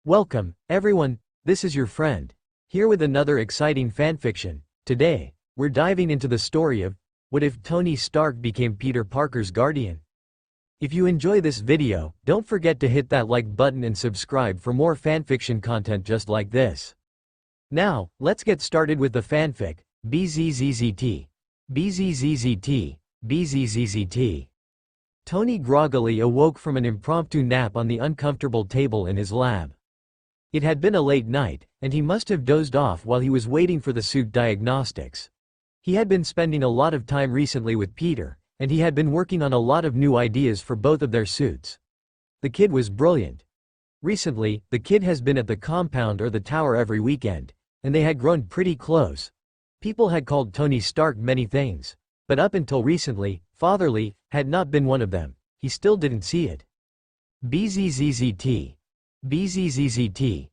Welcome, everyone, this is your friend, here with another exciting fanfiction. Today, we're diving into the story of, what if Tony Stark became Peter Parker's guardian? If you enjoy this video, don't forget to hit that like button and subscribe for more fanfiction content just like this. Now, let's get started with the fanfic, BZZZT. BZZZT, BZZZT. Tony groggily awoke from an impromptu nap on the uncomfortable table in his lab. It had been a late night, and he must have dozed off while he was waiting for the suit diagnostics. He had been spending a lot of time recently with Peter, and he had been working on a lot of new ideas for both of their suits. The kid was brilliant. Recently, the kid has been at the compound or the tower every weekend, and they had grown pretty close. People had called Tony Stark many things, but up until recently, fatherly had not been one of them. He still didn't see it. BZZZT. BZZZT.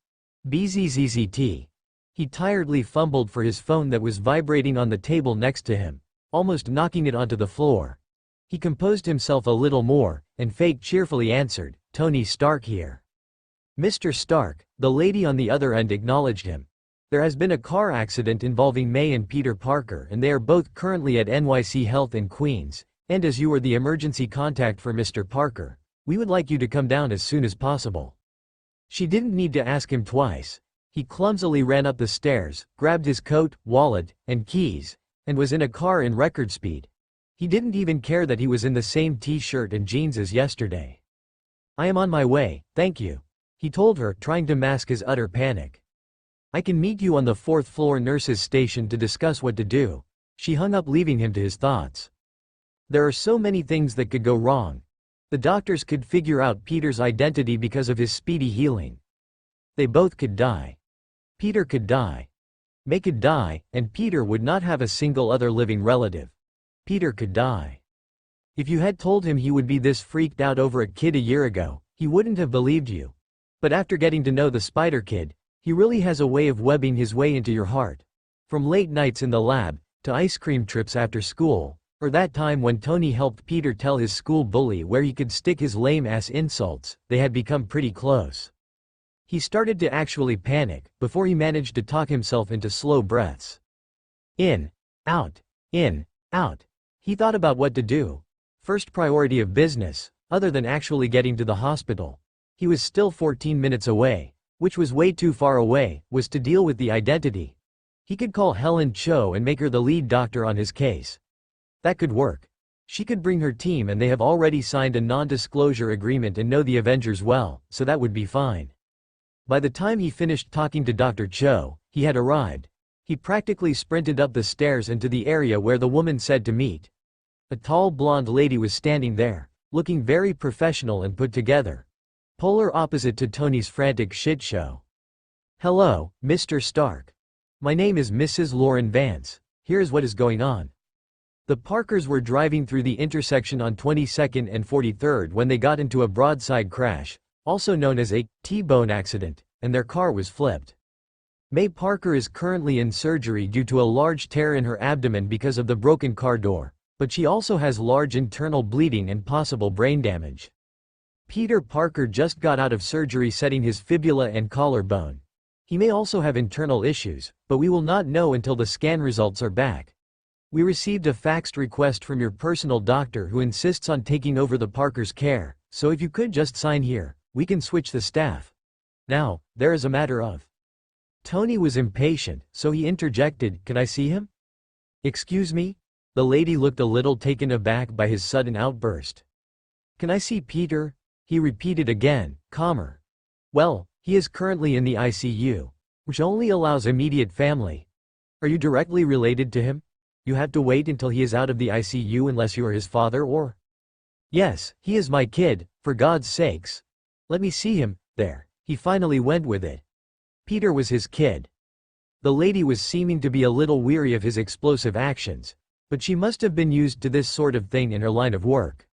BZZZT. He tiredly fumbled for his phone that was vibrating on the table next to him, almost knocking it onto the floor. He composed himself a little more, and cheerfully answered, "Tony Stark here." "Mr. Stark," the lady on the other end acknowledged him. "There has been a car accident involving May and Peter Parker, and they are both currently at NYC Health in Queens, and as you are the emergency contact for Mr. Parker, we would like you to come down as soon as possible." She didn't need to ask him twice. He clumsily ran up the stairs, grabbed his coat, wallet, and keys, and was in a car in record speed. He didn't even care that he was in the same t-shirt and jeans as yesterday. "I am on my way, thank you," he told her, trying to mask his utter panic. "I can meet you on the 4th floor nurse's station to discuss what to do." She hung up, leaving him to his thoughts. There are so many things that could go wrong. The doctors could figure out Peter's identity because of his speedy healing. They both could die. Peter could die. May could die, and Peter would not have a single other living relative. Peter could die. If you had told him he would be this freaked out over a kid a year ago, he wouldn't have believed you. But after getting to know the Spider Kid, he really has a way of webbing his way into your heart. From late nights in the lab, to ice cream trips after school, or that time when Tony helped Peter tell his school bully where he could stick his lame-ass insults, they had become pretty close. He started to actually panic, before he managed to talk himself into slow breaths. In, out, in, out. He thought about what to do. First priority of business, other than actually getting to the hospital. He was still 14 minutes away, which was way too far away, was to deal with the identity. He could call Helen Cho and make her the lead doctor on his case. That could work. She could bring her team, and they have already signed a non-disclosure agreement and know the Avengers well, so that would be fine. By the time he finished talking to Dr. Cho, he had arrived. He practically sprinted up the stairs and to the area where the woman said to meet. A tall blonde lady was standing there, looking very professional and put together. Polar opposite to Tony's frantic shit show. "Hello, Mr. Stark. My name is Mrs. Lauren Vance. Here's what is going on." The Parkers were driving through the intersection on 22nd and 43rd when they got into a broadside crash, also known as a T-bone accident, and their car was flipped. May Parker is currently in surgery due to a large tear in her abdomen because of the broken car door, but she also has large internal bleeding and possible brain damage. Peter Parker just got out of surgery setting his fibula and collarbone. He may also have internal issues, but we will not know until the scan results are back. We received a faxed request from your personal doctor who insists on taking over the Parker's care, so if you could just sign here, we can switch the staff. Now, there is a matter of. Tony was impatient, so he interjected, "Can I see him?" "Excuse me?" The lady looked a little taken aback by his sudden outburst. "Can I see Peter?" he repeated again, calmer. "Well, he is currently in the ICU, which only allows immediate family. Are you directly related to him? You have to wait until he is out of the ICU unless you are his father or—" "Yes, he is my kid, for God's sakes. Let me see him." There, he finally went with it. Peter was his kid. The lady was seeming to be a little weary of his explosive actions, but she must have been used to this sort of thing in her line of work.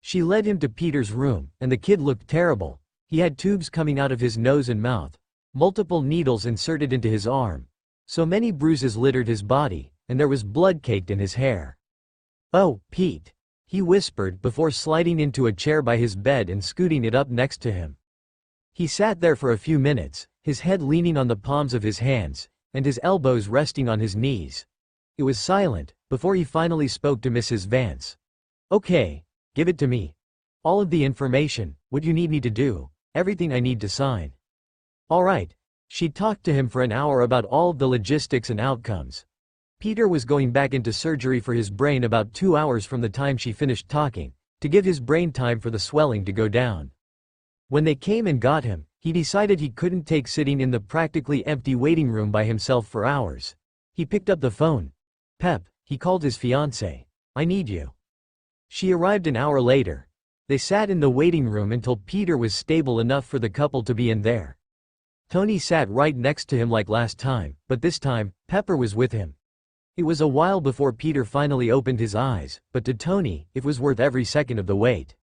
She led him to Peter's room, and the kid looked terrible. He had tubes coming out of his nose and mouth, multiple needles inserted into his arm. So many bruises littered his body, and there was blood caked in his hair. "Oh, Pete," he whispered before sliding into a chair by his bed and scooting it up next to him. He sat there for a few minutes, his head leaning on the palms of his hands, and his elbows resting on his knees. It was silent, before he finally spoke to Mrs. Vance. "Okay, give it to me. All of the information, what you need me to do, everything I need to sign." "All right." She talked to him for an hour about all of the logistics and outcomes. Peter was going back into surgery for his brain about 2 hours from the time she finished talking, to give his brain time for the swelling to go down. When they came and got him, he decided he couldn't take sitting in the practically empty waiting room by himself for hours. He picked up the phone. "Pep," he called his fiancée. "I need you." She arrived an hour later. They sat in the waiting room until Peter was stable enough for the couple to be in there. Tony sat right next to him like last time, but this time, Pepper was with him. It was a while before Peter finally opened his eyes, but to Tony, it was worth every second of the wait.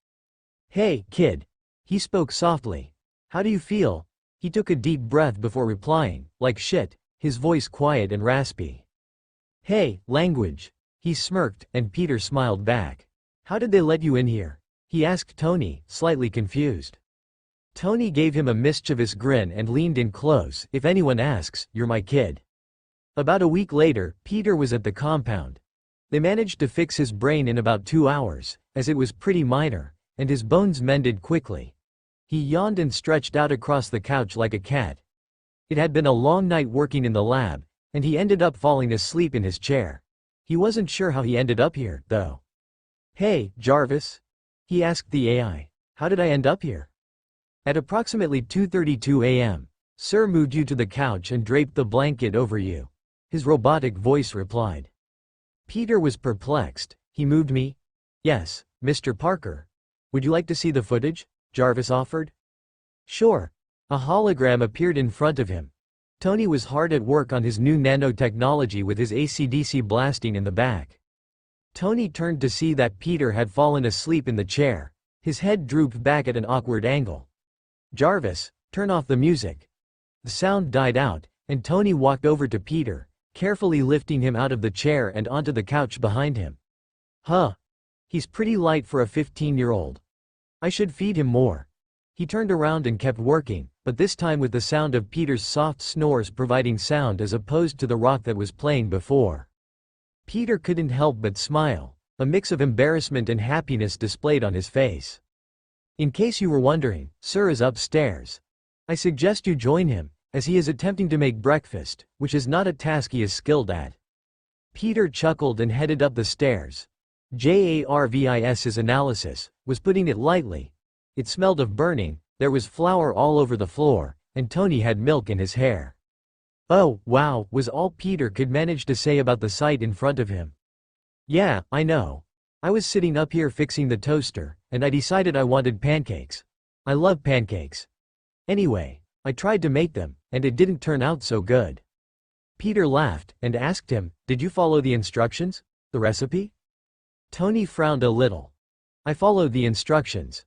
"Hey, kid." He spoke softly. "How do you feel?" He took a deep breath before replying, like shit, his voice quiet and raspy. "Hey, language." He smirked, and Peter smiled back. "How did they let you in here?" he asked Tony, slightly confused. Tony gave him a mischievous grin and leaned in close. "If anyone asks, you're my kid." About a week later, Peter was at the compound. They managed to fix his brain in about 2 hours, as it was pretty minor, and his bones mended quickly. He yawned and stretched out across the couch like a cat. It had been a long night working in the lab, and he ended up falling asleep in his chair. He wasn't sure how he ended up here, though. "Hey, Jarvis?" he asked the AI. "How did I end up here?" At approximately 2:32 a.m., "Sir moved you to the couch and draped the blanket over you," his robotic voice replied. Peter was perplexed. "He moved me?" "Yes, Mr. Parker." "Would you like to see the footage?" Jarvis offered. "Sure." A hologram appeared in front of him. Tony was hard at work on his new nanotechnology with his AC/DC blasting in the back. Tony turned to see that Peter had fallen asleep in the chair. His head drooped back at an awkward angle. "Jarvis, turn off the music." The sound died out, and Tony walked over to Peter, carefully lifting him out of the chair and onto the couch behind him. "Huh. He's pretty light for a 15-year-old. I should feed him more." He turned around and kept working, but this time with the sound of Peter's soft snores providing sound as opposed to the rock that was playing before. Peter couldn't help but smile, a mix of embarrassment and happiness displayed on his face. "In case you were wondering, Sir is upstairs. I suggest you join him, as he is attempting to make breakfast, which is not a task he is skilled at." Peter chuckled and headed up the stairs. Jarvis's analysis was putting it lightly. It smelled of burning, there was flour all over the floor, and Tony had milk in his hair. "Oh, wow," was all Peter could manage to say about the sight in front of him. "Yeah, I know. I was sitting up here fixing the toaster, and I decided I wanted pancakes. I love pancakes. Anyway, I tried to make them, and it didn't turn out so good." Peter laughed, and asked him, "Did you follow the instructions? The recipe?" Tony frowned a little. "I followed the instructions.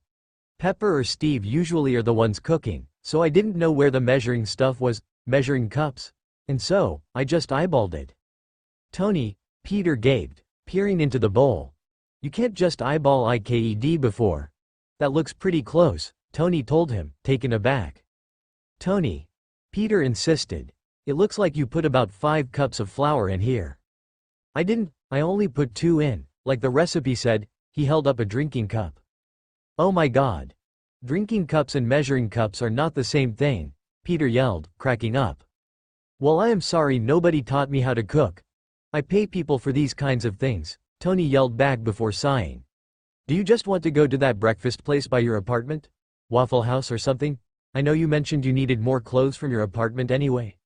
Pepper or Steve usually are the ones cooking, so I didn't know where the measuring stuff was, measuring cups. And so, I just eyeballed it." "Tony," Peter gaped, peering into the bowl. "You can't just eyeball IKED before." "That looks pretty close," Tony told him, taken aback. "Tony," Peter insisted, "it looks like you put about 5 cups of flour in here." "I didn't, I only put 2 in, like the recipe said." He held up a drinking cup. "Oh my God. Drinking cups and measuring cups are not the same thing," Peter yelled, cracking up. "Well, I am sorry nobody taught me how to cook. I pay people for these kinds of things," Tony yelled back before sighing. "Do you just want to go to that breakfast place by your apartment? Waffle House or something? I know you mentioned you needed more clothes from your apartment anyway."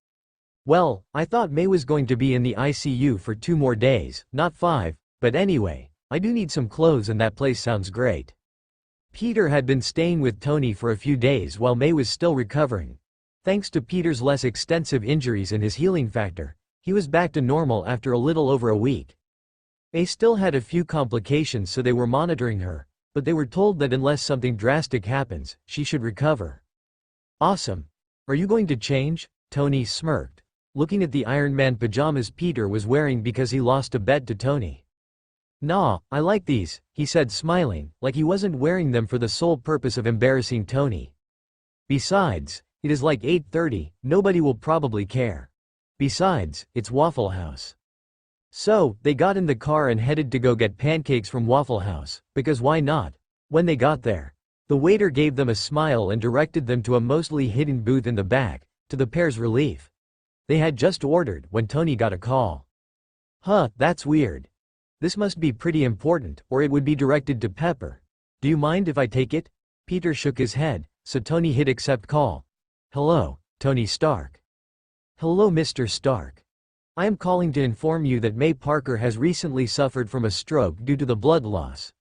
"Well, I thought May was going to be in the ICU for 2 more days, not 5, but anyway, I do need some clothes and that place sounds great." Peter had been staying with Tony for a few days while May was still recovering. Thanks to Peter's less extensive injuries and his healing factor, he was back to normal after a little over a week. May still had a few complications, so they were monitoring her, but they were told that unless something drastic happens, she should recover. "Awesome. Are you going to change?" Tony smirked, looking at the Iron Man pajamas Peter was wearing because he lost a bet to Tony. "Nah, I like these," he said, smiling, like he wasn't wearing them for the sole purpose of embarrassing Tony. Besides, it is like 8:30, nobody will probably care. Besides, it's Waffle House. So, they got in the car and headed to go get pancakes from Waffle House, because why not? When they got there, the waiter gave them a smile and directed them to a mostly hidden booth in the back, to the pair's relief. They had just ordered when Tony got a call. Huh, that's weird. This must be pretty important, or it would be directed to Pepper. Do you mind if I take it? Peter shook his head, so Tony hit accept call. Hello, Tony Stark. Hello, Mr. Stark. I am calling to inform you that May Parker has recently suffered from a stroke due to the blood loss.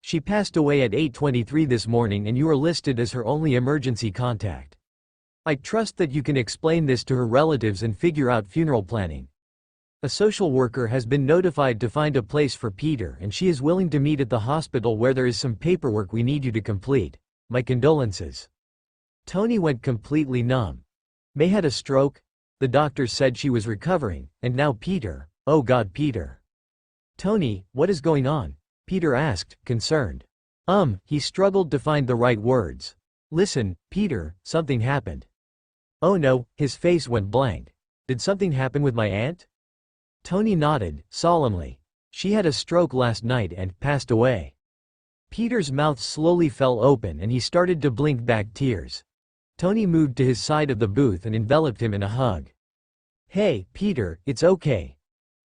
She passed away at 8:23 this morning and you are listed as her only emergency contact. I trust that you can explain this to her relatives and figure out funeral planning. A social worker has been notified to find a place for Peter and she is willing to meet at the hospital where there is some paperwork we need you to complete. My condolences. Tony went completely numb. May had a stroke? The doctor said she was recovering, and now Peter. Oh God, Peter. Tony, what is going on? Peter asked, concerned. He struggled to find the right words. Listen, Peter, something happened. Oh no, his face went blank. Did something happen with my aunt? Tony nodded, solemnly. She had a stroke last night and passed away. Peter's mouth slowly fell open and he started to blink back tears. Tony moved to his side of the booth and enveloped him in a hug. Hey, Peter, it's okay.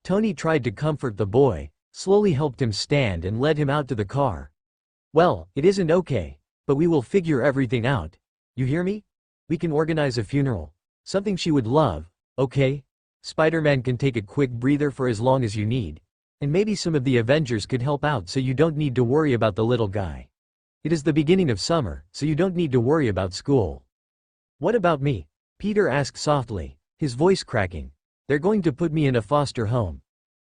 Tony tried to comfort the boy, slowly helped him stand and led him out to the car. Well, it isn't okay, but we will figure everything out. You hear me? We can organize a funeral. Something she would love, okay? Spider-Man can take a quick breather for as long as you need. And maybe some of the Avengers could help out so you don't need to worry about the little guy. It is the beginning of summer, so you don't need to worry about school. What about me? Peter asked softly, his voice cracking. They're going to put me in a foster home.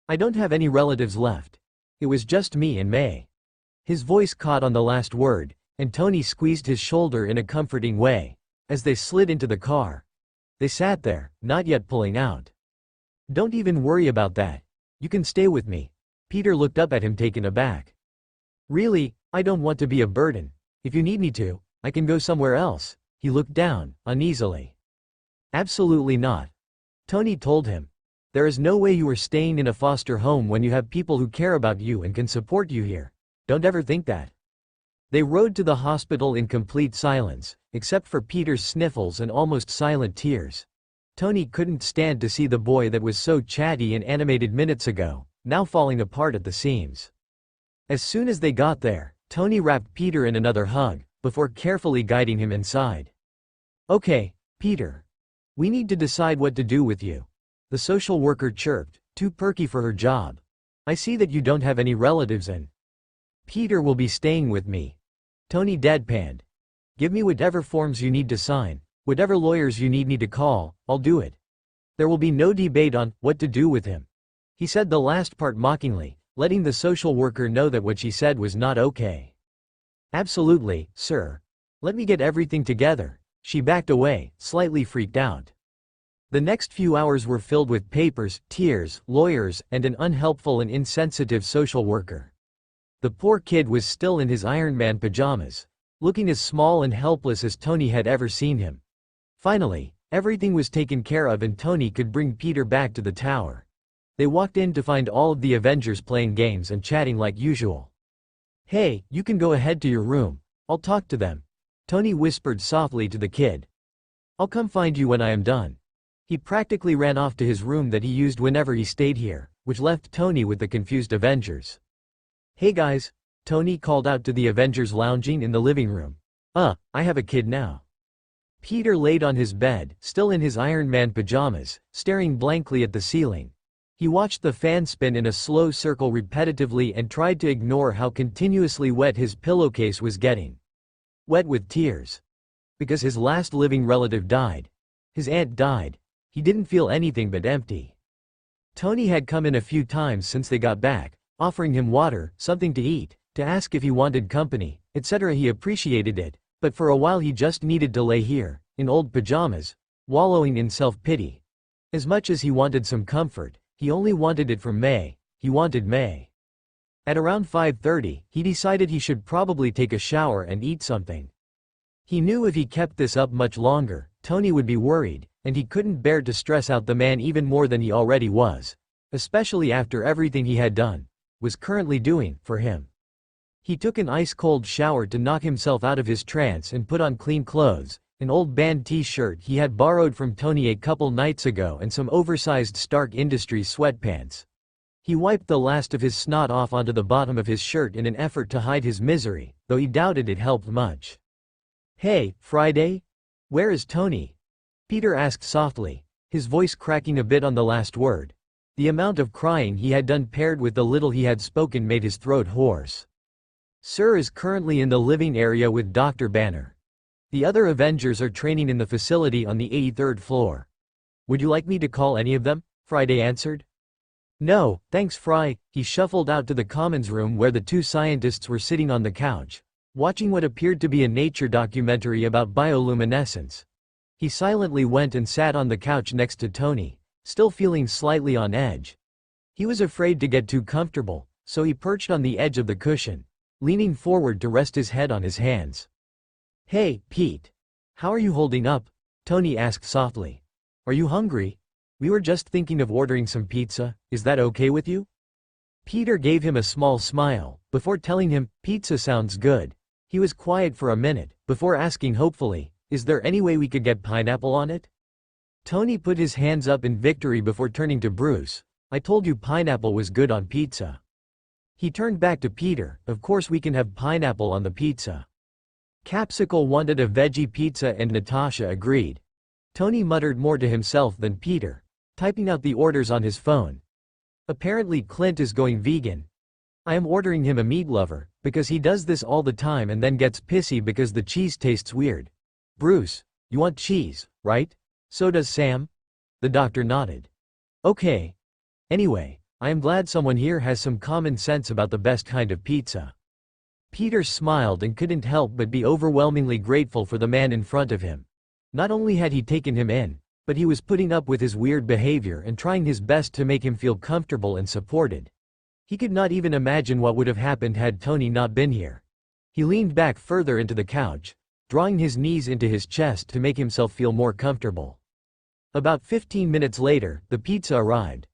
I don't have any relatives left. It was just me and May. His voice caught on the last word, and Tony squeezed his shoulder in a comforting way, as they slid into the car. They sat there, not yet pulling out. Don't even worry about that. You can stay with me. Peter looked up at him taken aback. Really, I don't want to be a burden. If you need me to, I can go somewhere else. He looked down, uneasily. Absolutely not. Tony told him. There is no way you are staying in a foster home when you have people who care about you and can support you here. Don't ever think that. They rode to the hospital in complete silence, except for Peter's sniffles and almost silent tears. Tony couldn't stand to see the boy that was so chatty and animated minutes ago, now falling apart at the seams. As soon as they got there, Tony wrapped Peter in another hug, before carefully guiding him inside. Okay, Peter. We need to decide what to do with you. The social worker chirped, too perky for her job. I see that you don't have any relatives and Peter will be staying with me. Tony deadpanned. Give me whatever forms you need to sign, whatever lawyers you need me to call, I'll do it. There will be no debate on what to do with him. He said the last part mockingly, letting the social worker know that what she said was not okay. Absolutely, sir. Let me get everything together. She backed away, slightly freaked out. The next few hours were filled with papers, tears, lawyers, and an unhelpful and insensitive social worker. The poor kid was still in his Iron Man pajamas, looking as small and helpless as Tony had ever seen him. Finally, everything was taken care of and Tony could bring Peter back to the tower. They walked in to find all of the Avengers playing games and chatting like usual. Hey, you can go ahead to your room. I'll talk to them. Tony whispered softly to the kid. I'll come find you when I am done. He practically ran off to his room that he used whenever he stayed here, which left Tony with the confused Avengers. Hey guys, Tony called out to the Avengers lounging in the living room. I have a kid now. Peter laid on his bed, still in his Iron Man pajamas, staring blankly at the ceiling. He watched the fan spin in a slow circle repetitively and tried to ignore how continuously wet his pillowcase was getting. Wet with tears. Because his last living relative died. His aunt died. He didn't feel anything but empty. Tony had come in a few times since they got back, offering him water, something to eat, to ask if he wanted company, etc. He appreciated it, but for a while he just needed to lay here, in old pajamas, wallowing in self-pity. As much as he wanted some comfort, he only wanted it from May. He wanted May. At around 5:30, he decided he should probably take a shower and eat something. He knew if he kept this up much longer, Tony would be worried, and he couldn't bear to stress out the man even more than he already was, especially after everything he had done, was currently doing, for him. He took an ice-cold shower to knock himself out of his trance and put on clean clothes, an old band t-shirt he had borrowed from Tony a couple nights ago and some oversized Stark Industries sweatpants. He wiped the last of his snot off onto the bottom of his shirt in an effort to hide his misery, though he doubted it helped much. "Hey, Friday? Where is Tony?" Peter asked softly, his voice cracking a bit on the last word. The amount of crying he had done paired with the little he had spoken made his throat hoarse. "Sir is currently in the living area with Dr. Banner. The other Avengers are training in the facility on the 83rd floor. Would you like me to call any of them?" Friday answered. "No, thanks Fry." He shuffled out to the commons room where the two scientists were sitting on the couch, watching what appeared to be a nature documentary about bioluminescence. He silently went and sat on the couch next to Tony, still feeling slightly on edge. He was afraid to get too comfortable, so he perched on the edge of the cushion, leaning forward to rest his head on his hands. "Hey, Pete. How are you holding up?" Tony asked softly. "Are you hungry? We were just thinking of ordering some pizza, is that okay with you?" Peter gave him a small smile, before telling him, "Pizza sounds good." He was quiet for a minute, before asking hopefully, "Is there any way we could get pineapple on it?" Tony put his hands up in victory before turning to Bruce. "I told you pineapple was good on pizza." He turned back to Peter, "Of course we can have pineapple on the pizza." Capsicle wanted a veggie pizza and Natasha agreed. Tony muttered more to himself than Peter, typing out the orders on his phone. Apparently Clint is going vegan. I am ordering him a meat lover, because he does this all the time and then gets pissy because the cheese tastes weird. "Bruce, you want cheese, right? So does Sam?" The doctor nodded. "Okay. Anyway, I am glad someone here has some common sense about the best kind of pizza." Peter smiled and couldn't help but be overwhelmingly grateful for the man in front of him. Not only had he taken him in, but he was putting up with his weird behavior and trying his best to make him feel comfortable and supported. He could not even imagine what would have happened had Tony not been here. He leaned back further into the couch, drawing his knees into his chest to make himself feel more comfortable. About 15 minutes later, the pizza arrived.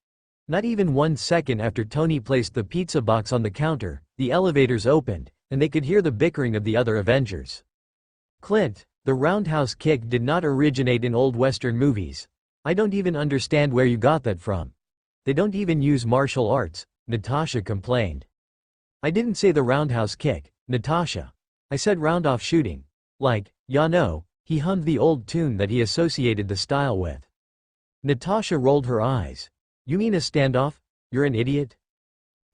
Not even 1 second after Tony placed the pizza box on the counter, the elevators opened, and they could hear the bickering of the other Avengers. "Clint, the roundhouse kick did not originate in old Western movies. I don't even understand where you got that from. They don't even use martial arts," Natasha complained. "I didn't say the roundhouse kick, Natasha. I said round-off shooting. Like, ya know," he hummed the old tune that he associated the style with. Natasha rolled her eyes. "You mean a standoff? You're an idiot?"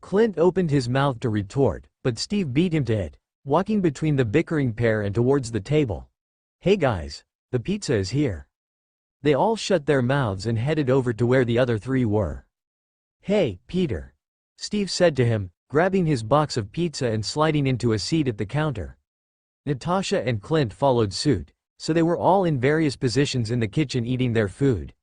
Clint opened his mouth to retort, but Steve beat him to it, walking between the bickering pair and towards the table. "Hey guys, the pizza is here." They all shut their mouths and headed over to where the other three were. "Hey, Peter," Steve said to him, grabbing his box of pizza and sliding into a seat at the counter. Natasha and Clint followed suit, so they were all in various positions in the kitchen eating their food.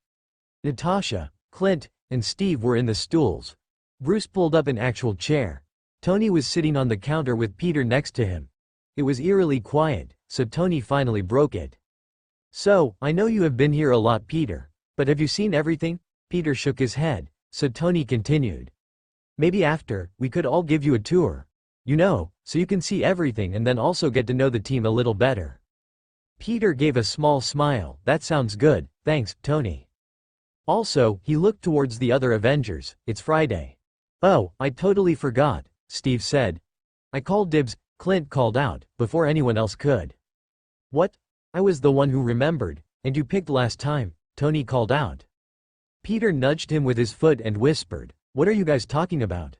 Natasha, Clint, and Steve were in the stools. Bruce pulled up an actual chair. Tony was sitting on the counter with Peter next to him. It was eerily quiet, so Tony finally broke it. "So, I know you have been here a lot, Peter, but have you seen everything?" Peter shook his head, so Tony continued. "Maybe after, we could all give you a tour. You know, so you can see everything and then also get to know the team a little better." Peter gave a small smile. "That sounds good, thanks, Tony." Also, he looked towards the other Avengers. "It's Friday." "Oh, I totally forgot," Steve said. "I called dibs," Clint called out, before anyone else could. "What? I was the one who remembered, and you picked last time," Tony called out. Peter nudged him with his foot and whispered, "What are you guys talking about?"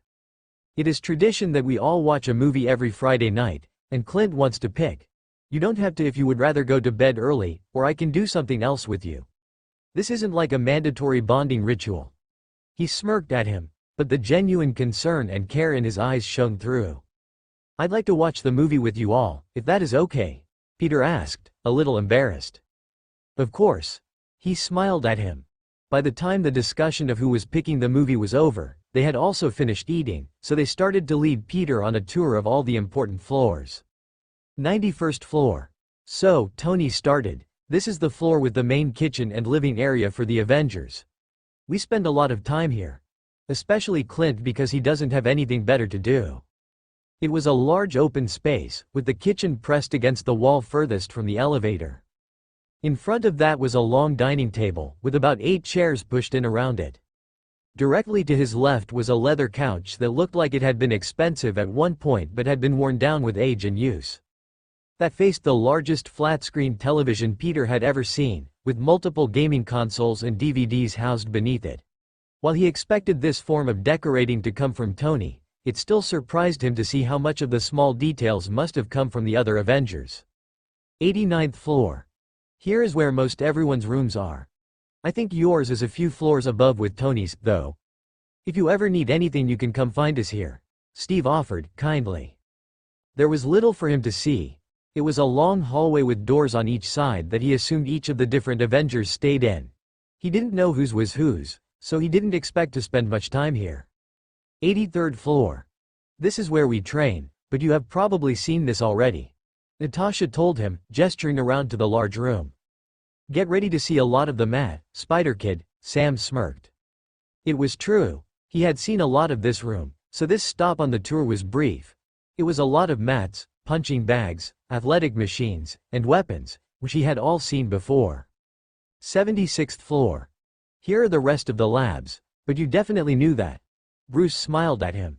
"It is tradition that we all watch a movie every Friday night, and Clint wants to pick. You don't have to if you would rather go to bed early, or I can do something else with you. This isn't like a mandatory bonding ritual." He smirked at him, but the genuine concern and care in his eyes shone through. "I'd like to watch the movie with you all, if that is okay," Peter asked, a little embarrassed. "Of course." He smiled at him. By the time the discussion of who was picking the movie was over, they had also finished eating, so they started to lead Peter on a tour of all the important floors. 91st floor. So, Tony started. This is the floor with the main kitchen and living area for the Avengers. We spend a lot of time here. Especially Clint because he doesn't have anything better to do. It was a large open space, with the kitchen pressed against the wall furthest from the elevator. In front of that was a long dining table, with about 8 chairs pushed in around it. Directly to his left was a leather couch that looked like it had been expensive at one point but had been worn down with age and use. That faced the largest flat-screen television Peter had ever seen, with multiple gaming consoles and DVDs housed beneath it. While he expected this form of decorating to come from Tony, it still surprised him to see how much of the small details must have come from the other Avengers. 89th floor. Here is where most everyone's rooms are. I think yours is a few floors above with Tony's, though. If you ever need anything you can come find us here, Steve offered, kindly. There was little for him to see. It was a long hallway with doors on each side that he assumed each of the different Avengers stayed in. He didn't know whose was whose, so he didn't expect to spend much time here. 83rd floor. This is where we train, but you have probably seen this already, Natasha told him, gesturing around to the large room. Get ready to see a lot of the mat, Spider-Kid, Sam smirked. It was true. He had seen a lot of this room, so this stop on the tour was brief. It was a lot of mats, punching bags, athletic machines, and weapons, which he had all seen before. 76th floor. Here are the rest of the labs, but you definitely knew that. Bruce smiled at him.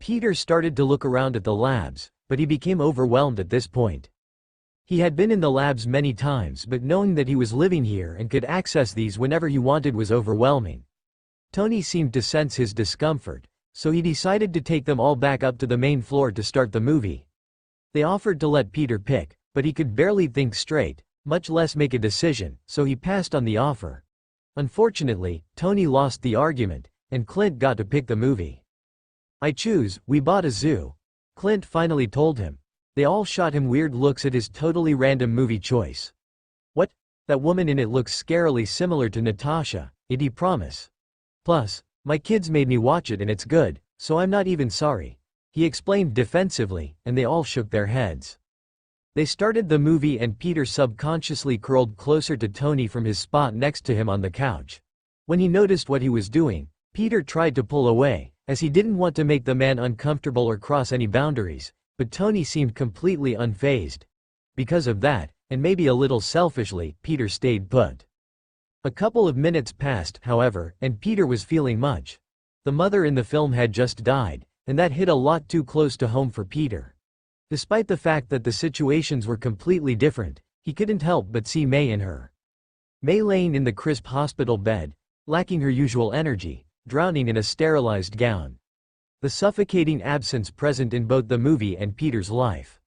Peter started to look around at the labs, but he became overwhelmed at this point. He had been in the labs many times, but knowing that he was living here and could access these whenever he wanted was overwhelming. Tony seemed to sense his discomfort, so he decided to take them all back up to the main floor to start the movie. They offered to let Peter pick, but he could barely think straight, much less make a decision, so he passed on the offer. Unfortunately, Tony lost the argument, and Clint got to pick the movie. I choose, we bought a zoo, Clint finally told him. They all shot him weird looks at his totally random movie choice. What? That woman in it looks scarily similar to Natasha, he promise. Plus, my kids made me watch it and it's good, so I'm not even sorry, he explained defensively, and they all shook their heads. They started the movie and Peter subconsciously curled closer to Tony from his spot next to him on the couch. When he noticed what he was doing, Peter tried to pull away, as he didn't want to make the man uncomfortable or cross any boundaries, but Tony seemed completely unfazed. Because of that, and maybe a little selfishly, Peter stayed put. A couple of minutes passed, however, and Peter was feeling much. The mother in the film had just died, and that hit a lot too close to home for Peter. Despite the fact that the situations were completely different, he couldn't help but see May in her. May laying in the crisp hospital bed, lacking her usual energy, drowning in a sterilized gown. The suffocating absence present in both the movie and Peter's life.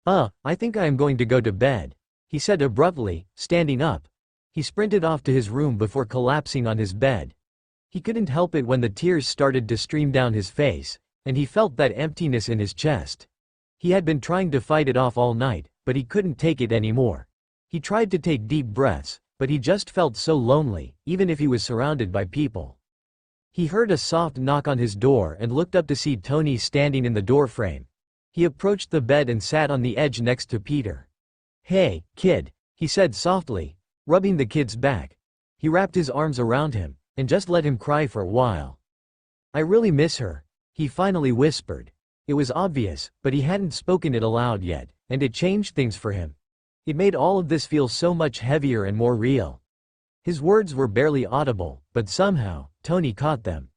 I think I am going to go to bed, he said abruptly, standing up. He sprinted off to his room before collapsing on his bed. He couldn't help it when the tears started to stream down his face, and he felt that emptiness in his chest. He had been trying to fight it off all night, but he couldn't take it anymore. He tried to take deep breaths, but he just felt so lonely, even if he was surrounded by people. He heard a soft knock on his door and looked up to see Tony standing in the doorframe. He approached the bed and sat on the edge next to Peter. Hey, kid, he said softly, rubbing the kid's back. He wrapped his arms around him, and just let him cry for a while. I really miss her, he finally whispered. It was obvious, but he hadn't spoken it aloud yet, and it changed things for him. It made all of this feel so much heavier and more real. His words were barely audible, but somehow, Tony caught them.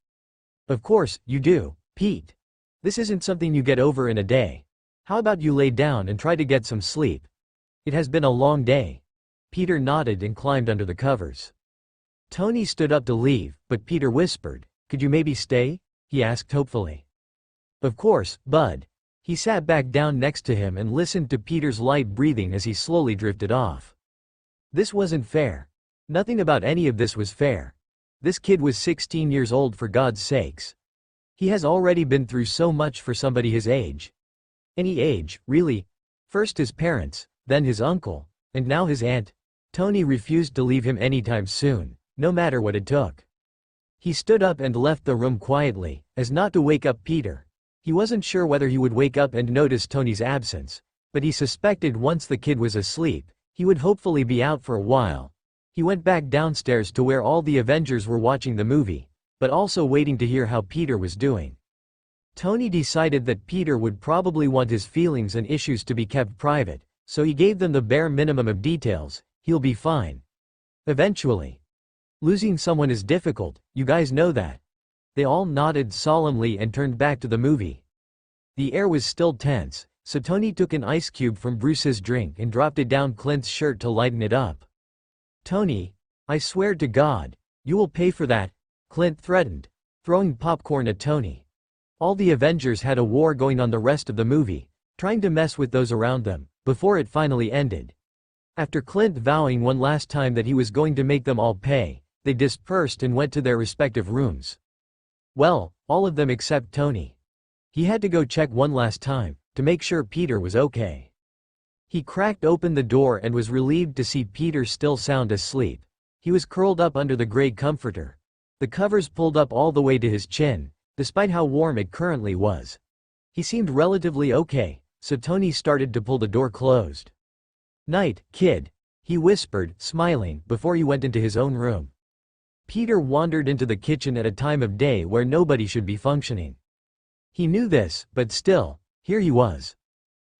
Of course, you do, Pete. This isn't something you get over in a day. How about you lay down and try to get some sleep? It has been a long day. Peter nodded and climbed under the covers. Tony stood up to leave, but Peter whispered, could you maybe stay? He asked hopefully. Of course, bud. He sat back down next to him and listened to Peter's light breathing as he slowly drifted off. This wasn't fair. Nothing about any of this was fair. This kid was 16 years old for God's sakes. He has already been through so much for somebody his age. Any age, really. First his parents, then his uncle, and now his aunt. Tony refused to leave him anytime soon, no matter what it took. He stood up and left the room quietly, as not to wake up Peter. He wasn't sure whether he would wake up and notice Tony's absence, But he suspected once the kid was asleep, he would hopefully be out for a while. He went back downstairs to where all the Avengers were watching the movie, but also waiting to hear how Peter was doing. Tony decided that Peter would probably want his feelings and issues to be kept private, so he gave them the bare minimum of details. He'll be fine. Eventually. Losing someone is difficult, you guys know that. They all nodded solemnly and turned back to the movie. The air was still tense, so Tony took an ice cube from Bruce's drink and dropped it down Clint's shirt to lighten it up. "Tony, I swear to God, you will pay for that," Clint threatened, throwing popcorn at Tony. All the Avengers had a war going on the rest of the movie, trying to mess with those around them, before it finally ended. After Clint vowing one last time that he was going to make them all pay, they dispersed and went to their respective rooms. Well, all of them except Tony. He had to go check one last time, to make sure Peter was okay. He cracked open the door and was relieved to see Peter still sound asleep. He was curled up under the gray comforter. The covers pulled up all the way to his chin, despite how warm it currently was. He seemed relatively okay, so Tony started to pull the door closed. "Night, kid," he whispered, smiling, before he went into his own room. Peter wandered into the kitchen at a time of day where nobody should be functioning. He knew this, but still, here he was.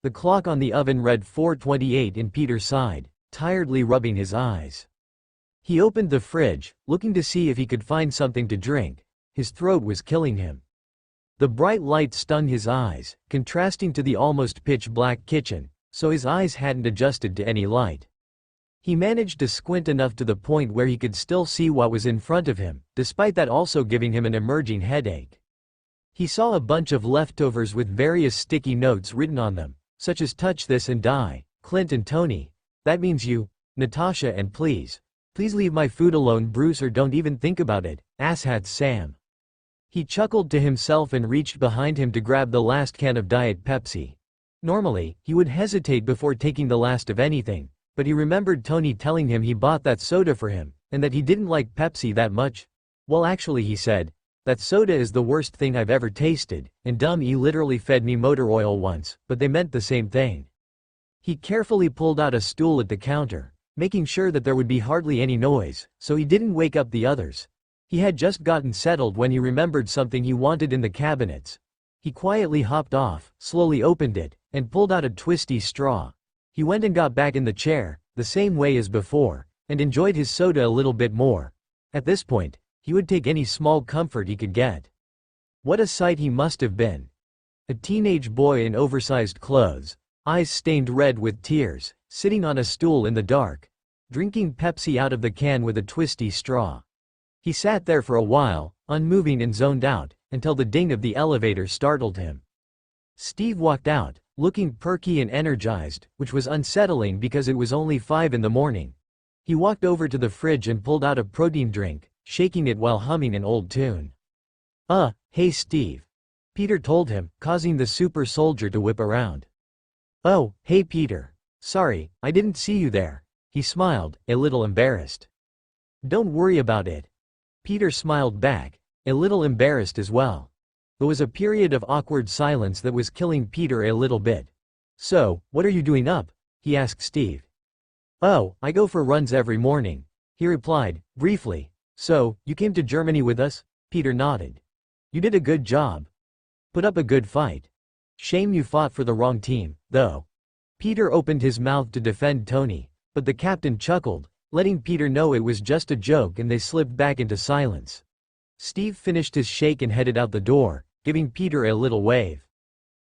The clock on the oven read 4:28 and Peter sighed, tiredly rubbing his eyes. He opened the fridge, looking to see if he could find something to drink. His throat was killing him. The bright light stunned his eyes, contrasting to the almost pitch-black kitchen, so his eyes hadn't adjusted to any light. He managed to squint enough to the point where he could still see what was in front of him, despite that also giving him an emerging headache. He saw a bunch of leftovers with various sticky notes written on them, such as "Touch this and die, Clint and Tony. That means you, Natasha, and please leave my food alone, Bruce, or don't even think about it, asshat Sam." He chuckled to himself and reached behind him to grab the last can of Diet Pepsi. Normally, he would hesitate before taking the last of anything, but he remembered Tony telling him he bought that soda for him, and that he didn't like Pepsi that much. "Well, actually," he said, "that soda is the worst thing I've ever tasted, and Dummy literally fed me motor oil once, but they meant the same thing." He carefully pulled out a stool at the counter, making sure that there would be hardly any noise, so he didn't wake up the others. He had just gotten settled when he remembered something he wanted in the cabinets. He quietly hopped off, slowly opened it, and pulled out a twisty straw. He went and got back in the chair, the same way as before, and enjoyed his soda a little bit more. At this point, he would take any small comfort he could get. What a sight he must have been. A teenage boy in oversized clothes, eyes stained red with tears, sitting on a stool in the dark, drinking Pepsi out of the can with a twisty straw. He sat there for a while, unmoving and zoned out, until the ding of the elevator startled him. Steve walked out, looking perky and energized, which was unsettling because it was only 5 in the morning. He walked over to the fridge and pulled out a protein drink, shaking it while humming an old tune. Hey Steve," Peter told him, causing the super soldier to whip around. "Oh, hey Peter. Sorry, I didn't see you there," he smiled, a little embarrassed. "Don't worry about it." Peter smiled back, a little embarrassed as well. There was a period of awkward silence that was killing Peter a little bit. "So, what are you doing up?" he asked Steve. "Oh, I go for runs every morning," he replied, briefly. "So, you came to Germany with us?" Peter nodded. "You did a good job. Put up a good fight. Shame you fought for the wrong team, though." Peter opened his mouth to defend Tony, but the captain chuckled, letting Peter know it was just a joke, and they slipped back into silence. Steve finished his shake and headed out the door, giving Peter a little wave.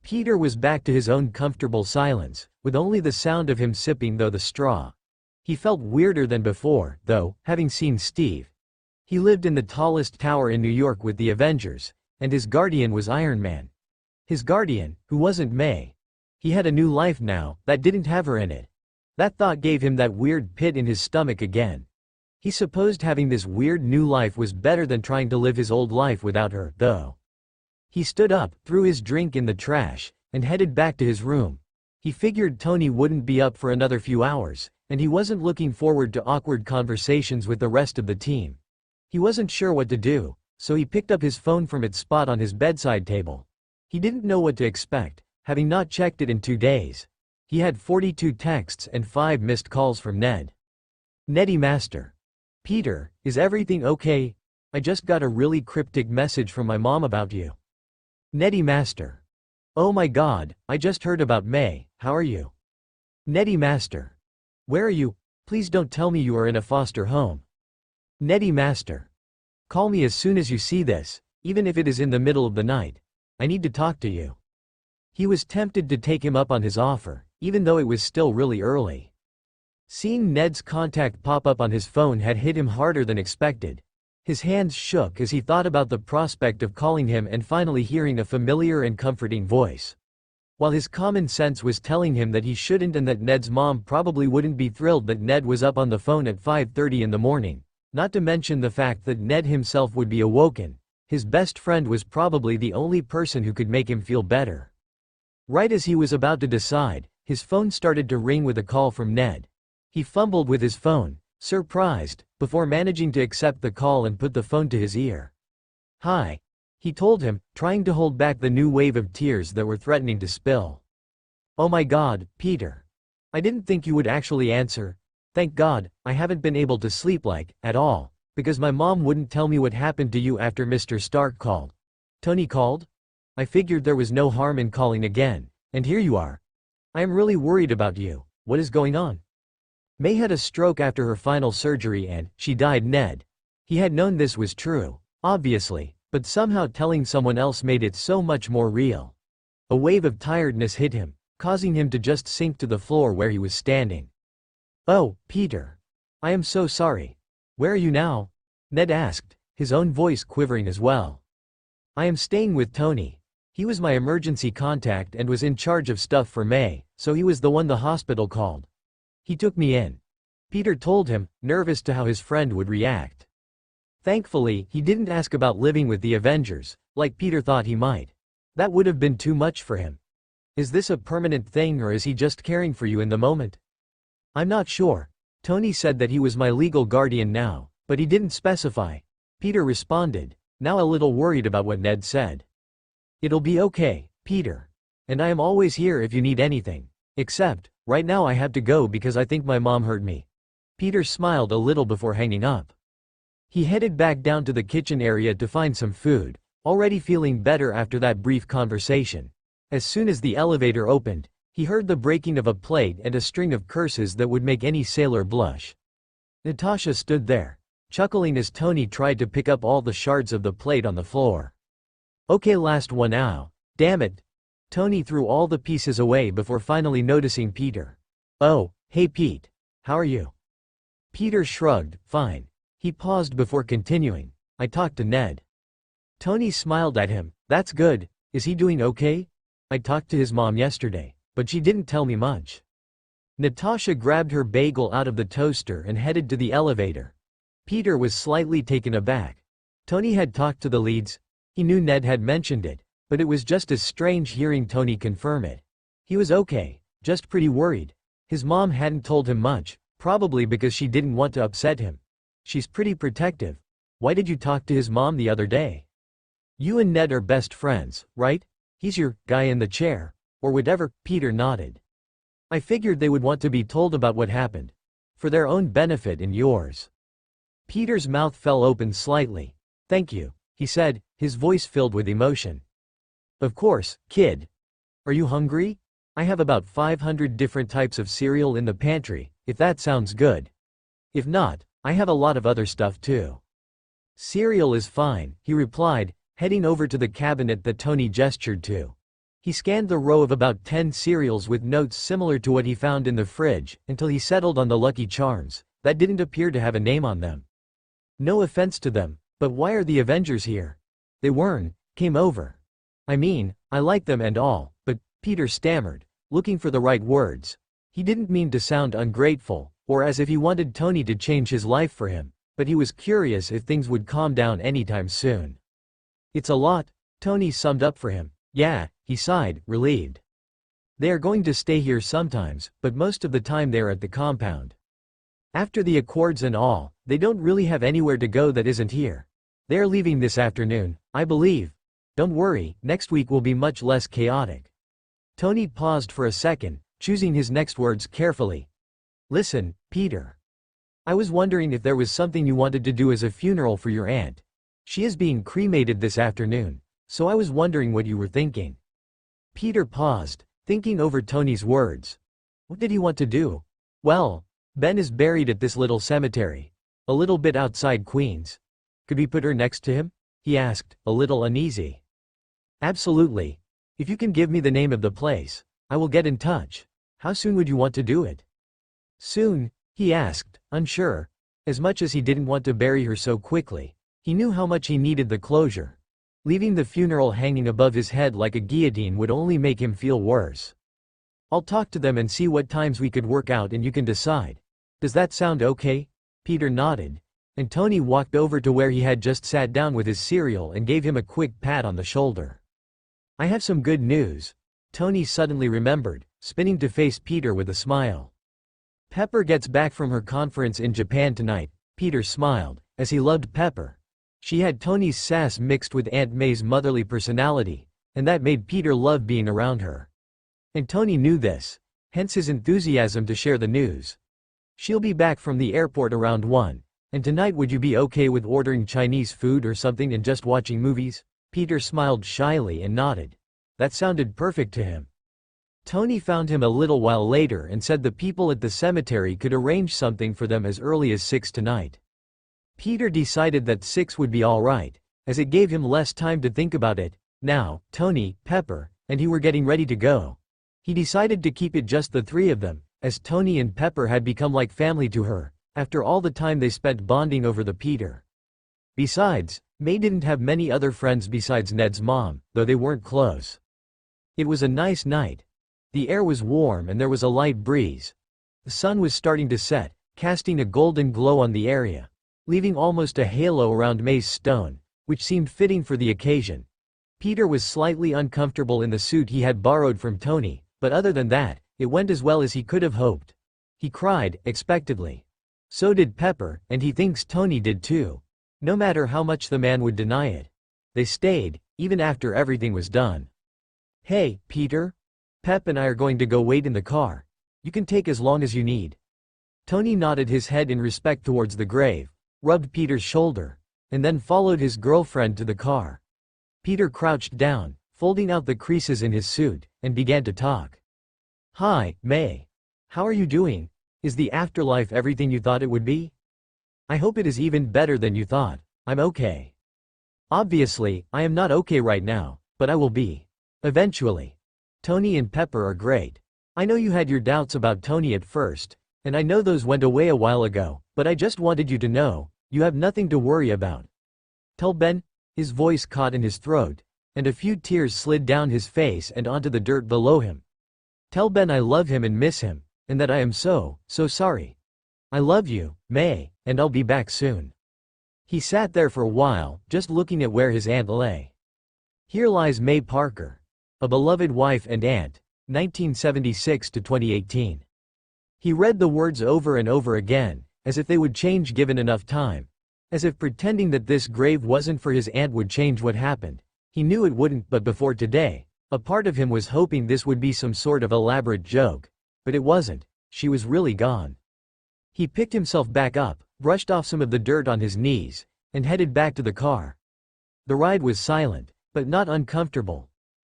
Peter was back to his own comfortable silence, with only the sound of him sipping the straw. He felt weirder than before, though, having seen Steve. He lived in the tallest tower in New York with the Avengers, and his guardian was Iron Man. His guardian, who wasn't May. He had a new life now, that didn't have her in it. That thought gave him that weird pit in his stomach again. He supposed having this weird new life was better than trying to live his old life without her, though. He stood up, threw his drink in the trash, and headed back to his room. He figured Tony wouldn't be up for another few hours, and he wasn't looking forward to awkward conversations with the rest of the team. He wasn't sure what to do, so he picked up his phone from its spot on his bedside table. He didn't know what to expect, having not checked it in 2 days. He had 42 texts and 5 missed calls from Ned. Neddy Master. Peter, is everything okay? I just got a really cryptic message from my mom about you. Neddy Master. Oh my god, I just heard about May, how are you? Neddy Master. Where are you? Please don't tell me you are in a foster home. Neddy Master. Call me as soon as you see this, even if it is in the middle of the night. I need to talk to you. He was tempted to take him up on his offer, even though it was still really early. Seeing Ned's contact pop up on his phone had hit him harder than expected. His hands shook as he thought about the prospect of calling him and finally hearing a familiar and comforting voice. While his common sense was telling him that he shouldn't and that Ned's mom probably wouldn't be thrilled that Ned was up on the phone at 5:30 in the morning, not to mention the fact that Ned himself would be awoken, his best friend was probably the only person who could make him feel better. Right as he was about to decide, his phone started to ring with a call from Ned. He fumbled with his phone, surprised, before managing to accept the call and put the phone to his ear. Hi. He told him, trying to hold back the new wave of tears that were threatening to spill. Oh my god, Peter. I didn't think you would actually answer. Thank God, I haven't been able to sleep at all, because my mom wouldn't tell me what happened to you after Mr. Stark called. Tony called? I figured there was no harm in calling again, and here you are. I am really worried about you. What is going on? May had a stroke after her final surgery and she died. Ned. He had known this was true, obviously, but somehow telling someone else made it so much more real. A wave of tiredness hit him, causing him to just sink to the floor where he was standing. Oh, Peter. I am so sorry. Where are you now? Ned asked, his own voice quivering as well. I am staying with Tony. He was my emergency contact and was in charge of stuff for May, so he was the one the hospital called. He took me in. Peter told him, nervous to how his friend would react. Thankfully, he didn't ask about living with the Avengers, like Peter thought he might. That would have been too much for him. Is this a permanent thing or is he just caring for you in the moment? I'm not sure. Tony said that he was my legal guardian now, but he didn't specify. Peter responded, now a little worried about what Ned said. It'll be okay, Peter. And I am always here if you need anything. Except, right now I have to go because I think my mom hurt me. Peter smiled a little before hanging up. He headed back down to the kitchen area to find some food, already feeling better after that brief conversation. As soon as the elevator opened, he heard the breaking of a plate and a string of curses that would make any sailor blush. Natasha stood there, chuckling as Tony tried to pick up all the shards of the plate on the floor. Okay, last one now. Damn it. Tony threw all the pieces away before finally noticing Peter. Oh, hey Pete. How are you? Peter shrugged, fine. He paused before continuing. I talked to Ned. Tony smiled at him. That's good. Is he doing okay? I talked to his mom yesterday, but she didn't tell me much. Natasha grabbed her bagel out of the toaster and headed to the elevator. Peter was slightly taken aback. Tony had talked to the leads. He knew Ned had mentioned it, but it was just as strange hearing Tony confirm it. He was okay, just pretty worried. His mom hadn't told him much, probably because she didn't want to upset him. She's pretty protective. Why did you talk to his mom the other day? You and Ned are best friends, right? He's your guy in the chair, or whatever. Peter nodded. I figured they would want to be told about what happened. For their own benefit and yours. Peter's mouth fell open slightly. Thank you, he said, his voice filled with emotion. Of course, kid. Are you hungry? I have about 500 different types of cereal in the pantry, if that sounds good. If not, I have a lot of other stuff too. Cereal is fine, he replied, heading over to the cabinet that Tony gestured to. He scanned the row of about 10 cereals with notes similar to what he found in the fridge, until he settled on the Lucky Charms, that didn't appear to have a name on them. No offense to them, but why are the Avengers here? They came over. I mean, I like them and all, but, Peter stammered, looking for the right words. He didn't mean to sound ungrateful, or as if he wanted Tony to change his life for him, but he was curious if things would calm down anytime soon. It's a lot, Tony summed up for him. Yeah, he sighed, relieved. They are going to stay here sometimes, but most of the time they're at the compound. After the Accords and all, they don't really have anywhere to go that isn't here. They're leaving this afternoon, I believe. Don't worry, next week will be much less chaotic. Tony paused for a second, choosing his next words carefully. Listen, Peter. I was wondering if there was something you wanted to do as a funeral for your aunt. She is being cremated this afternoon, so I was wondering what you were thinking. Peter paused, thinking over Tony's words. What did he want to do? Well, Ben is buried at this little cemetery, a little bit outside Queens. Could we put her next to him? He asked, a little uneasy. Absolutely. If you can give me the name of the place, I will get in touch. How soon would you want to do it? Soon, he asked, unsure. As much as he didn't want to bury her so quickly, he knew how much he needed the closure. Leaving the funeral hanging above his head like a guillotine would only make him feel worse. I'll talk to them and see what times we could work out and you can decide. Does that sound okay? Peter nodded, and Tony walked over to where he had just sat down with his cereal and gave him a quick pat on the shoulder. I have some good news, Tony suddenly remembered, spinning to face Peter with a smile. Pepper gets back from her conference in Japan tonight. Peter smiled, as he loved Pepper. She had Tony's sass mixed with Aunt May's motherly personality, and that made Peter love being around her. And Tony knew this, hence his enthusiasm to share the news. She'll be back from the airport around 1, and tonight would you be okay with ordering Chinese food or something and just watching movies? Peter smiled shyly and nodded. That sounded perfect to him. Tony found him a little while later and said the people at the cemetery could arrange something for them as early as 6 tonight. Peter decided that 6 would be all right, as it gave him less time to think about it. Now, Tony, Pepper, and he were getting ready to go. He decided to keep it just the 3 of them, as Tony and Pepper had become like family to her, after all the time they spent bonding over the Peter. Besides, May didn't have many other friends besides Ned's mom, though they weren't close. It was a nice night. The air was warm and there was a light breeze. The sun was starting to set, casting a golden glow on the area, leaving almost a halo around May's stone, which seemed fitting for the occasion. Peter was slightly uncomfortable in the suit he had borrowed from Tony, but other than that, it went as well as he could have hoped. He cried, expectantly. So did Pepper, and he thinks Tony did too. No matter how much the man would deny it. They stayed, even after everything was done. Hey, Peter? Pep and I are going to go wait in the car. You can take as long as you need. Tony nodded his head in respect towards the grave, rubbed Peter's shoulder, and then followed his girlfriend to the car. Peter crouched down, folding out the creases in his suit, and began to talk. Hi, May. How are you doing? Is the afterlife everything you thought it would be? I hope it is even better than you thought. I'm okay. Obviously, I am not okay right now, but I will be. Eventually. Tony and Pepper are great. I know you had your doubts about Tony at first, and I know those went away a while ago, but I just wanted you to know, you have nothing to worry about. Tell Ben. His voice caught in his throat, and a few tears slid down his face and onto the dirt below him. Tell Ben I love him and miss him, and that I am so sorry. I love you, May, and I'll be back soon. He sat there for a while, just looking at where his aunt lay. Here lies May Parker, a beloved wife and aunt, 1976 to 2018. He read the words over and over again, as if they would change given enough time. As if pretending that this grave wasn't for his aunt would change what happened. He knew it wouldn't, but before today, a part of him was hoping this would be some sort of elaborate joke. But it wasn't. She was really gone. He picked himself back up, brushed off some of the dirt on his knees, and headed back to the car. The ride was silent, but not uncomfortable.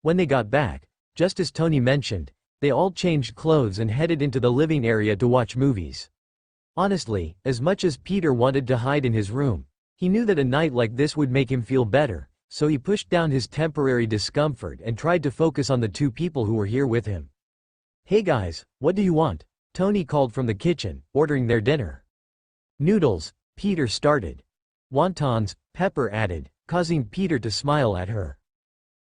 When they got back, just as Tony mentioned, they all changed clothes and headed into the living area to watch movies. Honestly, as much as Peter wanted to hide in his room, he knew that a night like this would make him feel better, so he pushed down his temporary discomfort and tried to focus on the 2 people who were here with him. Hey guys, what do you want? Tony called from the kitchen, ordering their dinner. Noodles, Peter started. Wontons, Pepper added, causing Peter to smile at her.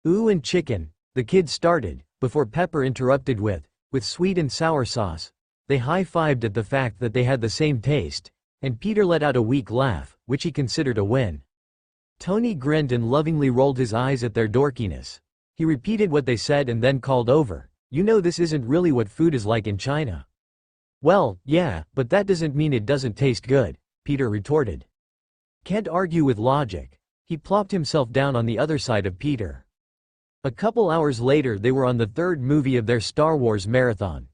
Ooh, and chicken, the kid started, before Pepper interrupted with sweet and sour sauce. They high-fived at the fact that they had the same taste, and Peter let out a weak laugh, which he considered a win. Tony grinned and lovingly rolled his eyes at their dorkiness. He repeated what they said and then called over, "You know this isn't really what food is like in China." "Well, yeah, but that doesn't mean it doesn't taste good," Peter retorted. Can't argue with logic. He plopped himself down on the other side of Peter. A couple hours later they were on the 3rd movie of their Star Wars marathon.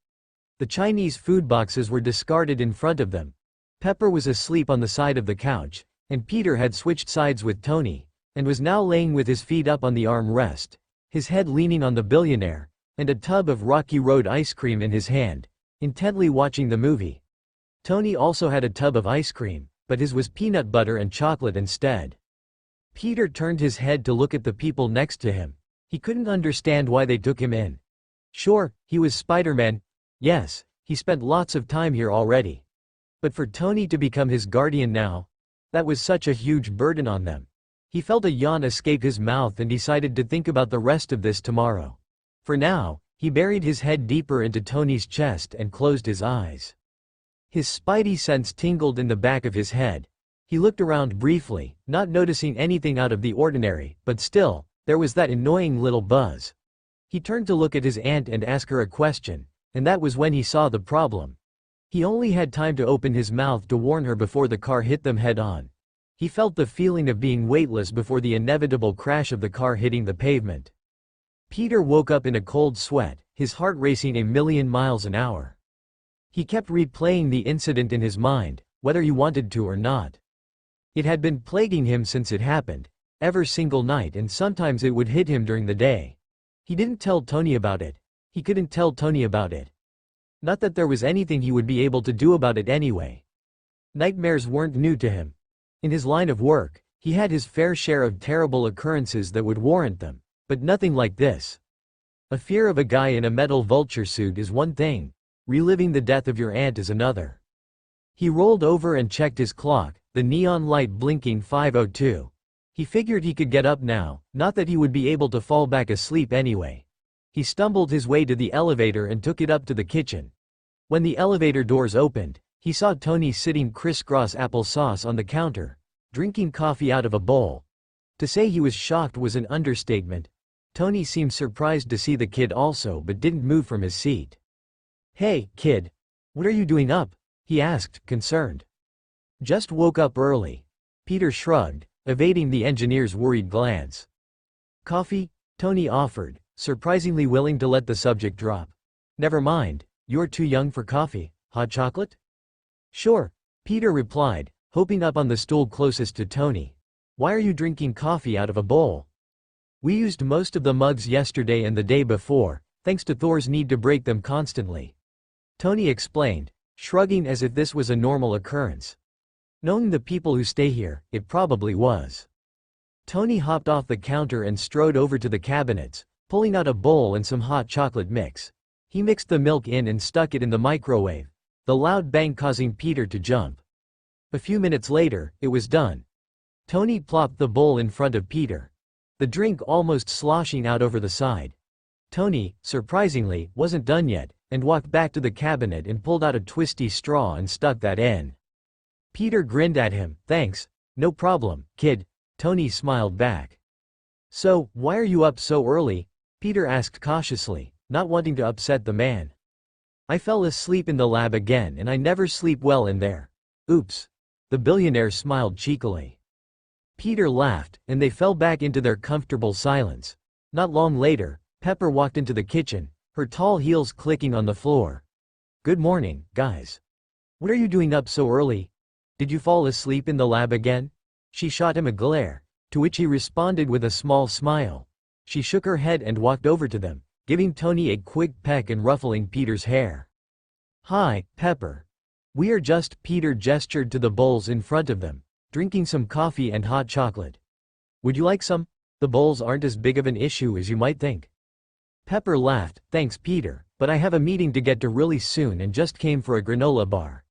The Chinese food boxes were discarded in front of them. Pepper was asleep on the side of the couch, and Peter had switched sides with Tony, and was now laying with his feet up on the armrest, his head leaning on the billionaire, and a tub of Rocky Road ice cream in his hand, intently watching the movie. Tony also had a tub of ice cream, but his was peanut butter and chocolate instead. Peter turned his head to look at the people next to him. He couldn't understand why they took him in. Sure, he was Spider-Man. Yes, he spent lots of time here already. But for Tony to become his guardian now, that was such a huge burden on them. He felt a yawn escape his mouth and decided to think about the rest of this tomorrow. For now, he buried his head deeper into Tony's chest and closed his eyes. His spidey sense tingled in the back of his head. He looked around briefly, not noticing anything out of the ordinary, but still, there was that annoying little buzz. He turned to look at his aunt and ask her a question, and that was when he saw the problem. He only had time to open his mouth to warn her before the car hit them head-on. He felt the feeling of being weightless before the inevitable crash of the car hitting the pavement. Peter woke up in a cold sweat, his heart racing a million miles an hour. He kept replaying the incident in his mind, whether he wanted to or not. It had been plaguing him since it happened, every single night, and sometimes it would hit him during the day. He didn't tell Tony about it. He couldn't tell Tony about it. Not that there was anything he would be able to do about it anyway. Nightmares weren't new to him. In his line of work, he had his fair share of terrible occurrences that would warrant them, but nothing like this. A fear of a guy in a metal vulture suit is one thing, reliving the death of your aunt is another. He rolled over and checked his clock, the neon light blinking 5:02. He figured he could get up now, not that he would be able to fall back asleep anyway. He stumbled his way to the elevator and took it up to the kitchen. When the elevator doors opened, he saw Tony sitting crisscross applesauce on the counter, drinking coffee out of a bowl. To say he was shocked was an understatement. Tony seemed surprised to see the kid also, but didn't move from his seat. "Hey, kid. What are you doing up?" he asked, concerned. "Just woke up early." Peter shrugged, evading the engineer's worried glance. "Coffee?" Tony offered, surprisingly willing to let the subject drop. "Never mind, you're too young for coffee. Hot chocolate?" "Sure," Peter replied, hopping up on the stool closest to Tony. "Why are you drinking coffee out of a bowl?" "We used most of the mugs yesterday and the day before, thanks to Thor's need to break them constantly," Tony explained, shrugging as if this was a normal occurrence. Knowing the people who stay here, it probably was. Tony hopped off the counter and strode over to the cabinets, pulling out a bowl and some hot chocolate mix. He mixed the milk in and stuck it in the microwave, the loud bang causing Peter to jump. A few minutes later, it was done. Tony plopped the bowl in front of Peter, the drink almost sloshing out over the side. Tony, surprisingly, wasn't done yet, and walked back to the cabinet and pulled out a twisty straw and stuck that in. Peter grinned at him. "Thanks. No problem, kid," Tony smiled back. "So, why are you up so early?" Peter asked cautiously, not wanting to upset the man. "I fell asleep in the lab again and I never sleep well in there." "Oops." The billionaire smiled cheekily. Peter laughed, and they fell back into their comfortable silence. Not long later, Pepper walked into the kitchen, her tall heels clicking on the floor. "Good morning, guys. What are you doing up so early? Did you fall asleep in the lab again?" She shot him a glare, to which he responded with a small smile. She shook her head and walked over to them, giving Tony a quick peck and ruffling Peter's hair. "Hi, Pepper. We are just," Peter gestured to the bowls in front of them, "drinking some coffee and hot chocolate. Would you like some? The bowls aren't as big of an issue as you might think." Pepper laughed. "Thanks, Peter, but I have a meeting to get to really soon and just came for a granola bar."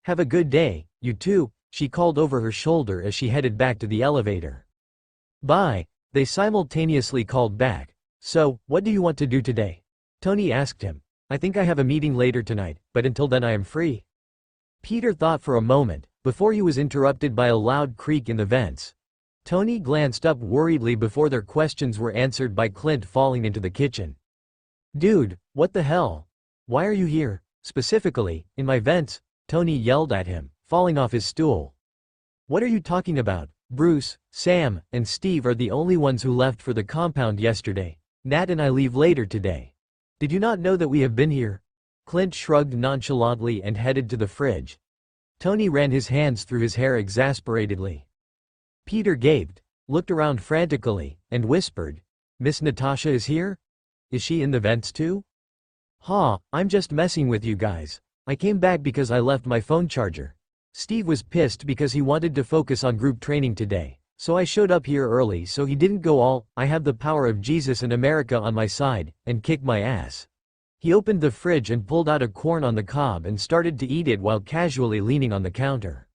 "Have a good day, you too," she called over her shoulder as she headed back to the elevator. "Bye," they simultaneously called back. "So, what do you want to do today?" Tony asked him. "I think I have a meeting later tonight, but until then I am free." Peter thought for a moment, before he was interrupted by a loud creak in the vents. Tony glanced up worriedly before their questions were answered by Clint falling into the kitchen. "Dude, what the hell? Why are you here, specifically, in my vents?" Tony yelled at him, falling off his stool. "What are you talking about? Bruce, Sam, and Steve are the only ones who left for the compound yesterday. Nat and I leave later today. Did you not know that we have been here?" Clint shrugged nonchalantly and headed to the fridge. Tony ran his hands through his hair exasperatedly. Peter gaped, looked around frantically, and whispered, "Miss Natasha is here? Is she in the vents too?" "Ha, I'm just messing with you guys. I came back because I left my phone charger. Steve was pissed because he wanted to focus on group training today, so I showed up here early so he didn't go all, I have the power of Jesus and America on my side, and kick my ass." He opened the fridge and pulled out a corn on the cob and started to eat it while casually leaning on the counter.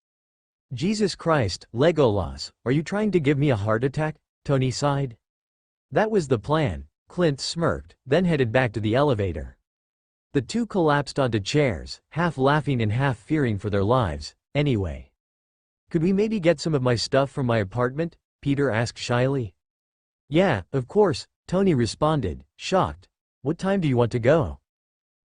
"Jesus Christ, Legolas, are you trying to give me a heart attack?" Tony sighed. "That was the plan," Clint smirked, then headed back to the elevator. The two collapsed onto chairs, half laughing and half fearing for their lives. "Anyway, could we maybe get some of my stuff from my apartment?" Peter asked shyly. "Yeah, of course," Tony responded, shocked. "What time do you want to go?"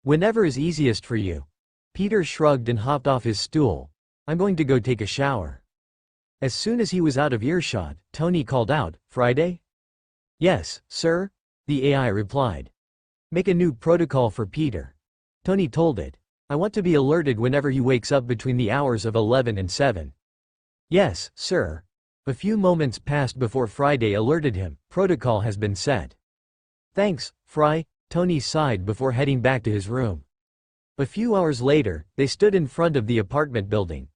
"Whenever is easiest for you." Peter shrugged and hopped off his stool. "I'm going to go take a shower." As soon as he was out of earshot, Tony called out, "Friday?" "Yes, sir," the AI replied. "Make a new protocol for Peter." Tony told it. "I want to be alerted whenever he wakes up between the hours of 11 and 7. "Yes, sir." A few moments passed before Friday alerted him, "Protocol has been set." "Thanks, Fry," Tony sighed before heading back to his room. A few hours later, they stood in front of the apartment building.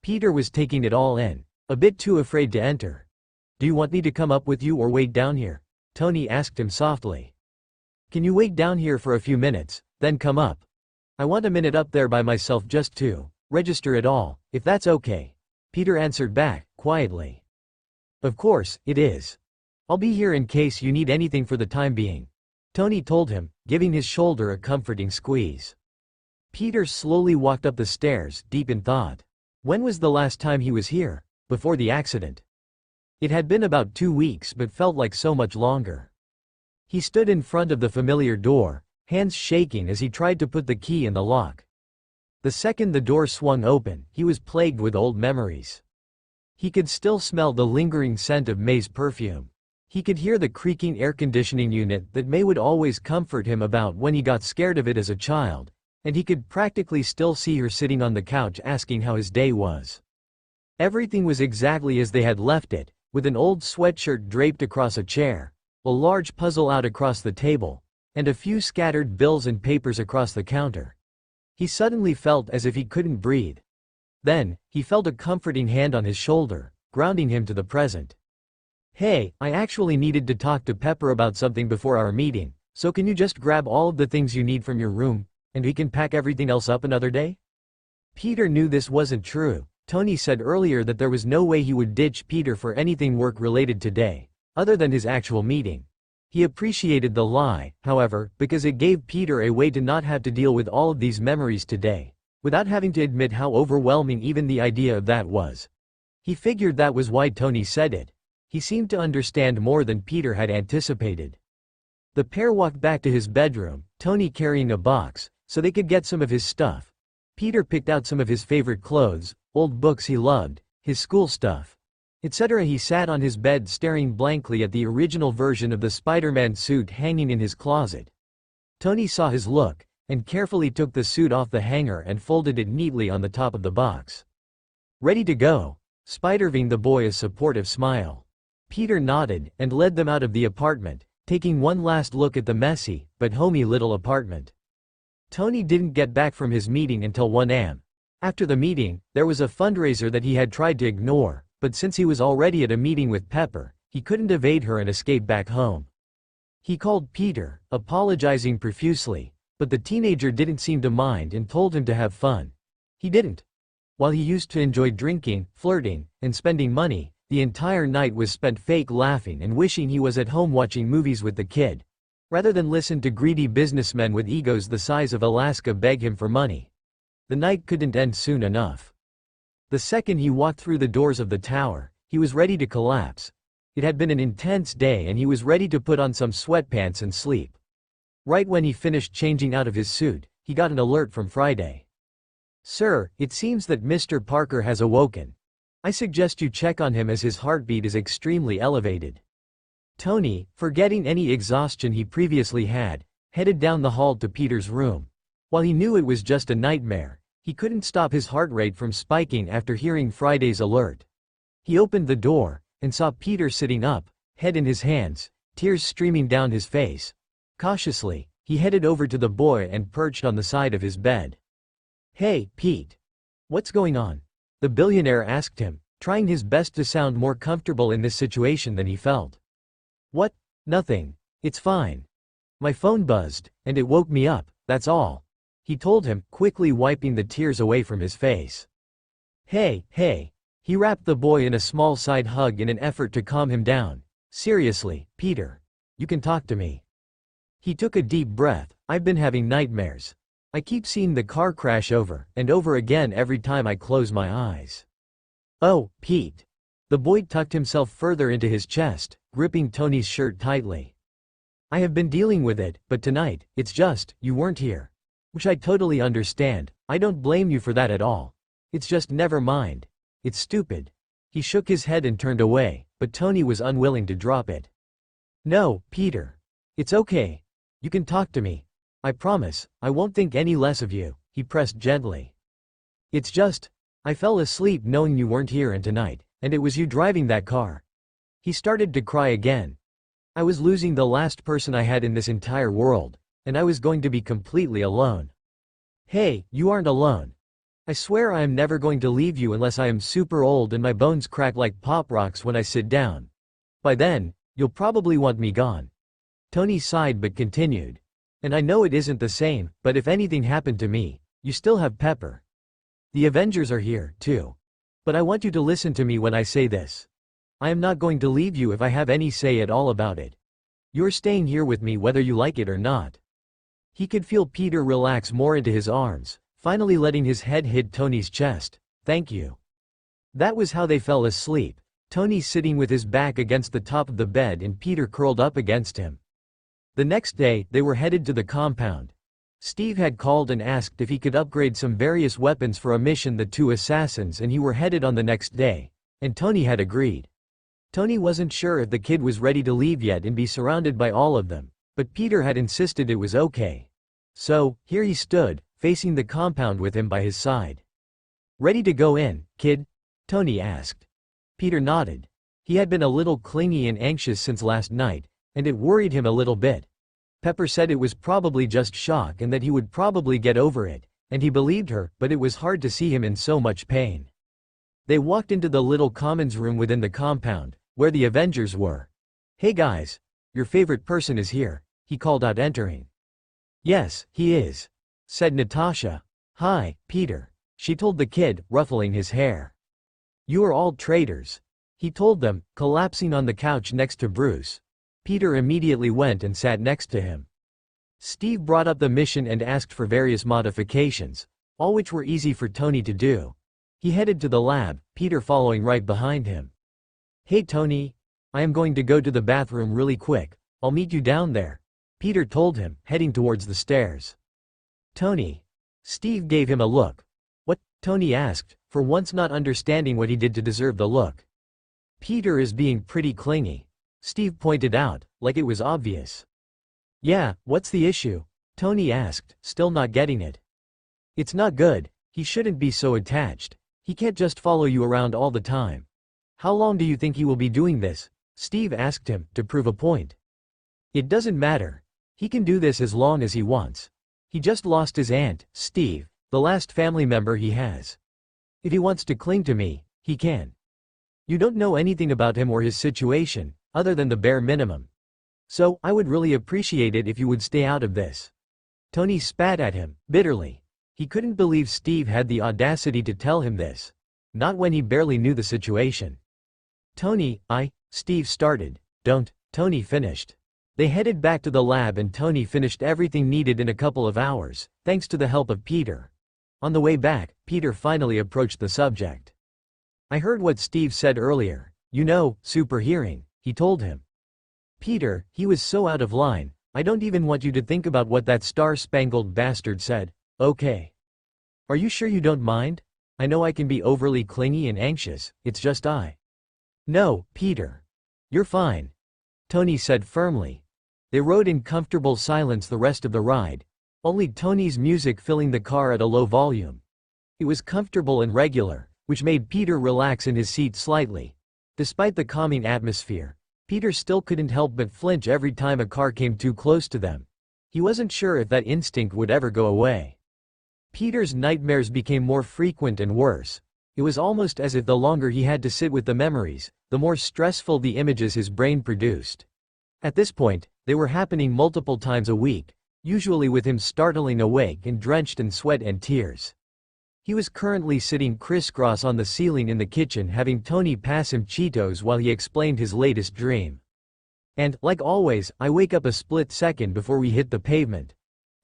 Peter was taking it all in, a bit too afraid to enter. "Do you want me to come up with you or wait down here?" Tony asked him softly. "Can you wait down here for a few minutes, then come up? I want a minute up there by myself just to register it all, if that's okay," Peter answered back, quietly. "Of course, it is. I'll be here in case you need anything for the time being," Tony told him, giving his shoulder a comforting squeeze. Peter slowly walked up the stairs, deep in thought. When was the last time he was here? Before the accident. It had been about 2 weeks but felt like so much longer. He stood in front of the familiar door, hands shaking as he tried to put the key in the lock. The second the door swung open, he was plagued with old memories. He could still smell the lingering scent of May's perfume. He could hear the creaking air conditioning unit that May would always comfort him about when he got scared of it as a child, and he could practically still see her sitting on the couch asking how his day was. Everything was exactly as they had left it, with an old sweatshirt draped across a chair, a large puzzle out across the table, and a few scattered bills and papers across the counter. He suddenly felt as if he couldn't breathe. Then, he felt a comforting hand on his shoulder, grounding him to the present. "Hey, I actually needed to talk to Pepper about something before our meeting, so can you just grab all of the things you need from your room, and we can pack everything else up another day?" Peter knew this wasn't true. Tony said earlier that there was no way he would ditch Peter for anything work-related today, other than his actual meeting. He appreciated the lie, however, because it gave Peter a way to not have to deal with all of these memories today, without having to admit how overwhelming even the idea of that was. He figured that was why Tony said it. He seemed to understand more than Peter had anticipated. The pair walked back to his bedroom, Tony carrying a box, so they could get some of his stuff. Peter picked out some of his favorite clothes, old books he loved, his school stuff, etc. He sat on his bed staring blankly at the original version of the Spider-Man suit hanging in his closet. Tony saw his look, and carefully took the suit off the hanger and folded it neatly on the top of the box. "Ready to go?" Spider-Ving the boy a supportive smile. Peter nodded, and led them out of the apartment, taking one last look at the messy, but homey little apartment. Tony didn't get back from his meeting until 1 a.m. After the meeting, there was a fundraiser that he had tried to ignore, but since he was already at a meeting with Pepper, he couldn't evade her and escape back home. He called Peter, apologizing profusely, but the teenager didn't seem to mind and told him to have fun. He didn't. While he used to enjoy drinking, flirting, and spending money, the entire night was spent fake laughing and wishing he was at home watching movies with the kid, rather than listen to greedy businessmen with egos the size of Alaska beg him for money. The night couldn't end soon enough. The second he walked through the doors of the tower, he was ready to collapse. It had been an intense day and he was ready to put on some sweatpants and sleep. Right when he finished changing out of his suit, he got an alert from Friday. "Sir, it seems that Mr. Parker has awoken. I suggest you check on him as his heartbeat is extremely elevated." Tony, forgetting any exhaustion he previously had, headed down the hall to Peter's room. While he knew it was just a nightmare, he couldn't stop his heart rate from spiking after hearing Friday's alert. He opened the door and saw Peter sitting up, head in his hands, tears streaming down his face. Cautiously, he headed over to the boy and perched on the side of his bed. "Hey, Pete. What's going on?" the billionaire asked him, trying his best to sound more comfortable in this situation than he felt. "What? Nothing. It's fine. My phone buzzed, and it woke me up, that's all," he told him, quickly wiping the tears away from his face. Hey. He wrapped the boy in a small side hug in an effort to calm him down. "Seriously, Peter. You can talk to me." He took a deep breath. "I've been having nightmares. I keep seeing the car crash over and over again every time I close my eyes." "Oh, Pete." The boy tucked himself further into his chest, gripping Tony's shirt tightly. "I have been dealing with it, but tonight, it's just, you weren't here. Which I totally understand. I don't blame you for that at all. It's just never mind. It's stupid." He shook his head and turned away, but Tony was unwilling to drop it. "No, Peter. It's okay. You can talk to me. I promise, I won't think any less of you," he pressed gently. "It's just, I fell asleep knowing you weren't here and tonight, and it was you driving that car." He started to cry again. "I was losing the last person I had in this entire world, and I was going to be completely alone." "Hey, you aren't alone. I swear I am never going to leave you unless I am super old and my bones crack like pop rocks when I sit down. By then, you'll probably want me gone." Tony sighed but continued. "And I know it isn't the same, but if anything happened to me, you still have Pepper. The Avengers are here, too. But I want you to listen to me when I say this. I am not going to leave you if I have any say at all about it. You're staying here with me whether you like it or not." He could feel Peter relax more into his arms, finally letting his head hit Tony's chest. "Thank you." That was how they fell asleep, Tony sitting with his back against the top of the bed and Peter curled up against him. The next day, they were headed to the compound. Steve had called and asked if he could upgrade some various weapons for a mission the two assassins and he were headed on the next day, and Tony had agreed. Tony wasn't sure if the kid was ready to leave yet and be surrounded by all of them, but Peter had insisted it was okay. So, here he stood, facing the compound with him by his side. "Ready to go in, kid?" Tony asked. Peter nodded. He had been a little clingy and anxious since last night, and it worried him a little bit. Pepper said it was probably just shock and that he would probably get over it, and he believed her, but it was hard to see him in so much pain. They walked into the little commons room within the compound, where the Avengers were. "Hey guys, your favorite person is here," he called out entering. "Yes, he is," said Natasha. "Hi, Peter," she told the kid, ruffling his hair. "You are all traitors," he told them, collapsing on the couch next to Bruce. Peter immediately went and sat next to him. Steve brought up the mission and asked for various modifications, all which were easy for Tony to do. He headed to the lab, Peter following right behind him. "Hey Tony, I am going to go to the bathroom really quick, I'll meet you down there," Peter told him, heading towards the stairs. "Tony." Steve gave him a look. "What?" Tony asked, for once not understanding what he did to deserve the look. "Peter is being pretty clingy," Steve pointed out, like it was obvious. "Yeah, what's the issue?" Tony asked, still not getting it. "It's not good, he shouldn't be so attached. He can't just follow you around all the time." "How long do you think he will be doing this?" Steve asked him, to prove a point. "It doesn't matter. He can do this as long as he wants. He just lost his aunt, Steve, the last family member he has. If he wants to cling to me, he can. You don't know anything about him or his situation, other than the bare minimum. So, I would really appreciate it if you would stay out of this." Tony spat at him, bitterly. He couldn't believe Steve had the audacity to tell him this. Not when he barely knew the situation. "Tony, Steve started. "Don't," Tony finished. They headed back to the lab and Tony finished everything needed in a couple of hours, thanks to the help of Peter. On the way back, Peter finally approached the subject. "I heard what Steve said earlier, super hearing," he told him. "Peter, he was so out of line, I don't even want you to think about what that star-spangled bastard said, okay? Are you sure you don't mind? I know I can be overly clingy and anxious, it's just I." "No, Peter. You're fine," Tony said firmly. They rode in comfortable silence the rest of the ride, only Tony's music filling the car at a low volume. It was comfortable and regular, which made Peter relax in his seat slightly. Despite the calming atmosphere, Peter still couldn't help but flinch every time a car came too close to them. He wasn't sure if that instinct would ever go away. Peter's nightmares became more frequent and worse. It was almost as if the longer he had to sit with the memories, the more stressful the images his brain produced. At this point, they were happening multiple times a week, usually with him startling awake and drenched in sweat and tears. He was currently sitting crisscross on the ceiling in the kitchen having Tony pass him Cheetos while he explained his latest dream. And, like always, I wake up a split second before we hit the pavement.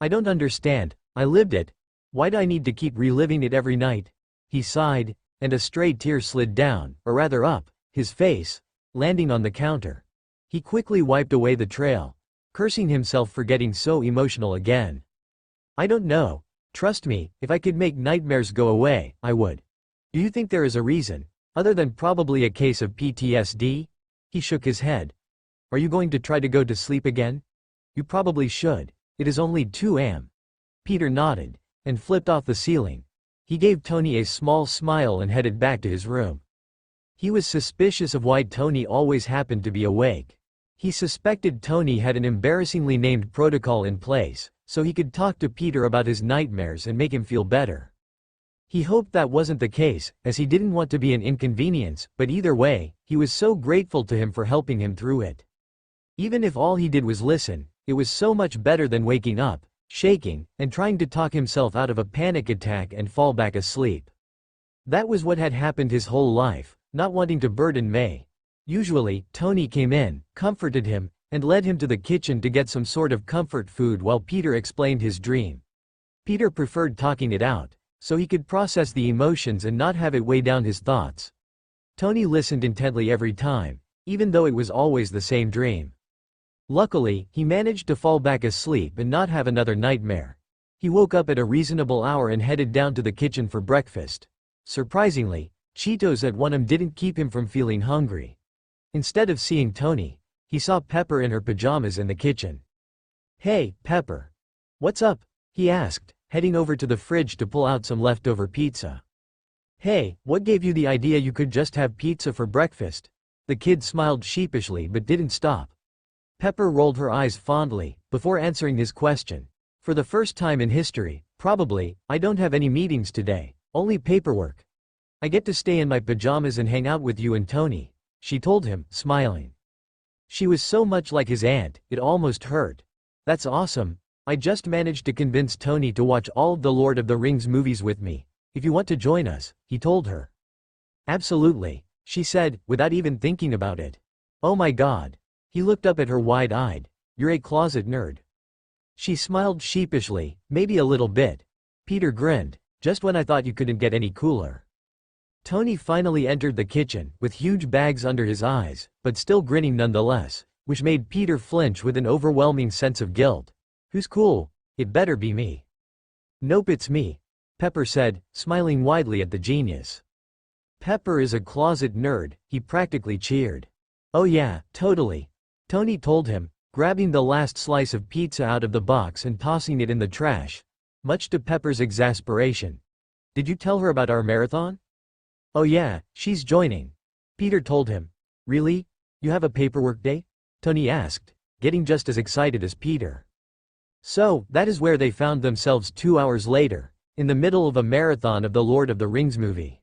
I don't understand, I lived it. Why'd I need to keep reliving it every night? He sighed, and a stray tear slid down, or rather up, his face, landing on the counter. He quickly wiped away the trail, cursing himself for getting so emotional again. I don't know. Trust me, if I could make nightmares go away, I would. Do you think there is a reason, other than probably a case of PTSD? He shook his head. Are you going to try to go to sleep again? You probably should. It is only 2 a.m. Peter nodded, and flipped off the ceiling. He gave Tony a small smile and headed back to his room. He was suspicious of why Tony always happened to be awake. He suspected Tony had an embarrassingly named protocol in place, so he could talk to Peter about his nightmares and make him feel better. He hoped that wasn't the case, as he didn't want to be an inconvenience, but either way, he was so grateful to him for helping him through it. Even if all he did was listen, it was so much better than waking up, shaking, and trying to talk himself out of a panic attack and fall back asleep. That was what had happened his whole life, not wanting to burden May. Usually, Tony came in, comforted him, and led him to the kitchen to get some sort of comfort food while Peter explained his dream. Peter preferred talking it out, so he could process the emotions and not have it weigh down his thoughts. Tony listened intently every time, even though it was always the same dream. Luckily, he managed to fall back asleep and not have another nightmare. He woke up at a reasonable hour and headed down to the kitchen for breakfast. Surprisingly, Cheetos at 1 a.m. didn't keep him from feeling hungry. Instead of seeing Tony, he saw Pepper in her pajamas in the kitchen. Hey, Pepper. What's up? He asked, heading over to the fridge to pull out some leftover pizza. Hey, what gave you the idea you could just have pizza for breakfast? The kid smiled sheepishly but didn't stop. Pepper rolled her eyes fondly, before answering his question. For the first time in history, probably, I don't have any meetings today, only paperwork. I get to stay in my pajamas and hang out with you and Tony, she told him, smiling. She was so much like his aunt, it almost hurt. That's awesome. I just managed to convince Tony to watch all of the Lord of the Rings movies with me. If you want to join us, he told her. Absolutely, she said, without even thinking about it. Oh my God. He looked up at her wide-eyed. You're a closet nerd. She smiled sheepishly, maybe a little bit. Peter grinned, just when I thought you couldn't get any cooler. Tony finally entered the kitchen, with huge bags under his eyes, but still grinning nonetheless, which made Peter flinch with an overwhelming sense of guilt. Who's cool? It better be me. Nope, it's me, Pepper said, smiling widely at the genius. Pepper is a closet nerd, he practically cheered. Oh yeah, totally. Tony told him, grabbing the last slice of pizza out of the box and tossing it in the trash, much to Pepper's exasperation. Did you tell her about our marathon? Oh yeah, she's joining. Peter told him. Really? You have a paperwork day? Tony asked, getting just as excited as Peter. So, that is where they found themselves 2 hours later, in the middle of a marathon of the Lord of the Rings movie.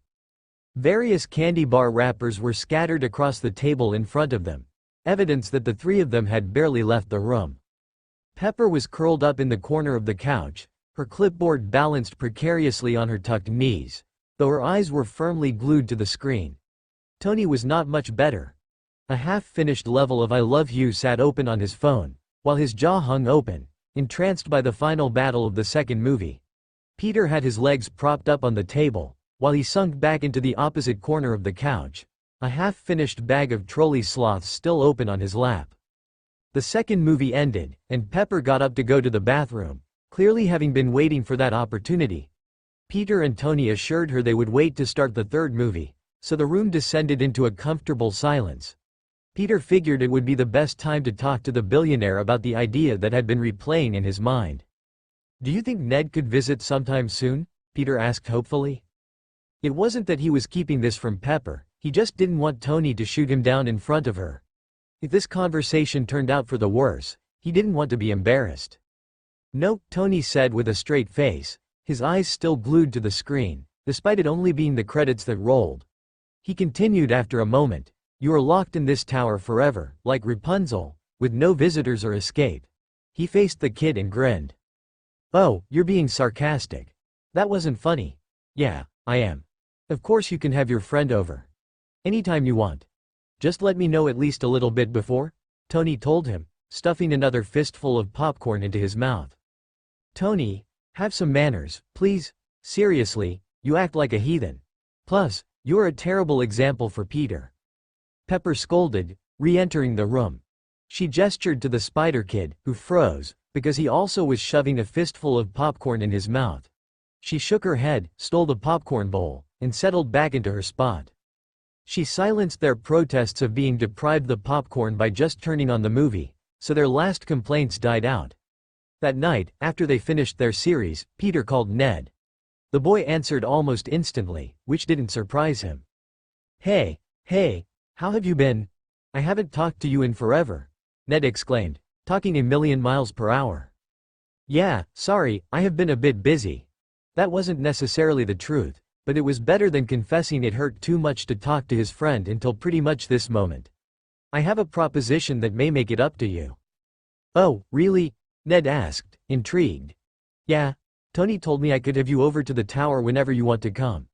Various candy bar wrappers were scattered across the table in front of them, evidence that the three of them had barely left the room. Pepper was curled up in the corner of the couch, her clipboard balanced precariously on her tucked knees, though her eyes were firmly glued to the screen. Tony was not much better. A half-finished level of I Love You sat open on his phone, while his jaw hung open, entranced by the final battle of the second movie. Peter had his legs propped up on the table, while he sunk back into the opposite corner of the couch, a half-finished bag of trolley sloths still open on his lap. The second movie ended, and Pepper got up to go to the bathroom, clearly having been waiting for that opportunity. Peter and Tony assured her they would wait to start the third movie, so the room descended into a comfortable silence. Peter figured it would be the best time to talk to the billionaire about the idea that had been replaying in his mind. Do you think Ned could visit sometime soon? Peter asked hopefully. It wasn't that he was keeping this from Pepper, he just didn't want Tony to shoot him down in front of her. If this conversation turned out for the worse, he didn't want to be embarrassed. No, Tony said with a straight face, his eyes still glued to the screen, despite it only being the credits that rolled. He continued after a moment, "You are locked in this tower forever, like Rapunzel, with no visitors or escape." He faced the kid and grinned. "Oh, you're being sarcastic. That wasn't funny." "Yeah, I am. Of course you can have your friend over. Anytime you want. Just let me know at least a little bit before," Tony told him, stuffing another fistful of popcorn into his mouth. "Tony, have some manners, please. Seriously, you act like a heathen. Plus, you're a terrible example for Peter." Pepper scolded, re-entering the room. She gestured to the Spider Kid, who froze, because he also was shoving a fistful of popcorn in his mouth. She shook her head, stole the popcorn bowl, and settled back into her spot. She silenced their protests of being deprived the popcorn by just turning on the movie, so their last complaints died out. That night, after they finished their series, Peter called Ned. The boy answered almost instantly, which didn't surprise him. Hey, how have you been? I haven't talked to you in forever," Ned exclaimed, talking a million miles per hour. "Yeah, sorry, I have been a bit busy." That wasn't necessarily the truth, but it was better than confessing it hurt too much to talk to his friend until pretty much this moment. "I have a proposition that may make it up to you." "Oh, really?" Ned asked, intrigued. "Yeah, Tony told me I could have you over to the tower whenever you want to come,"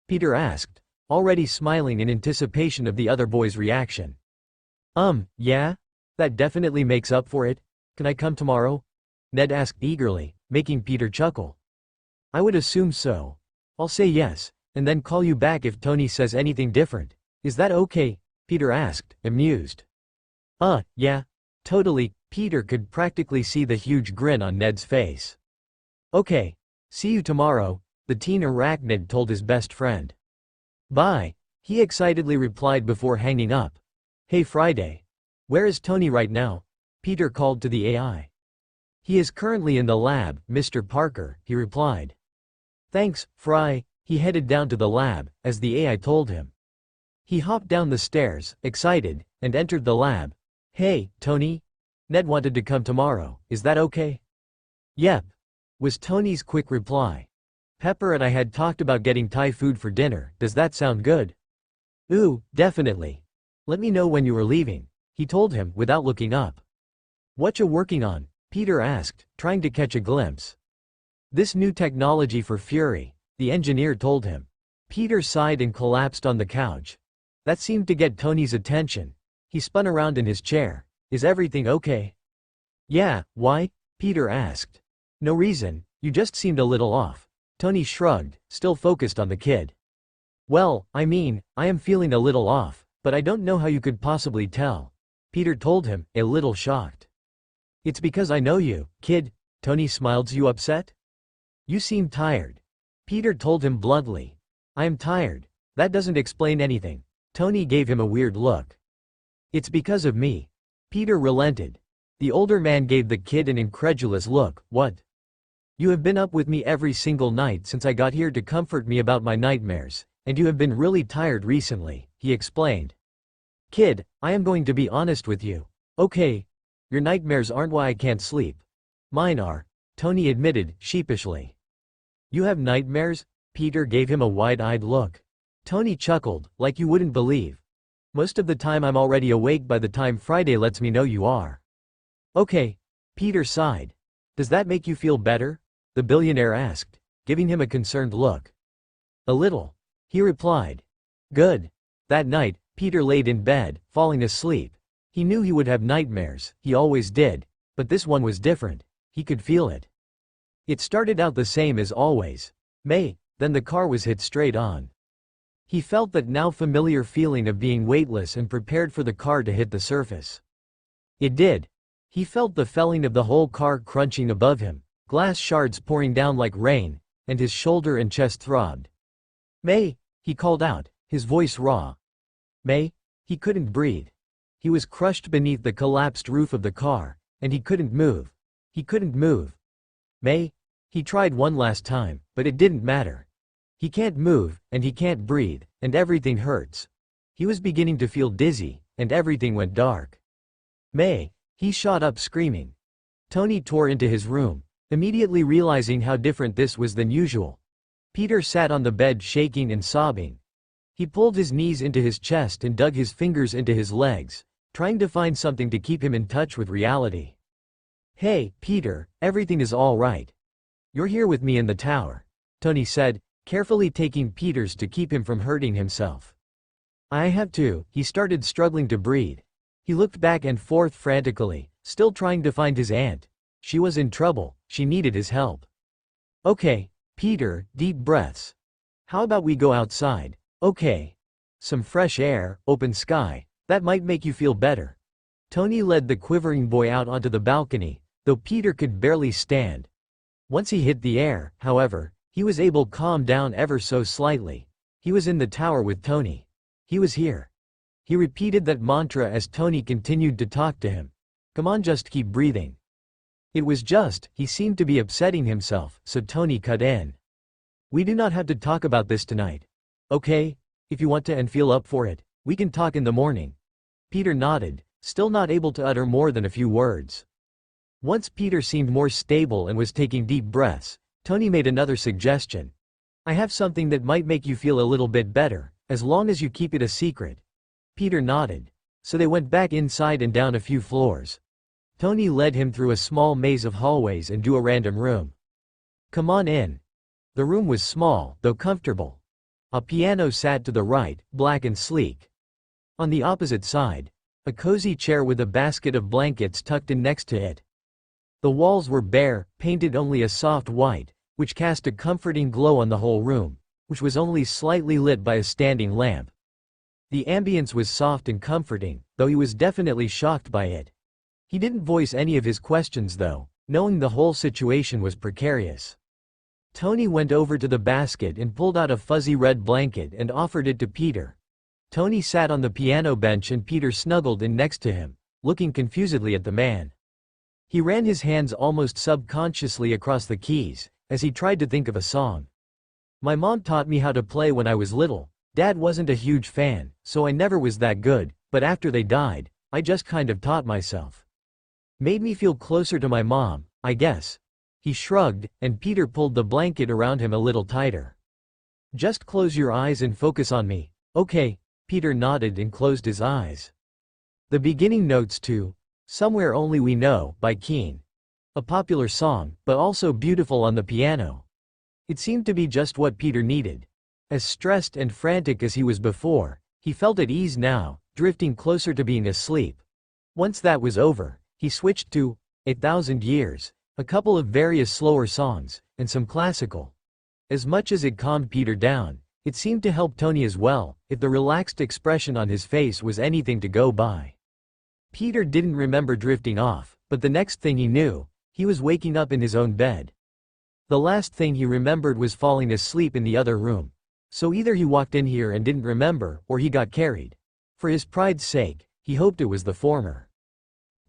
Peter asked, already smiling in anticipation of the other boy's reaction. Yeah? That definitely makes up for it. Can I come tomorrow?" Ned asked eagerly, making Peter chuckle. "I would assume so. I'll say yes, and then call you back if Tony says anything different. Is that okay?" Peter asked, amused. Yeah. Totally." Peter could practically see the huge grin on Ned's face. "Okay. See you tomorrow," the teen arachnid told his best friend. "Bye," he excitedly replied before hanging up. "Hey Friday. Where is Tony right now?" Peter called to the AI. "He is currently in the lab, Mr. Parker," he replied. "Thanks, Fry." He headed down to the lab, as the AI told him. He hopped down the stairs, excited, and entered the lab. "Hey, Tony? Ned wanted to come tomorrow, is that okay?" "Yep," was Tony's quick reply. "Pepper and I had talked about getting Thai food for dinner, does that sound good?" "Ooh, definitely. Let me know when you are leaving," he told him without looking up. "Whatcha working on?" Peter asked, trying to catch a glimpse. "This new technology for Fury," the engineer told him. Peter sighed and collapsed on the couch. That seemed to get Tony's attention. He spun around in his chair. "Is everything okay?" "Yeah, why?" Peter asked. "No reason, you just seemed a little off." Tony shrugged, still focused on the kid. "Well, I mean, I am feeling a little off, but I don't know how you could possibly tell," Peter told him, a little shocked. "It's because I know you, kid." Tony smiled. "You upset? You seem tired." Peter told him bluntly. "I am tired. That doesn't explain anything." Tony gave him a weird look. "It's because of me." Peter relented. The older man gave the kid an incredulous look. "What? You have been up with me every single night since I got here to comfort me about my nightmares, and you have been really tired recently," he explained. "Kid, I am going to be honest with you. Okay? Your nightmares aren't why I can't sleep. Mine are," Tony admitted, sheepishly. "You have nightmares?" Peter gave him a wide-eyed look. Tony chuckled, "Like you wouldn't believe. Most of the time I'm already awake by the time Friday lets me know you are." "Okay." Peter sighed. "Does that make you feel better?" the billionaire asked, giving him a concerned look. "A little," he replied. "Good." That night, Peter laid in bed, falling asleep. He knew he would have nightmares, he always did, but this one was different. He could feel it. It started out the same as always. Then the car was hit straight on. He felt that now familiar feeling of being weightless and prepared for the car to hit the surface. It did. He felt the felling of the whole car crunching above him, glass shards pouring down like rain, and his shoulder and chest throbbed. "May!" he called out, his voice raw. "May!" He couldn't breathe. He was crushed beneath the collapsed roof of the car, and he couldn't move. He couldn't move. "May!" He tried one last time, but it didn't matter. He can't move, and he can't breathe, and everything hurts. He was beginning to feel dizzy, and everything went dark. May! He shot up screaming. Tony tore into his room, immediately realizing how different this was than usual. Peter sat on the bed shaking and sobbing. He pulled his knees into his chest and dug his fingers into his legs, trying to find something to keep him in touch with reality. "Hey, Peter, everything is all right. You're here with me in the tower," Tony said, carefully taking Peter's to keep him from hurting himself. "I have to." He started struggling to breathe. He looked back and forth frantically, still trying to find his aunt. She was in trouble, she needed his help. "Okay, Peter, deep breaths. How about we go outside? Okay. Some fresh air, open sky, that might make you feel better." Tony led the quivering boy out onto the balcony, though Peter could barely stand. Once he hit the air, however, he was able to calm down ever so slightly. He was in the tower with Tony. He was here. He repeated that mantra as Tony continued to talk to him. "Come on, just keep breathing." It was just, he seemed to be upsetting himself, so Tony cut in. "We do not have to talk about this tonight. Okay? If you want to and feel up for it, we can talk in the morning." Peter nodded, still not able to utter more than a few words. Once Peter seemed more stable and was taking deep breaths, Tony made another suggestion. "I have something that might make you feel a little bit better, as long as you keep it a secret." Peter nodded. So they went back inside and down a few floors. Tony led him through a small maze of hallways and to a random room. "Come on in." The room was small, though comfortable. A piano sat to the right, black and sleek. On the opposite side, a cozy chair with a basket of blankets tucked in next to it. The walls were bare, painted only a soft white, which cast a comforting glow on the whole room, which was only slightly lit by a standing lamp. The ambience was soft and comforting, though he was definitely shocked by it. He didn't voice any of his questions though, knowing the whole situation was precarious. Tony went over to the basket and pulled out a fuzzy red blanket and offered it to Peter. Tony sat on the piano bench and Peter snuggled in next to him, looking confusedly at the man. He ran his hands almost subconsciously across the keys, as he tried to think of a song. "My mom taught me how to play when I was little. Dad wasn't a huge fan, so I never was that good, but after they died, I just kind of taught myself. Made me feel closer to my mom, I guess." He shrugged, and Peter pulled the blanket around him a little tighter. "Just close your eyes and focus on me, okay?" Peter nodded and closed his eyes. The beginning notes to "Somewhere Only We Know" by Keane. A popular song, but also beautiful on the piano. It seemed to be just what Peter needed. As stressed and frantic as he was before, he felt at ease now, drifting closer to being asleep. Once that was over, he switched to 1,000 Years, a couple of various slower songs, and some classical. As much as it calmed Peter down, it seemed to help Tony as well, if the relaxed expression on his face was anything to go by. Peter didn't remember drifting off, but the next thing he knew, he was waking up in his own bed. The last thing he remembered was falling asleep in the other room. So either he walked in here and didn't remember, or he got carried. For his pride's sake, he hoped it was the former.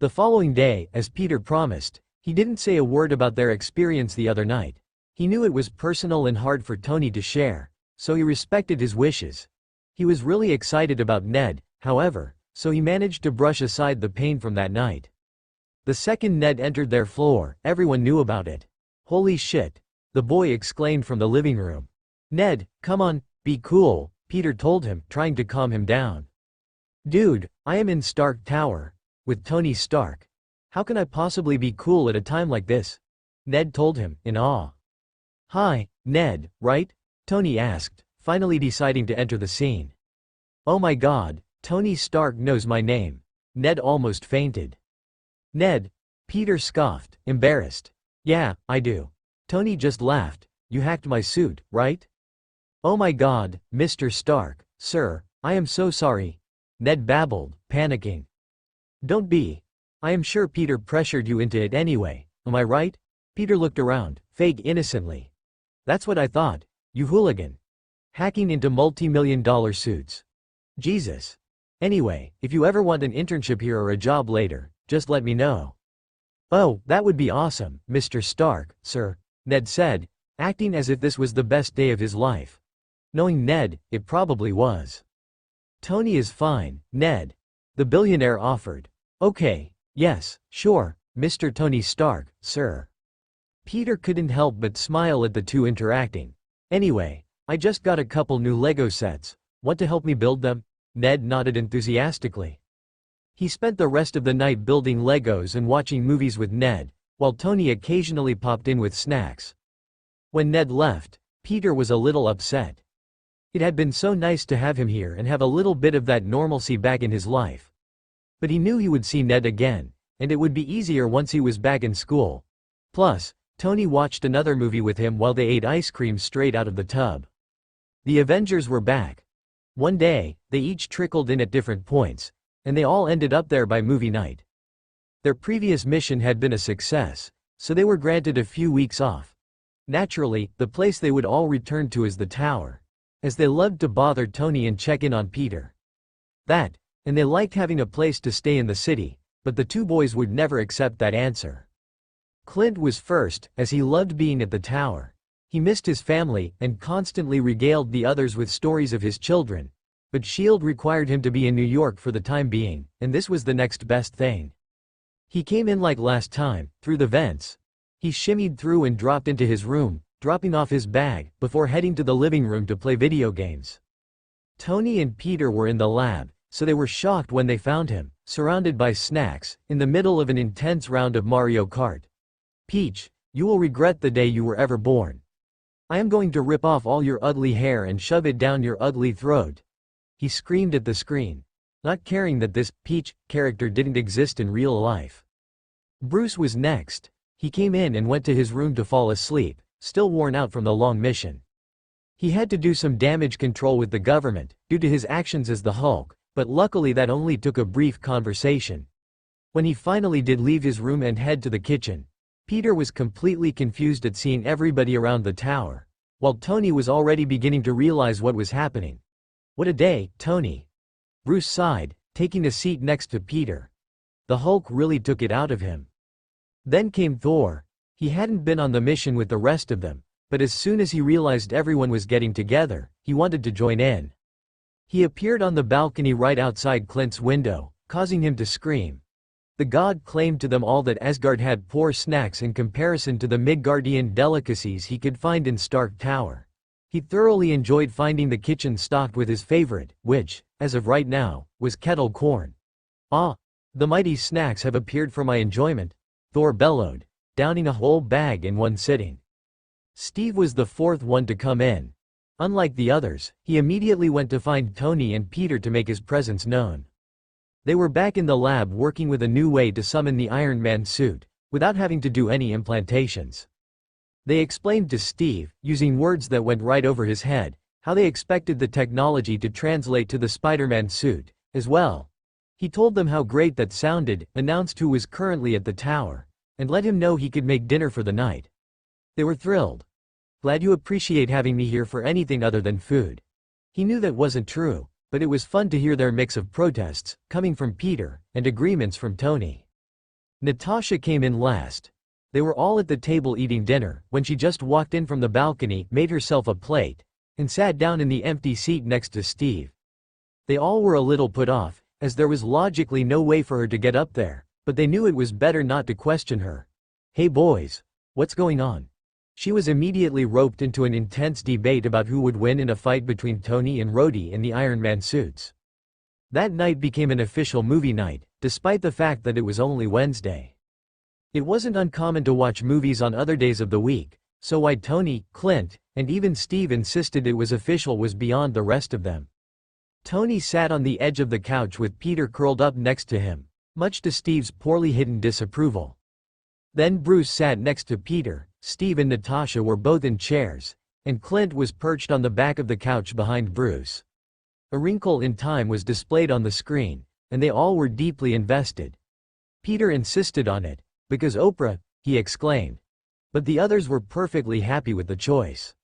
The following day, as Peter promised, he didn't say a word about their experience the other night. He knew it was personal and hard for Tony to share, so he respected his wishes. He was really excited about Ned, however, so he managed to brush aside the pain from that night. The second Ned entered their floor, everyone knew about it. "Holy shit!" the boy exclaimed from the living room. "Ned, come on, be cool," Peter told him, trying to calm him down. "Dude, I am in Stark Tower, with Tony Stark. How can I possibly be cool at a time like this?" Ned told him, in awe. "Hi, Ned, right?" Tony asked, finally deciding to enter the scene. "Oh my god, Tony Stark knows my name." Ned almost fainted. "Ned," Peter scoffed, embarrassed. "Yeah, I do." Tony just laughed. "You hacked my suit, right?" "Oh my god, Mr. Stark, sir, I am so sorry," Ned babbled, panicking. "Don't be. I am sure Peter pressured you into it anyway, am I right?" Peter looked around, fake innocently. "That's what I thought, you hooligan. Hacking into multi-million-dollar suits. Jesus. Anyway, if you ever want an internship here or a job later, just let me know." "Oh, that would be awesome, Mr. Stark, sir." Ned said, acting as if this was the best day of his life. Knowing Ned, it probably was. Tony is fine, Ned. The billionaire offered. Okay, yes, sure, Mr. Tony Stark, sir. Peter couldn't help but smile at the two interacting. Anyway, I just got a couple new Lego sets. Want to help me build them? Ned nodded enthusiastically. He spent the rest of the night building Legos and watching movies with Ned, while Tony occasionally popped in with snacks. When Ned left, Peter was a little upset. It had been so nice to have him here and have a little bit of that normalcy back in his life. But he knew he would see Ned again, and it would be easier once he was back in school. Plus, Tony watched another movie with him while they ate ice cream straight out of the tub. The Avengers were back. One day, they each trickled in at different points, and they all ended up there by movie night. Their previous mission had been a success, so they were granted a few weeks off. Naturally, the place they would all return to is the tower, as they loved to bother Tony and check in on Peter. And they liked having a place to stay in the city, but the two boys would never accept that answer. Clint was first, as he loved being at the tower. He missed his family and constantly regaled the others with stories of his children, but S.H.I.E.L.D. required him to be in New York for the time being, and this was the next best thing. He came in like last time, through the vents. He shimmied through and dropped into his room, dropping off his bag, before heading to the living room to play video games. Tony and Peter were in the lab, so they were shocked when they found him, surrounded by snacks, in the middle of an intense round of Mario Kart. Peach, you will regret the day you were ever born. I am going to rip off all your ugly hair and shove it down your ugly throat. He screamed at the screen, not caring that this Peach character didn't exist in real life. Bruce was next. He came in and went to his room to fall asleep, still worn out from the long mission. He had to do some damage control with the government, due to his actions as the Hulk, but luckily that only took a brief conversation. When he finally did leave his room and head to the kitchen, Peter was completely confused at seeing everybody around the tower, while Tony was already beginning to realize what was happening. What a day, Tony. Bruce sighed, taking a seat next to Peter. The Hulk really took it out of him. Then came Thor. He hadn't been on the mission with the rest of them, but as soon as he realized everyone was getting together, he wanted to join in. He appeared on the balcony right outside Clint's window, causing him to scream. The god claimed to them all that Asgard had poor snacks in comparison to the Midgardian delicacies he could find in Stark Tower. He thoroughly enjoyed finding the kitchen stocked with his favorite, which, as of right now, was kettle corn. Ah, the mighty snacks have appeared for my enjoyment, Thor bellowed, downing a whole bag in one sitting. Steve was the fourth one to come in. Unlike the others, he immediately went to find Tony and Peter to make his presence known. They were back in the lab working with a new way to summon the Iron Man suit, without having to do any implantations. They explained to Steve, using words that went right over his head, how they expected the technology to translate to the Spider-Man suit, as well. He told them how great that sounded, announced who was currently at the tower, and let him know he could make dinner for the night. They were thrilled. Glad you appreciate having me here for anything other than food. He knew that wasn't true, but it was fun to hear their mix of protests, coming from Peter, and agreements from Tony. Natasha came in last. They were all at the table eating dinner, when she just walked in from the balcony, made herself a plate, and sat down in the empty seat next to Steve. They all were a little put off, as there was logically no way for her to get up there, but they knew it was better not to question her. Hey boys, what's going on? She was immediately roped into an intense debate about who would win in a fight between Tony and Rhodey in the Iron Man suits. That night became an official movie night, despite the fact that it was only Wednesday. It wasn't uncommon to watch movies on other days of the week, so why Tony, Clint, and even Steve insisted it was official was beyond the rest of them. Tony sat on the edge of the couch with Peter curled up next to him, much to Steve's poorly hidden disapproval. Then Bruce sat next to Peter. Steve and Natasha were both in chairs, and Clint was perched on the back of the couch behind Bruce. A wrinkle in time was displayed on the screen, and they all were deeply invested. Peter insisted on it, because Oprah, he exclaimed. But the others were perfectly happy with the choice.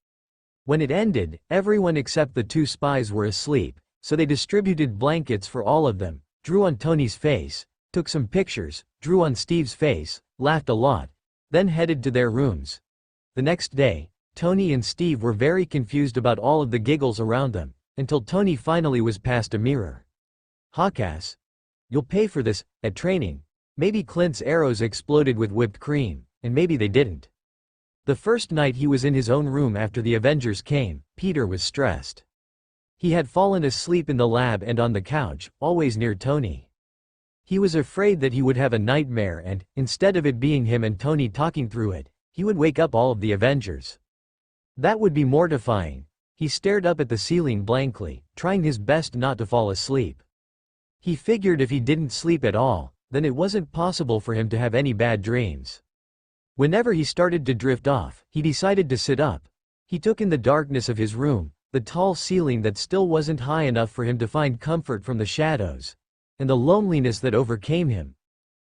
When it ended, everyone except the two spies were asleep, so they distributed blankets for all of them, drew on Tony's face, took some pictures, drew on Steve's face, laughed a lot, then headed to their rooms. The next day, Tony and Steve were very confused about all of the giggles around them, until Tony finally was past a mirror. "Hawkass. You'll pay for this, at training." Maybe Clint's arrows exploded with whipped cream, and maybe they didn't. The first night he was in his own room after the Avengers came, Peter was stressed. He had fallen asleep in the lab and on the couch, always near Tony. He was afraid that he would have a nightmare and, instead of it being him and Tony talking through it, he would wake up all of the Avengers. That would be mortifying. He stared up at the ceiling blankly, trying his best not to fall asleep. He figured if he didn't sleep at all, then it wasn't possible for him to have any bad dreams. Whenever he started to drift off, he decided to sit up. He took in the darkness of his room, the tall ceiling that still wasn't high enough for him to find comfort from the shadows, and the loneliness that overcame him.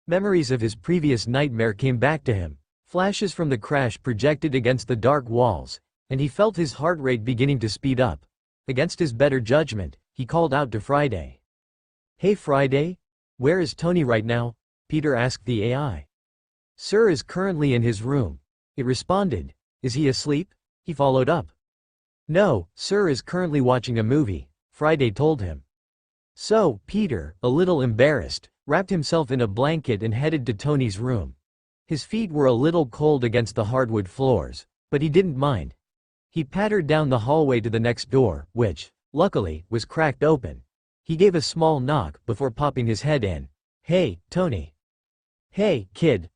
Memories of his previous nightmare came back to him, flashes from the crash projected against the dark walls, and he felt his heart rate beginning to speed up. Against his better judgment, he called out to Friday. "Hey Friday? Where is Tony right now?" Peter asked the AI. "Sir is currently in his room," it responded. "Is he asleep?" He followed up. "No, Sir is currently watching a movie," Friday told him. So, Peter, a little embarrassed, wrapped himself in a blanket and headed to Tony's room. His feet were a little cold against the hardwood floors, but he didn't mind. He pattered down the hallway to the next door, which, luckily, was cracked open. He gave a small knock before popping his head in. "Hey, Tony." "Hey, kid.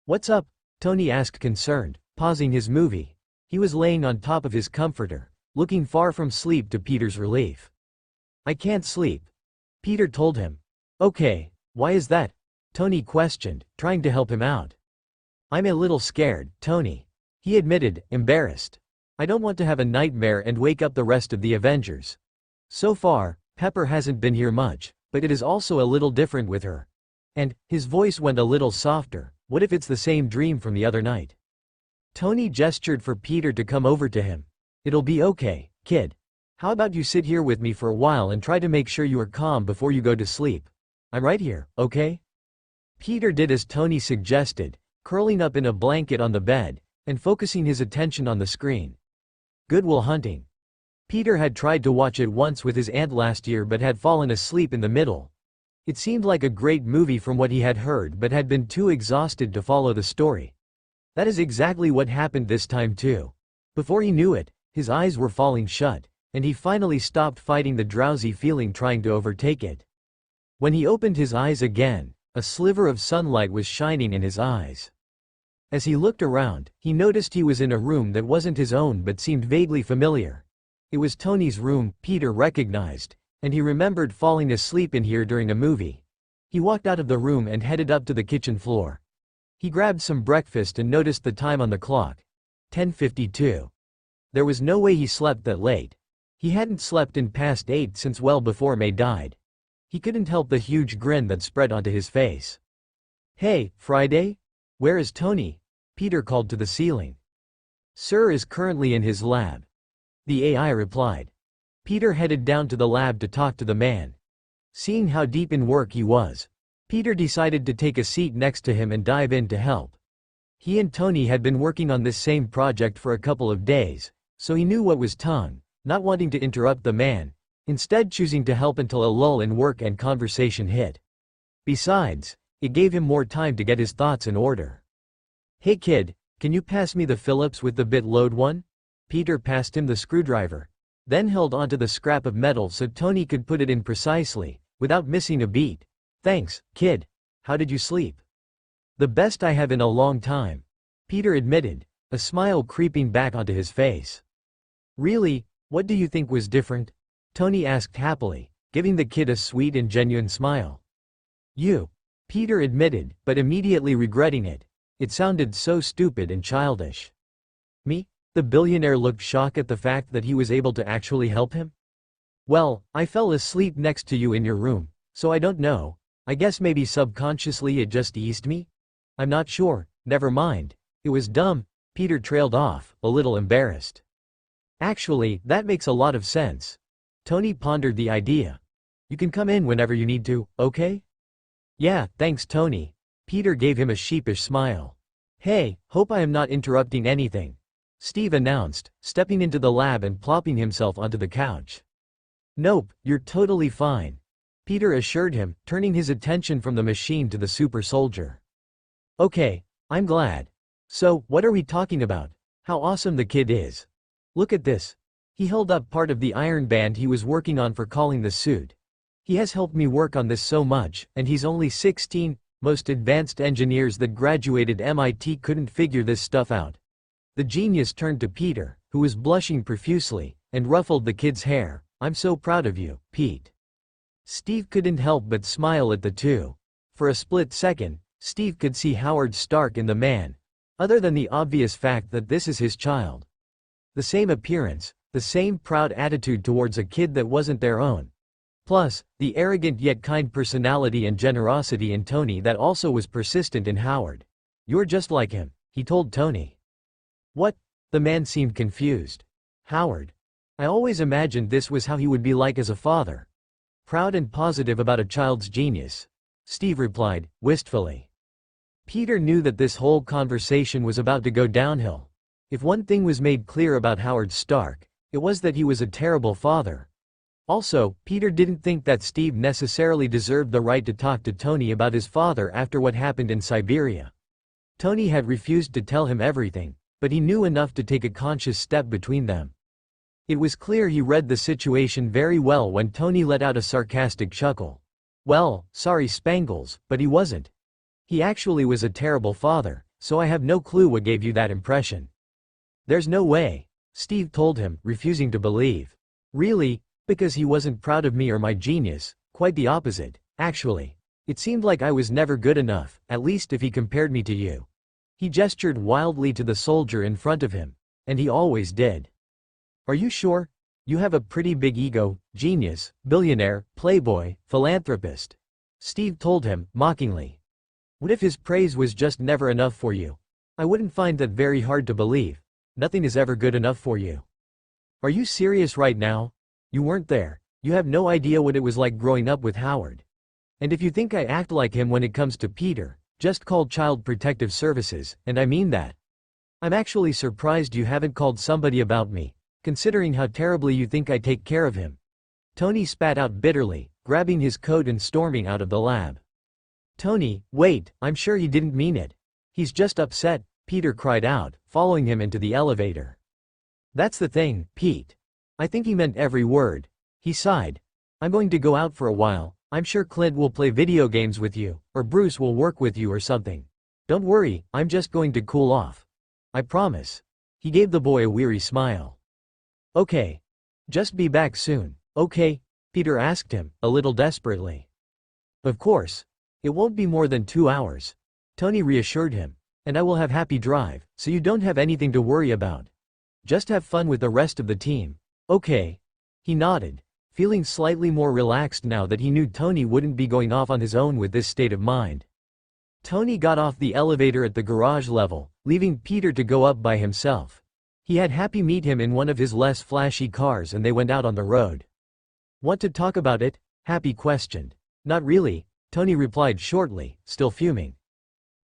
What's up?" Tony asked, concerned, pausing his movie. He was laying on top of his comforter, looking far from sleep to Peter's relief. "I can't sleep," Peter told him. "Okay, why is that?" Tony questioned, trying to help him out. "I'm a little scared, Tony," he admitted, embarrassed. "I don't want to have a nightmare and wake up the rest of the Avengers. So far, Pepper hasn't been here much, but it is also a little different with her." And, his voice went a little softer, "What if it's the same dream from the other night?" Tony gestured for Peter to come over to him. "It'll be okay, kid. How about you sit here with me for a while and try to make sure you are calm before you go to sleep? I'm right here, okay?" Peter did as Tony suggested, curling up in a blanket on the bed, and focusing his attention on the screen. Good Will Hunting. Peter had tried to watch it once with his aunt last year but had fallen asleep in the middle. It seemed like a great movie from what he had heard but had been too exhausted to follow the story. That is exactly what happened this time too. Before he knew it, his eyes were falling shut, and he finally stopped fighting the drowsy feeling trying to overtake it. When he opened his eyes again, a sliver of sunlight was shining in his eyes. As he looked around, he noticed he was in a room that wasn't his own but seemed vaguely familiar. It was Tony's room, Peter recognized, and he remembered falling asleep in here during a movie. He walked out of the room and headed up to the kitchen floor. He grabbed some breakfast and noticed the time on the clock. 10:52. There was no way he slept that late. He hadn't slept in past 8 since well before May died. He couldn't help the huge grin that spread onto his face. "Hey, Friday? Where is Tony?" Peter called to the ceiling. "Sir is currently in his lab," the AI replied. Peter headed down to the lab to talk to the man. Seeing how deep in work he was, Peter decided to take a seat next to him and dive in to help. He and Tony had been working on this same project for a couple of days, so he knew what was tongue, not wanting to interrupt the man, instead choosing to help until a lull in work and conversation hit. Besides, it gave him more time to get his thoughts in order. "Hey kid, can you pass me the Phillips with the bit load one?" Peter passed him the screwdriver, then held onto the scrap of metal so Tony could put it in precisely, without missing a beat. "Thanks, kid. How did you sleep?" "The best I have in a long time," Peter admitted, a smile creeping back onto his face. "Really? What do you think was different?" Tony asked happily, giving the kid a sweet and genuine smile. "You," Peter admitted, but immediately regretting it. It sounded so stupid and childish. "Me?" The billionaire looked shocked at the fact that he was able to actually help him. "Well, I fell asleep next to you in your room, so I don't know. I guess maybe subconsciously it just eased me? I'm not sure, never mind. It was dumb." Peter trailed off, a little embarrassed. "Actually, that makes a lot of sense." Tony pondered the idea. "You can come in whenever you need to, okay?" "Yeah, thanks Tony." Peter gave him a sheepish smile. "Hey, hope I am not interrupting anything." Steve announced, stepping into the lab and plopping himself onto the couch. Nope, you're totally fine, Peter assured him, turning his attention from the machine to the super soldier. Okay, I'm glad. So, what are we talking about? How awesome the kid is. Look at this. He held up part of the iron band he was working on for calling the suit. He has helped me work on this so much, and he's only 16, most advanced engineers that graduated MIT couldn't figure this stuff out. The genius turned to Peter, who was blushing profusely, and ruffled the kid's hair. I'm so proud of you, Pete. Steve couldn't help but smile at the two. For a split second, Steve could see Howard Stark in the man, other than the obvious fact that this is his child. The same appearance, the same proud attitude towards a kid that wasn't their own. Plus, the arrogant yet kind personality and generosity in Tony that also was persistent in Howard. You're just like him, he told Tony. What? The man seemed confused. Howard. I always imagined this was how he would be like as a father. Proud and positive about a child's genius. Steve replied, wistfully. Peter knew that this whole conversation was about to go downhill. If one thing was made clear about Howard Stark, it was that he was a terrible father. Also, Peter didn't think that Steve necessarily deserved the right to talk to Tony about his father after what happened in Siberia. Tony had refused to tell him everything, but he knew enough to take a conscious step between them. It was clear he read the situation very well when Tony let out a sarcastic chuckle. Well, sorry Spangles, but he wasn't. He actually was a terrible father, so I have no clue what gave you that impression. There's no way, Steve told him, refusing to believe. Really? Because he wasn't proud of me or my genius, quite the opposite, actually. It seemed like I was never good enough, at least if he compared me to you. He gestured wildly to the soldier in front of him, and he always did. Are you sure? You have a pretty big ego, genius, billionaire, playboy, philanthropist. Steve told him, mockingly. What if his praise was just never enough for you? I wouldn't find that very hard to believe. Nothing is ever good enough for you. Are you serious right now? You weren't there. You have no idea what it was like growing up with Howard. And if you think I act like him when it comes to Peter, just call Child Protective Services, and I mean that. I'm actually surprised you haven't called somebody about me, considering how terribly you think I take care of him. Tony spat out bitterly, grabbing his coat and storming out of the lab. Tony, wait, I'm sure he didn't mean it. He's just upset, Peter cried out, following him into the elevator. That's the thing, Pete. I think he meant every word. He sighed. I'm going to go out for a while. I'm sure Clint will play video games with you, or Bruce will work with you or something. Don't worry, I'm just going to cool off. I promise. He gave the boy a weary smile. Okay. Just be back soon, okay? Peter asked him, a little desperately. Of course. It won't be more than 2 hours. Tony reassured him. And I will have Happy Drive, so you don't have anything to worry about. Just have fun with the rest of the team. Okay. He nodded, feeling slightly more relaxed now that he knew Tony wouldn't be going off on his own with this state of mind. Tony got off the elevator at the garage level, leaving Peter to go up by himself. He had Happy meet him in one of his less flashy cars and they went out on the road. Want to talk about it? Happy questioned. Not really, Tony replied shortly, still fuming.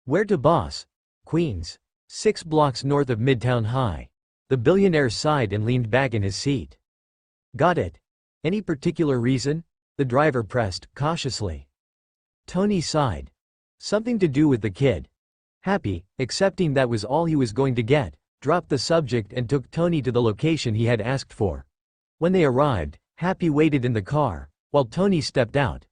Where to, boss? Queens. 6 blocks north of Midtown High. The billionaire sighed and leaned back in his seat. Got it. Any particular reason? The driver pressed, cautiously. Tony sighed. Something to do with the kid. Happy, accepting that was all he was going to get, dropped the subject and took Tony to the location he had asked for. When they arrived, Happy waited in the car, while Tony stepped out.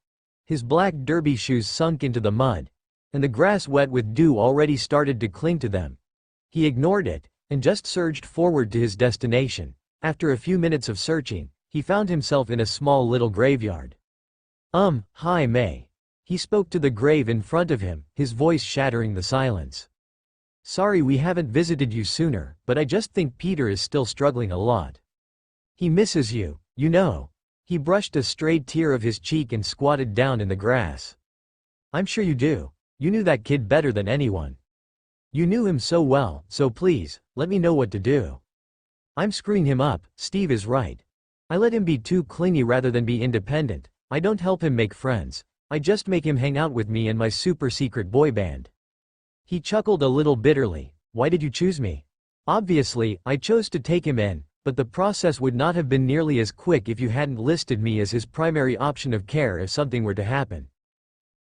His black derby shoes sunk into the mud, and the grass wet with dew already started to cling to them. He ignored it, and just surged forward to his destination. After a few minutes of searching, he found himself in a small little graveyard. Hi May. He spoke to the grave in front of him, his voice shattering the silence. Sorry we haven't visited you sooner, but I just think Peter is still struggling a lot. He misses you, you know. He brushed a stray tear of his cheek and squatted down in the grass. I'm sure you do. You knew that kid better than anyone. You knew him so well, so please, let me know what to do. I'm screwing him up, Steve is right. I let him be too clingy rather than be independent. I don't help him make friends. I just make him hang out with me and my super secret boy band. He chuckled a little bitterly. Why did you choose me? Obviously, I chose to take him in, but the process would not have been nearly as quick if you hadn't listed me as his primary option of care if something were to happen.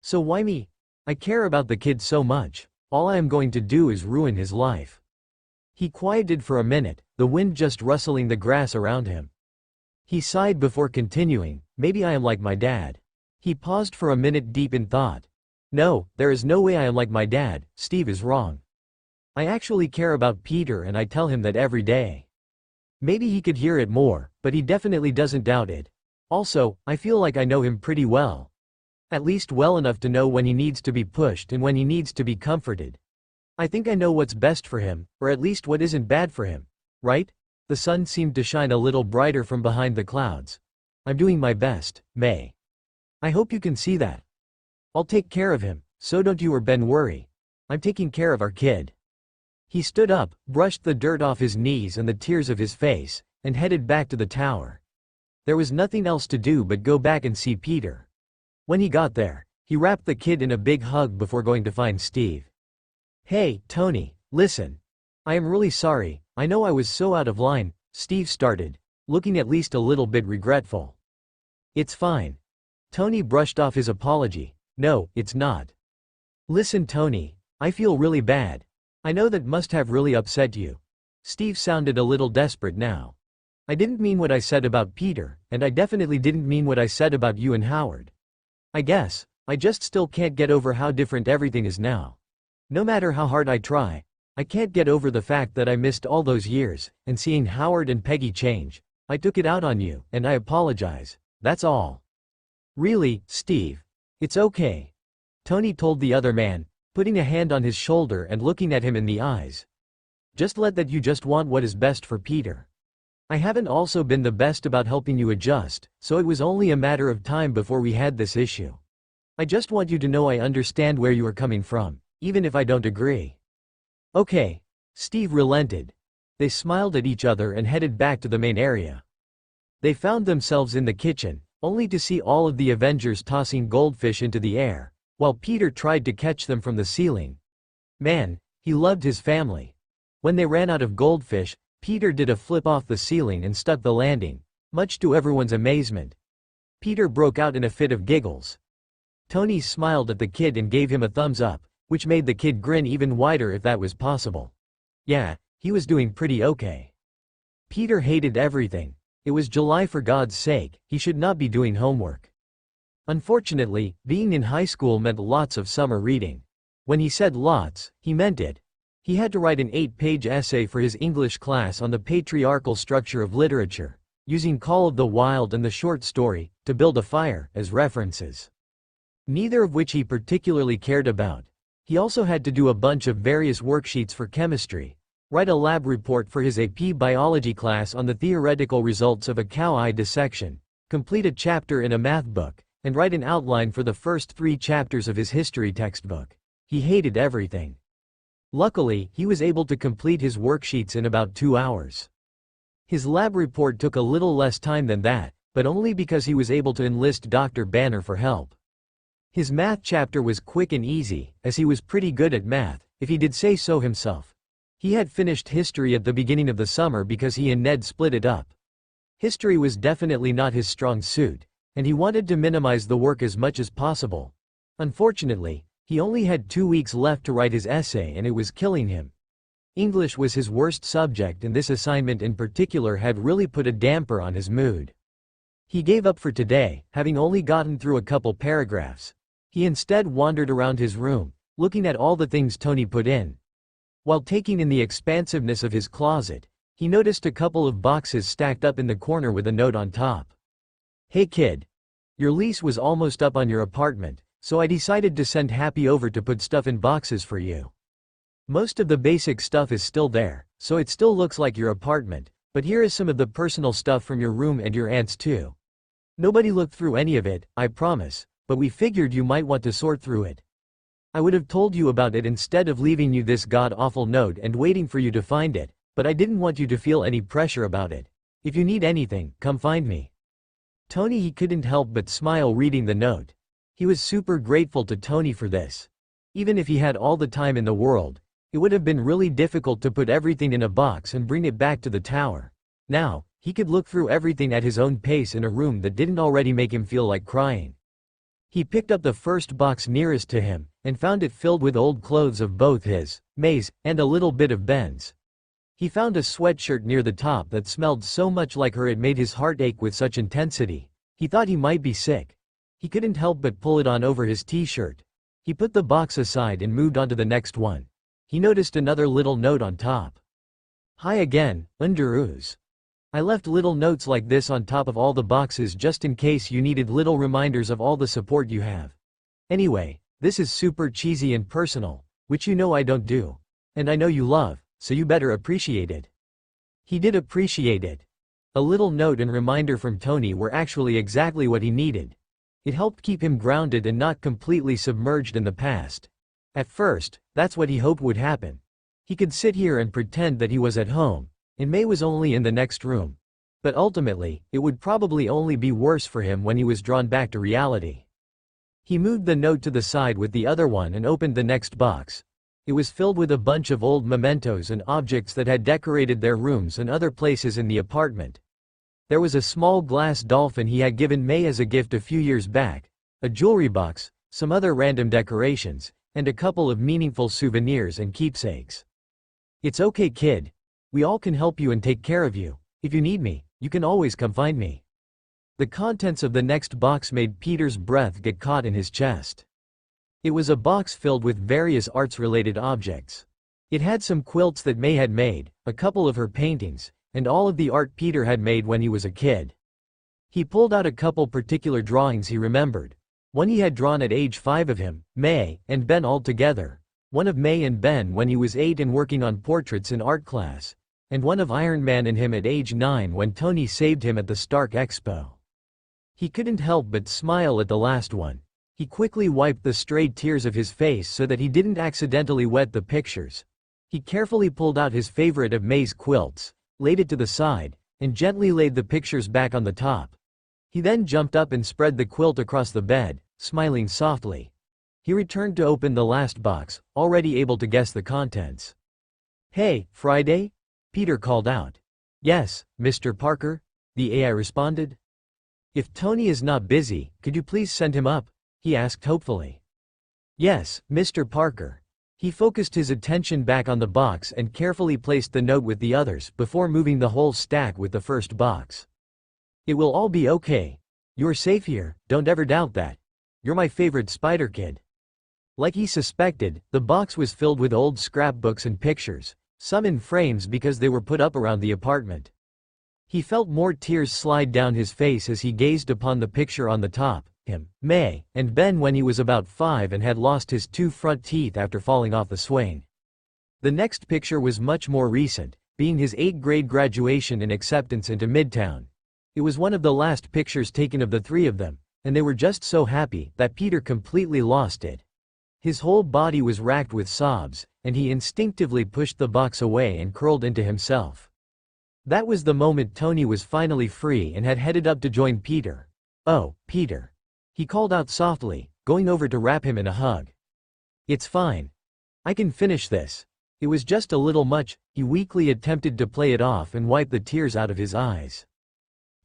So why me? I care about the kid so much. All I am going to do is ruin his life. He quieted for a minute, the wind just rustling the grass around him. He sighed before continuing, maybe I am like my dad. He paused for a minute deep in thought. No, there is no way I am like my dad, Steve is wrong. I actually care about Peter and I tell him that every day. Maybe he could hear it more, but he definitely doesn't doubt it. Also, I feel like I know him pretty well. At least well enough to know when he needs to be pushed and when he needs to be comforted. I think I know what's best for him, or at least what isn't bad for him. Right? The sun seemed to shine a little brighter from behind the clouds. I'm doing my best, May. I hope you can see that. I'll take care of him, so don't you or Ben worry. I'm taking care of our kid. He stood up, brushed the dirt off his knees and the tears of his face, and headed back to the tower. There was nothing else to do but go back and see Peter. When he got there, he wrapped the kid in a big hug before going to find Steve. Hey, Tony, listen. I am really sorry, I know I was so out of line, Steve started, looking at least a little bit regretful. It's fine. Tony brushed off his apology. No, it's not. Listen, Tony, I feel really bad. I know that must have really upset you. Steve sounded a little desperate now. I didn't mean what I said about Peter, and I definitely didn't mean what I said about you and Howard. I guess, I just still can't get over how different everything is now. No matter how hard I try, I can't get over the fact that I missed all those years, and seeing Howard and Peggy change. I took it out on you, and I apologize. That's all. Really, Steve. It's okay. Tony told the other man, putting a hand on his shoulder and looking at him in the eyes. Just let that you just want what is best for Peter. I haven't also been the best about helping you adjust, so it was only a matter of time before we had this issue. I just want you to know I understand where you are coming from, even if I don't agree. Okay. Steve relented. They smiled at each other and headed back to the main area. They found themselves in the kitchen, only to see all of the Avengers tossing goldfish into the air, while Peter tried to catch them from the ceiling. Man, he loved his family. When they ran out of goldfish, Peter did a flip off the ceiling and stuck the landing, much to everyone's amazement. Peter broke out in a fit of giggles. Tony smiled at the kid and gave him a thumbs up, which made the kid grin even wider if that was possible. Yeah, he was doing pretty okay. Peter hated everything. It was July, for God's sake, he should not be doing homework. Unfortunately, being in high school meant lots of summer reading. When he said lots, he meant it. He had to write an 8-page essay for his English class on the patriarchal structure of literature, using Call of the Wild and the short story, To Build a Fire, as references. Neither of which he particularly cared about. He also had to do a bunch of various worksheets for chemistry, write a lab report for his AP biology class on the theoretical results of a cow eye dissection, complete a chapter in a math book, and write an outline for the first 3 chapters of his history textbook. He hated everything. Luckily, he was able to complete his worksheets in about 2 hours. His lab report took a little less time than that, but only because he was able to enlist Dr. Banner for help. His math chapter was quick and easy, as he was pretty good at math, if he did say so himself. He had finished history at the beginning of the summer because he and Ned split it up. History was definitely not his strong suit, and he wanted to minimize the work as much as possible. Unfortunately, he only had 2 weeks left to write his essay and it was killing him. English was his worst subject and this assignment in particular had really put a damper on his mood. He gave up for today, having only gotten through a couple paragraphs. He instead wandered around his room, looking at all the things Tony put in. While taking in the expansiveness of his closet, he noticed a couple of boxes stacked up in the corner with a note on top. Hey kid. Your lease was almost up on your apartment, so I decided to send Happy over to put stuff in boxes for you. Most of the basic stuff is still there, so it still looks like your apartment, but here is some of the personal stuff from your room and your aunt's too. Nobody looked through any of it, I promise, but we figured you might want to sort through it. I would have told you about it instead of leaving you this god-awful note and waiting for you to find it, but I didn't want you to feel any pressure about it. If you need anything, come find me. Tony. He couldn't help but smile reading the note. He was super grateful to Tony for this. Even if he had all the time in the world, It would have been really difficult to put everything in a box and bring it back to the tower. Now, he could look through everything at his own pace in a room that didn't already make him feel like crying. He picked up the first box nearest to him, and found it filled with old clothes of both his, May's, and a little bit of Ben's. He found a sweatshirt near the top that smelled so much like her it made his heart ache with such intensity. He thought he might be sick. He couldn't help but pull it on over his t-shirt. He put the box aside and moved on to the next one. He noticed another little note on top. Hi again, Underoos. I left little notes like this on top of all the boxes just in case you needed little reminders of all the support you have. Anyway, this is super cheesy and personal, which you know I don't do. And I know you love, so you better appreciate it. He did appreciate it. A little note and reminder from Tony were actually exactly what he needed. It helped keep him grounded and not completely submerged in the past. At first, that's what he hoped would happen. He could sit here and pretend that he was at home, and May was only in the next room. But ultimately, it would probably only be worse for him when he was drawn back to reality. He moved the note to the side with the other one and opened the next box. It was filled with a bunch of old mementos and objects that had decorated their rooms and other places in the apartment. There was a small glass dolphin he had given May as a gift a few years back, a jewelry box, some other random decorations, and a couple of meaningful souvenirs and keepsakes. It's okay, kid. We all can help you and take care of you. If you need me, you can always come find me. The contents of the next box made Peter's breath get caught in his chest. It was a box filled with various arts-related objects. It had some quilts that May had made, a couple of her paintings, and all of the art Peter had made when he was a kid. He pulled out a couple particular drawings he remembered. One he had drawn at age 5 of him, May, and Ben all together. One of May and Ben when he was 8 and working on portraits in art class. And one of Iron Man and him at age 9 when Tony saved him at the Stark Expo. He couldn't help but smile at the last one. He quickly wiped the stray tears of his face so that he didn't accidentally wet the pictures. He carefully pulled out his favorite of May's quilts, laid it to the side, and gently laid the pictures back on the top. He then jumped up and spread the quilt across the bed, smiling softly. He returned to open the last box, already able to guess the contents. Hey, Friday? Peter called out. Yes, Mr. Parker, the AI responded. If Tony is not busy, could you please send him up? He asked hopefully. Yes, Mr. Parker. He focused his attention back on the box and carefully placed the note with the others before moving the whole stack with the first box. It will all be okay. You're safe here, don't ever doubt that. You're my favorite Spider Kid. Like he suspected, the box was filled with old scrapbooks and pictures, some in frames because they were put up around the apartment. He felt more tears slide down his face as he gazed upon the picture on the top, him, May, and Ben when he was about 5 and had lost his 2 front teeth after falling off the swing. The next picture was much more recent, being his 8th grade graduation and acceptance into Midtown. It was one of the last pictures taken of the 3 of them, and they were just so happy that Peter completely lost it. His whole body was racked with sobs, and he instinctively pushed the box away and curled into himself. That was the moment Tony was finally free and had headed up to join Peter. Oh, Peter. He called out softly, going over to wrap him in a hug. It's fine. I can finish this. It was just a little much. He weakly attempted to play it off and wipe the tears out of his eyes.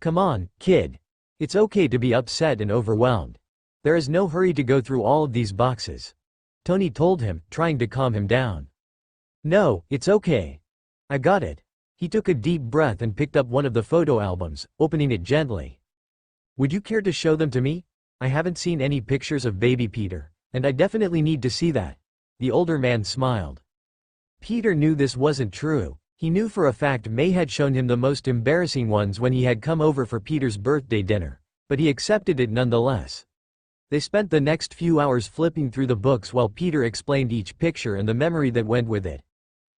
Come on, kid. It's okay to be upset and overwhelmed. There is no hurry to go through all of these boxes. Tony told him, trying to calm him down. No, it's okay. I got it. He took a deep breath and picked up one of the photo albums, opening it gently. Would you care to show them to me? I haven't seen any pictures of baby Peter, and I definitely need to see that. The older man smiled. Peter knew this wasn't true. He knew for a fact May had shown him the most embarrassing ones when he had come over for Peter's birthday dinner, but he accepted it nonetheless. They spent the next few hours flipping through the books while Peter explained each picture and the memory that went with it.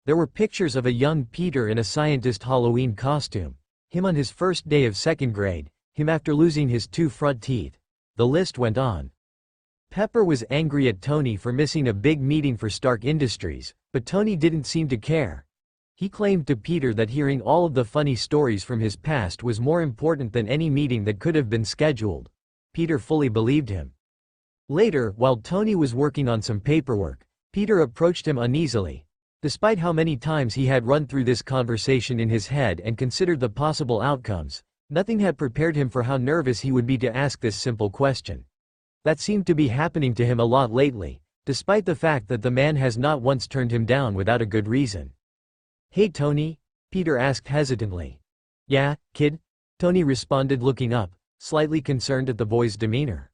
There were pictures of a young Peter in a scientist Halloween costume, him on his first day of 2nd grade, him after losing his 2 front teeth. The list went on. Pepper was angry at Tony for missing a big meeting for Stark Industries, but Tony didn't seem to care. He claimed to Peter that hearing all of the funny stories from his past was more important than any meeting that could have been scheduled. Peter fully believed him. Later, while Tony was working on some paperwork, Peter approached him uneasily. Despite how many times he had run through this conversation in his head and considered the possible outcomes, nothing had prepared him for how nervous he would be to ask this simple question. That seemed to be happening to him a lot lately, despite the fact that the man has not once turned him down without a good reason. "Hey Tony?" Peter asked hesitantly. "Yeah, kid?" Tony responded, looking up, slightly concerned at the boy's demeanor.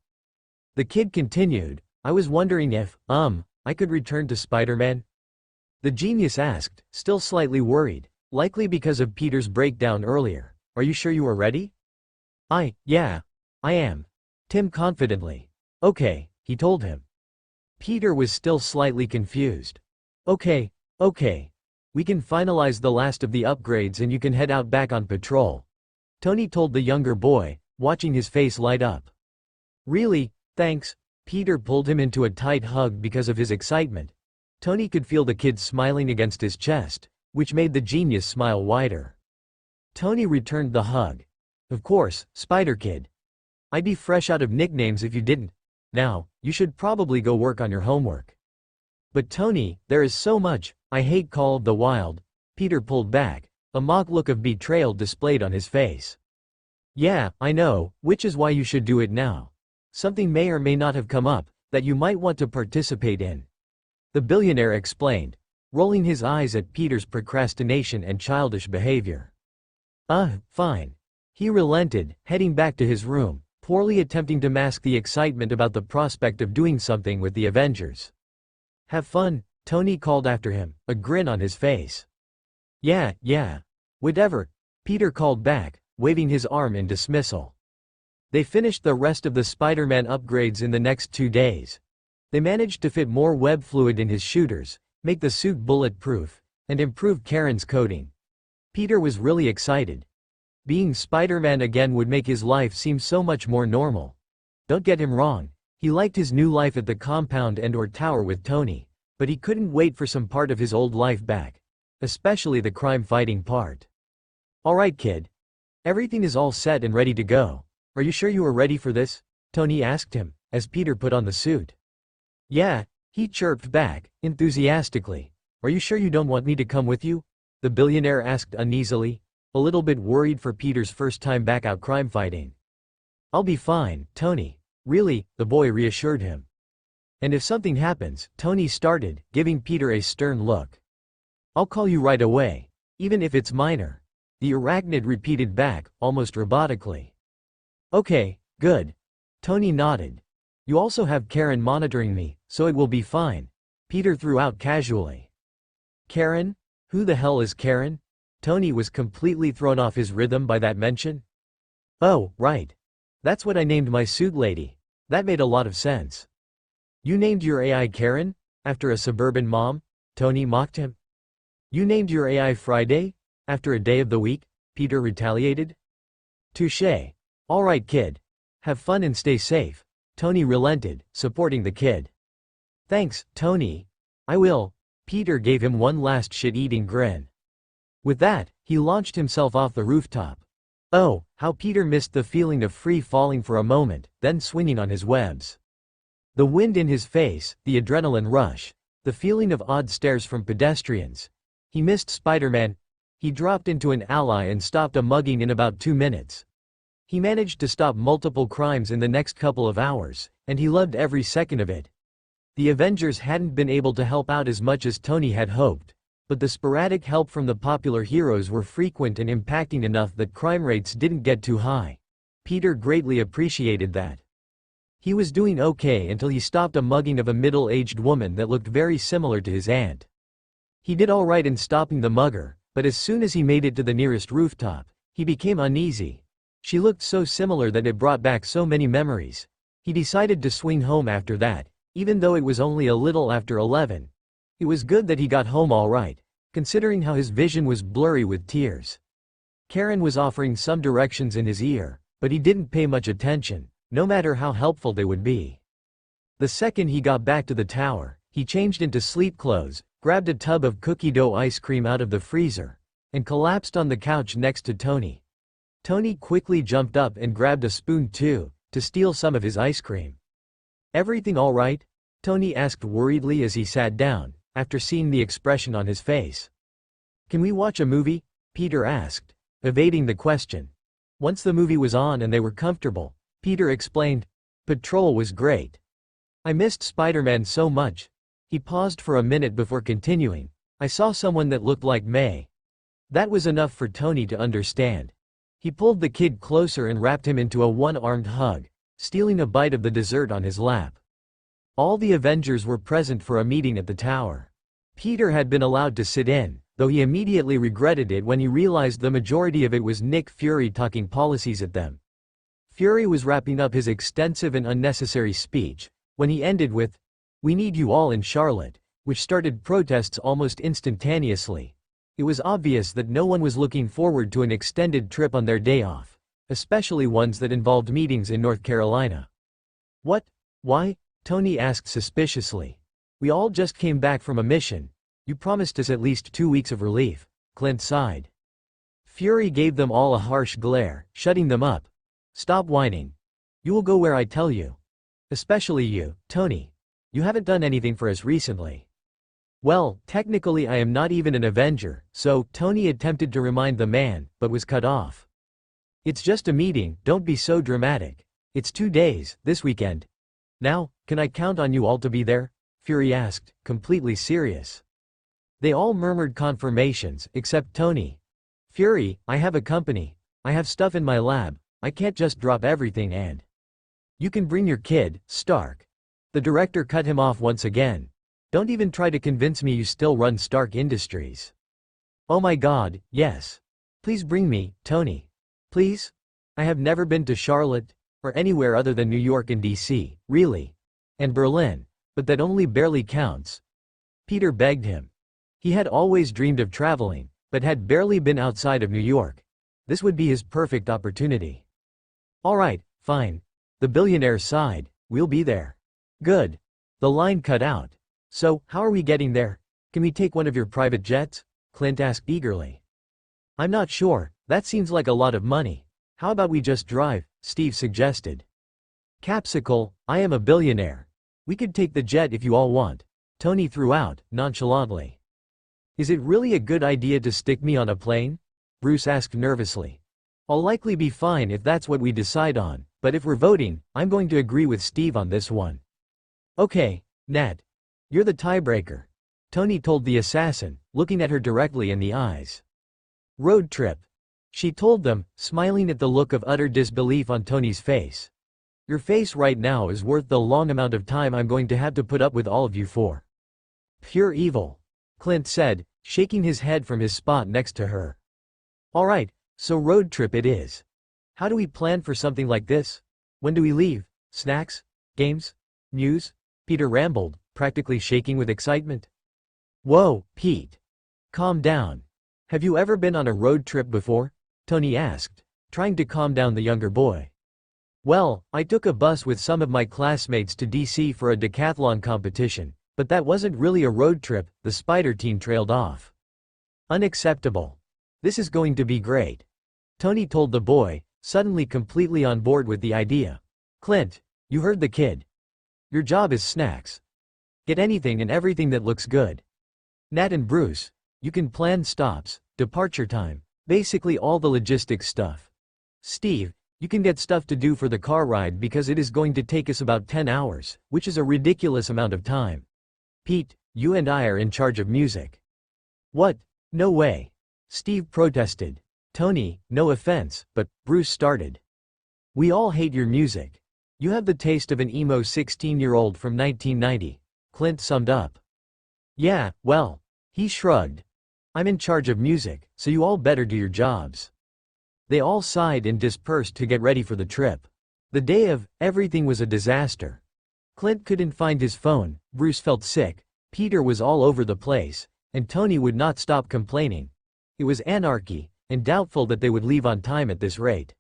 The kid continued, "I was wondering if, I could return to Spider-Man?" The genius asked, still slightly worried, likely because of Peter's breakdown earlier. "Are you sure you are ready?" Yeah, I am." Tim confidently. "Okay," he told him. Peter was still slightly confused. Okay. We can finalize the last of the upgrades and you can head out back on patrol," Tony told the younger boy, watching his face light up. "Really? Thanks." Peter pulled him into a tight hug because of his excitement. Tony could feel the kid smiling against his chest, which made the genius smile wider. Tony returned the hug. "Of course, Spider Kid. I'd be fresh out of nicknames if you didn't. Now, you should probably go work on your homework." "But Tony, there is so much. I hate Call of the Wild." Peter pulled back, a mock look of betrayal displayed on his face. "Yeah, I know, which is why you should do it now. Something may or may not have come up that you might want to participate in," the billionaire explained, rolling his eyes at Peter's procrastination and childish behavior. Fine." He relented, heading back to his room, poorly attempting to mask the excitement about the prospect of doing something with the Avengers. "Have fun," Tony called after him, a grin on his face. Yeah. Whatever," Peter called back, waving his arm in dismissal. They finished the rest of the Spider-Man upgrades in the next 2 days. They managed to fit more web fluid in his shooters, make the suit bulletproof, and improve Karen's coding. Peter was really excited. Being Spider-Man again would make his life seem so much more normal. Don't get him wrong, he liked his new life at the compound and/or tower with Tony, but he couldn't wait for some part of his old life back. Especially the crime-fighting part. "Alright kid. Everything is all set and ready to go. Are you sure you are ready for this?" Tony asked him, as Peter put on the suit. "Yeah," he chirped back, enthusiastically. "Are you sure you don't want me to come with you?" the billionaire asked uneasily, a little bit worried for Peter's first time back out crime fighting. "I'll be fine, Tony. Really," the boy reassured him. "And if something happens," Tony started, giving Peter a stern look. "I'll call you right away. Even if it's minor," the arachnid repeated back, almost robotically. "Okay, good." Tony nodded. "You also have Karen monitoring me, so it will be fine," Peter threw out casually. "Karen? Who the hell is Karen?" Tony was completely thrown off his rhythm by that mention. "Oh, right. That's what I named my suit lady. That made a lot of sense." "You named your AI Karen? After a suburban mom?" Tony mocked him. "You named your AI Friday? After a day of the week?" Peter retaliated. "Touché. All right kid. Have fun and stay safe," Tony relented, supporting the kid. "Thanks, Tony. I will." Peter gave him one last shit-eating grin. With that, he launched himself off the rooftop. Oh, how Peter missed the feeling of free falling for a moment, then swinging on his webs. The wind in his face, the adrenaline rush, the feeling of odd stares from pedestrians. He missed Spider-Man. He dropped into an ally and stopped a mugging in about 2 minutes. He managed to stop multiple crimes in the next couple of hours, and he loved every second of it. The Avengers hadn't been able to help out as much as Tony had hoped, but the sporadic help from the popular heroes were frequent and impacting enough that crime rates didn't get too high. Peter greatly appreciated that. He was doing okay until he stopped a mugging of a middle-aged woman that looked very similar to his aunt. He did all right in stopping the mugger, but as soon as he made it to the nearest rooftop, he became uneasy. She looked so similar that it brought back so many memories. He decided to swing home after that, even though it was only a little after 11. It was good that he got home all right, considering how his vision was blurry with tears. Karen was offering some directions in his ear, but he didn't pay much attention, no matter how helpful they would be. The second he got back to the tower, he changed into sleep clothes, grabbed a tub of cookie dough ice cream out of the freezer, and collapsed on the couch next to Tony. Tony quickly jumped up and grabbed a spoon too, to steal some of his ice cream. "Everything all right?" Tony asked worriedly as he sat down, after seeing the expression on his face. Can we watch a movie? Peter asked, evading the question. Once the movie was on and they were comfortable, Peter explained, Patrol was great. I missed Spider-Man so much. He paused for a minute before continuing. I saw someone that looked like May. That was enough for Tony to understand. He pulled the kid closer and wrapped him into a one-armed hug, stealing a bite of the dessert on his lap. All the Avengers were present for a meeting at the tower. Peter had been allowed to sit in, though he immediately regretted it when he realized the majority of it was Nick Fury talking policies at them. Fury was wrapping up his extensive and unnecessary speech, when he ended with, "We need you all in Charlotte," which started protests almost instantaneously. It was obvious that no one was looking forward to an extended trip on their day off, especially ones that involved meetings in North Carolina. What? Why? Tony asked suspiciously. We all just came back from a mission. You promised us at least 2 weeks of relief. Clint sighed. Fury gave them all a harsh glare, shutting them up. Stop whining. You will go where I tell you. Especially you, Tony. You haven't done anything for us recently. Well, technically I am not even an Avenger, so, Tony attempted to remind the man, but was cut off. It's just a meeting, don't be so dramatic. It's 2 days, this weekend. Now, can I count on you all to be there? Fury asked, completely serious. They all murmured confirmations, except Tony. Fury, I have a company. I have stuff in my lab. I can't just drop everything and... You can bring your kid, Stark. The director cut him off once again. Don't even try to convince me you still run Stark Industries. Oh my God, yes. Please bring me, Tony. Please? I have never been to Charlotte, or anywhere other than New York and DC, really. And Berlin, but that only barely counts. Peter begged him. He had always dreamed of traveling, but had barely been outside of New York. This would be his perfect opportunity. All right, fine. The billionaire sighed, we'll be there. Good. The line cut out. So, how are we getting there? Can we take one of your private jets? Clint asked eagerly. I'm not sure, that seems like a lot of money. How about we just drive? Steve suggested. Capsicle, I am a billionaire. We could take the jet if you all want. Tony threw out, nonchalantly. Is it really a good idea to stick me on a plane? Bruce asked nervously. I'll likely be fine if that's what we decide on, but if we're voting, I'm going to agree with Steve on this one. Okay, Nat. You're the tiebreaker. Tony told the assassin, looking at her directly in the eyes. Road trip. She told them, smiling at the look of utter disbelief on Tony's face. Your face right now is worth the long amount of time I'm going to have to put up with all of you for. Pure evil. Clint said, shaking his head from his spot next to her. All right, so road trip it is. How do we plan for something like this? When do we leave? Snacks? Games? News? Peter rambled, practically shaking with excitement. Whoa, Pete. Calm down. Have you ever been on a road trip before? Tony asked, trying to calm down the younger boy. Well, I took a bus with some of my classmates to DC for a decathlon competition, but that wasn't really a road trip, the Spider team trailed off. Unacceptable. This is going to be great. Tony told the boy, suddenly completely on board with the idea. Clint, you heard the kid. Your job is snacks. Get anything and everything that looks good. Nat and Bruce, you can plan stops, departure time, basically all the logistics stuff. Steve, you can get stuff to do for the car ride because it is going to take us about 10 hours, which is a ridiculous amount of time. Pete, you and I are in charge of music. What? No way. Steve protested. Tony, no offense, but, Bruce started. We all hate your music. You have the taste of an emo 16-year-old from 1990, Clint summed up. Yeah, well. He shrugged. I'm in charge of music, so you all better do your jobs. They all sighed and dispersed to get ready for the trip. The day of everything was a disaster. Clint couldn't find his phone, Bruce felt sick, Peter was all over the place, and Tony would not stop complaining. It was anarchy, and doubtful that they would leave on time at this rate.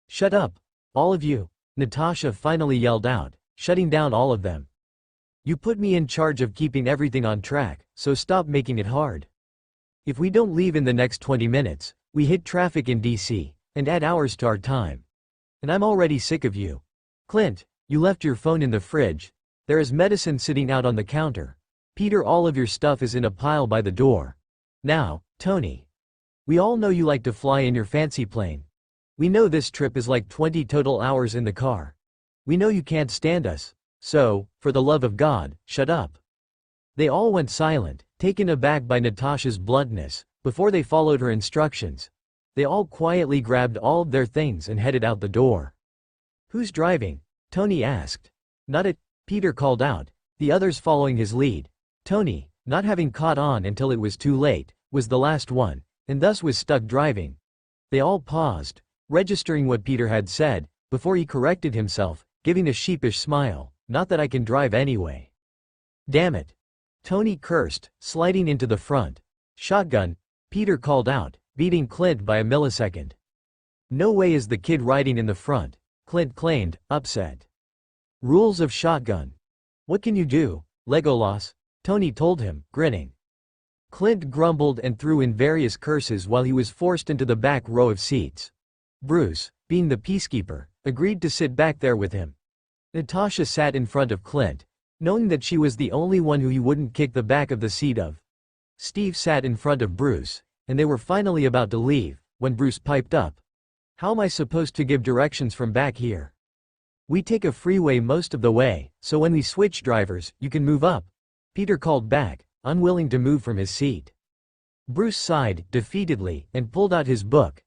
Shut up, all of you, Natasha finally yelled out, shutting down all of them. You put me in charge of keeping everything on track, so stop making it hard. If we don't leave in the next 20 minutes, we hit traffic in DC, and add hours to our time. And I'm already sick of you. Clint, you left your phone in the fridge. There is medicine sitting out on the counter. Peter, all of your stuff is in a pile by the door. Now, Tony. We all know you like to fly in your fancy plane. We know this trip is like 20 total hours in the car. We know you can't stand us. So, for the love of God, shut up. They all went silent, taken aback by Natasha's bluntness. Before they followed her instructions, they all quietly grabbed all of their things and headed out the door. Who's driving? Tony asked. Not it, Peter called out, the others following his lead. Tony, not having caught on until it was too late, was the last one, and thus was stuck driving. They all paused, registering what Peter had said, before he corrected himself, giving a sheepish smile. Not that I can drive anyway. Damn it. Tony cursed, sliding into the front. Shotgun, Peter called out, beating Clint by a millisecond. No way is the kid riding in the front, Clint claimed, upset. Rules of shotgun. What can you do, Legolas? Tony told him, grinning. Clint grumbled and threw in various curses while he was forced into the back row of seats. Bruce, being the peacekeeper, agreed to sit back there with him. Natasha sat in front of Clint, knowing that she was the only one who he wouldn't kick the back of the seat of. Steve sat in front of Bruce, and they were finally about to leave, when Bruce piped up. How am I supposed to give directions from back here? We take a freeway most of the way, so when we switch drivers, you can move up. Peter called back, unwilling to move from his seat. Bruce sighed, defeatedly, and pulled out his book.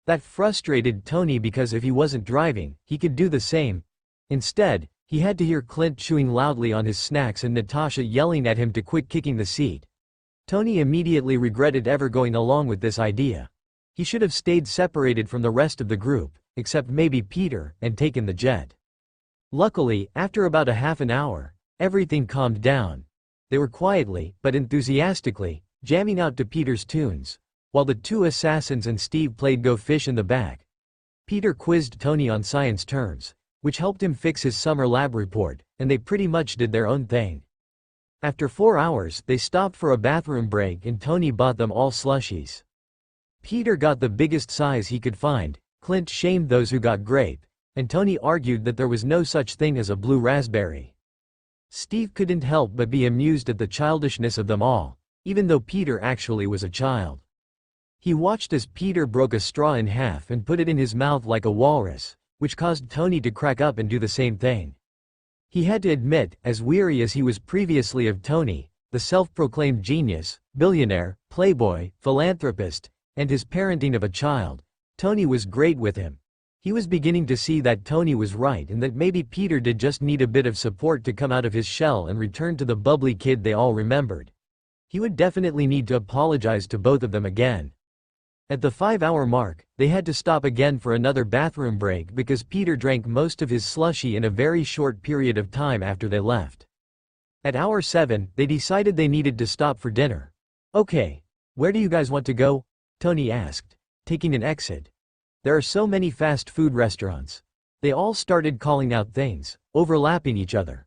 That frustrated Tony because if he wasn't driving, he could do the same. Instead, he had to hear Clint chewing loudly on his snacks and Natasha yelling at him to quit kicking the seat. Tony immediately regretted ever going along with this idea. He should have stayed separated from the rest of the group, except maybe Peter, and taken the jet. Luckily, after about a half an hour, everything calmed down. They were quietly, but enthusiastically, jamming out to Peter's tunes, while the two assassins and Steve played Go Fish in the back. Peter quizzed Tony on science terms, which helped him fix his summer lab report, and they pretty much did their own thing. After 4 hours, they stopped for a bathroom break and Tony bought them all slushies. Peter got the biggest size he could find, Clint shamed those who got grape, and Tony argued that there was no such thing as a blue raspberry. Steve couldn't help but be amused at the childishness of them all, even though Peter actually was a child. He watched as Peter broke a straw in half and put it in his mouth like a walrus, which caused Tony to crack up and do the same thing. He had to admit, as weary as he was previously of Tony, the self-proclaimed genius, billionaire, playboy, philanthropist, and his parenting of a child, Tony was great with him. He was beginning to see that Tony was right and that maybe Peter did just need a bit of support to come out of his shell and return to the bubbly kid they all remembered. He would definitely need to apologize to both of them again. At the 5-hour mark, they had to stop again for another bathroom break because Peter drank most of his slushie in a very short period of time after they left. At hour 7, they decided they needed to stop for dinner. Okay, where do you guys want to go? Tony asked, taking an exit. There are so many fast food restaurants. They all started calling out things, overlapping each other.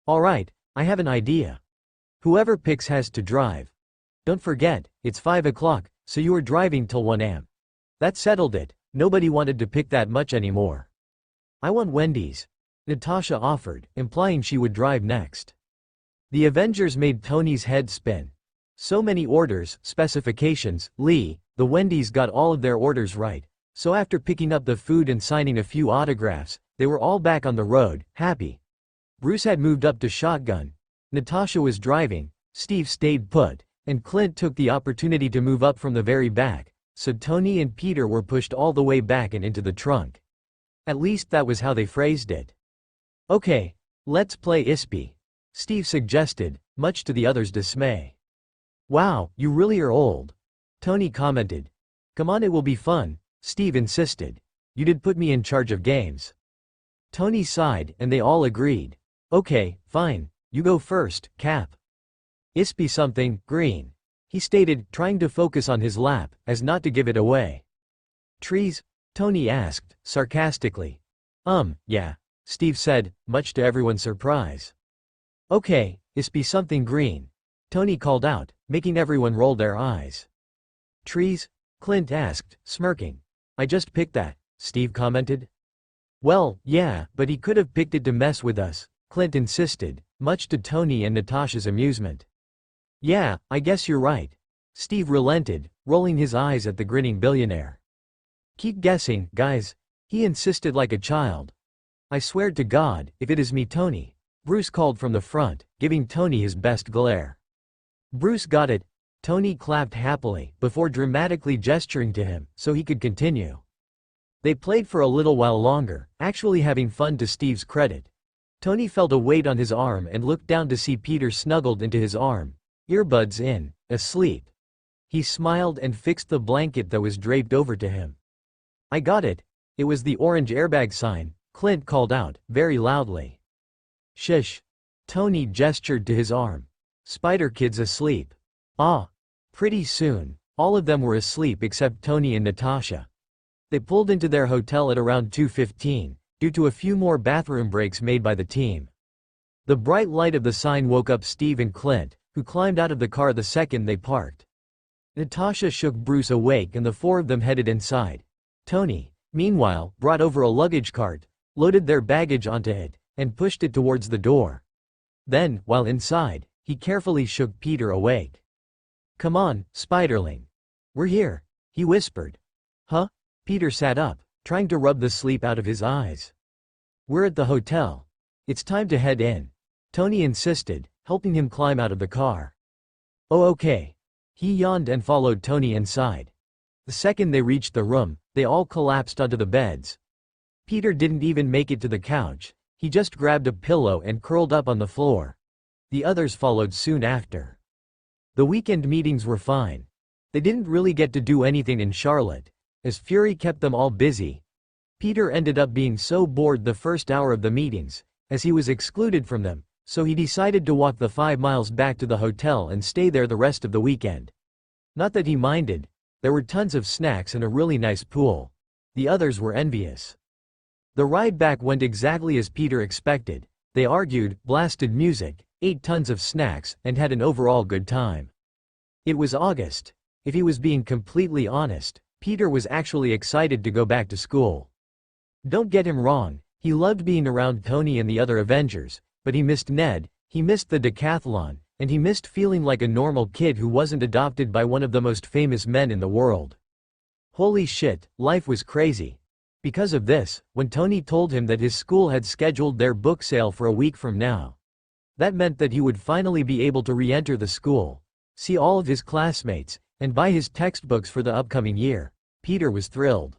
All right, I have an idea. Whoever picks has to drive. Don't forget, it's 5 o'clock. So you were driving till 1 am. That settled it, nobody wanted to pick that much anymore. I want Wendy's, Natasha offered, implying she would drive next. The Avengers made Tony's head spin. So many orders, specifications, the Wendy's got all of their orders right, so after picking up the food and signing a few autographs, they were all back on the road, happy. Bruce had moved up to shotgun. Natasha was driving, Steve stayed put, and Clint took the opportunity to move up from the very back, so Tony and Peter were pushed all the way back and into the trunk. At least that was how they phrased it. Okay, let's play Ispy, Steve suggested, much to the others' dismay. Wow, you really are old, Tony commented. Come on, it will be fun, Steve insisted. You did put me in charge of games. Tony sighed, and they all agreed. Okay, fine, you go first, Cap. Ispy something, green, he stated, trying to focus on his lap, as not to give it away. Trees? Tony asked, sarcastically. Yeah, Steve said, much to everyone's surprise. Okay, Ispy something green, Tony called out, making everyone roll their eyes. Trees? Clint asked, smirking. I just picked that, Steve commented. Well, yeah, but he could have picked it to mess with us, Clint insisted, much to Tony and Natasha's amusement. Yeah, I guess you're right. Steve relented, rolling his eyes at the grinning billionaire. Keep guessing, guys, he insisted like a child. I swear to God, if it is me, Tony, Bruce called from the front, giving Tony his best glare. Bruce got it. Tony clapped happily, before dramatically gesturing to him, so he could continue. They played for a little while longer, actually having fun to Steve's credit. Tony felt a weight on his arm and looked down to see Peter snuggled into his arm, earbuds in, asleep. He smiled and fixed the blanket that was draped over to him. I got it. It was the orange airbag sign, Clint called out, very loudly. Shush. Tony gestured to his arm. Spider-Kid's asleep. Ah. Pretty soon, all of them were asleep except Tony and Natasha. They pulled into their hotel at around 2:15, due to a few more bathroom breaks made by the team. The bright light of the sign woke up Steve and Clint, who climbed out of the car the second they parked. Natasha shook Bruce awake and the four of them headed inside. Tony, meanwhile, brought over a luggage cart, loaded their baggage onto it, and pushed it towards the door. Then, while inside, he carefully shook Peter awake. Come on, Spiderling. We're here, he whispered. Huh? Peter sat up, trying to rub the sleep out of his eyes. We're at the hotel. It's time to head in, Tony insisted, helping him climb out of the car. Oh, okay. He yawned and followed Tony inside. The second they reached the room, they all collapsed onto the beds. Peter didn't even make it to the couch, he just grabbed a pillow and curled up on the floor. The others followed soon after. The weekend meetings were fine. They didn't really get to do anything in Charlotte, as Fury kept them all busy. Peter ended up being so bored the first hour of the meetings, as he was excluded from them, so he decided to walk the 5 miles back to the hotel and stay there the rest of the weekend. Not that he minded, there were tons of snacks and a really nice pool. The others were envious. The ride back went exactly as Peter expected. They argued, blasted music, ate tons of snacks, and had an overall good time. It was August. If he was being completely honest, Peter was actually excited to go back to school. Don't get him wrong, he loved being around Tony and the other Avengers, but he missed Ned, he missed the decathlon, and he missed feeling like a normal kid who wasn't adopted by one of the most famous men in the world. Holy shit, life was crazy. Because of this, when Tony told him that his school had scheduled their book sale for a week from now, that meant that he would finally be able to re-enter the school, see all of his classmates, and buy his textbooks for the upcoming year. Peter was thrilled.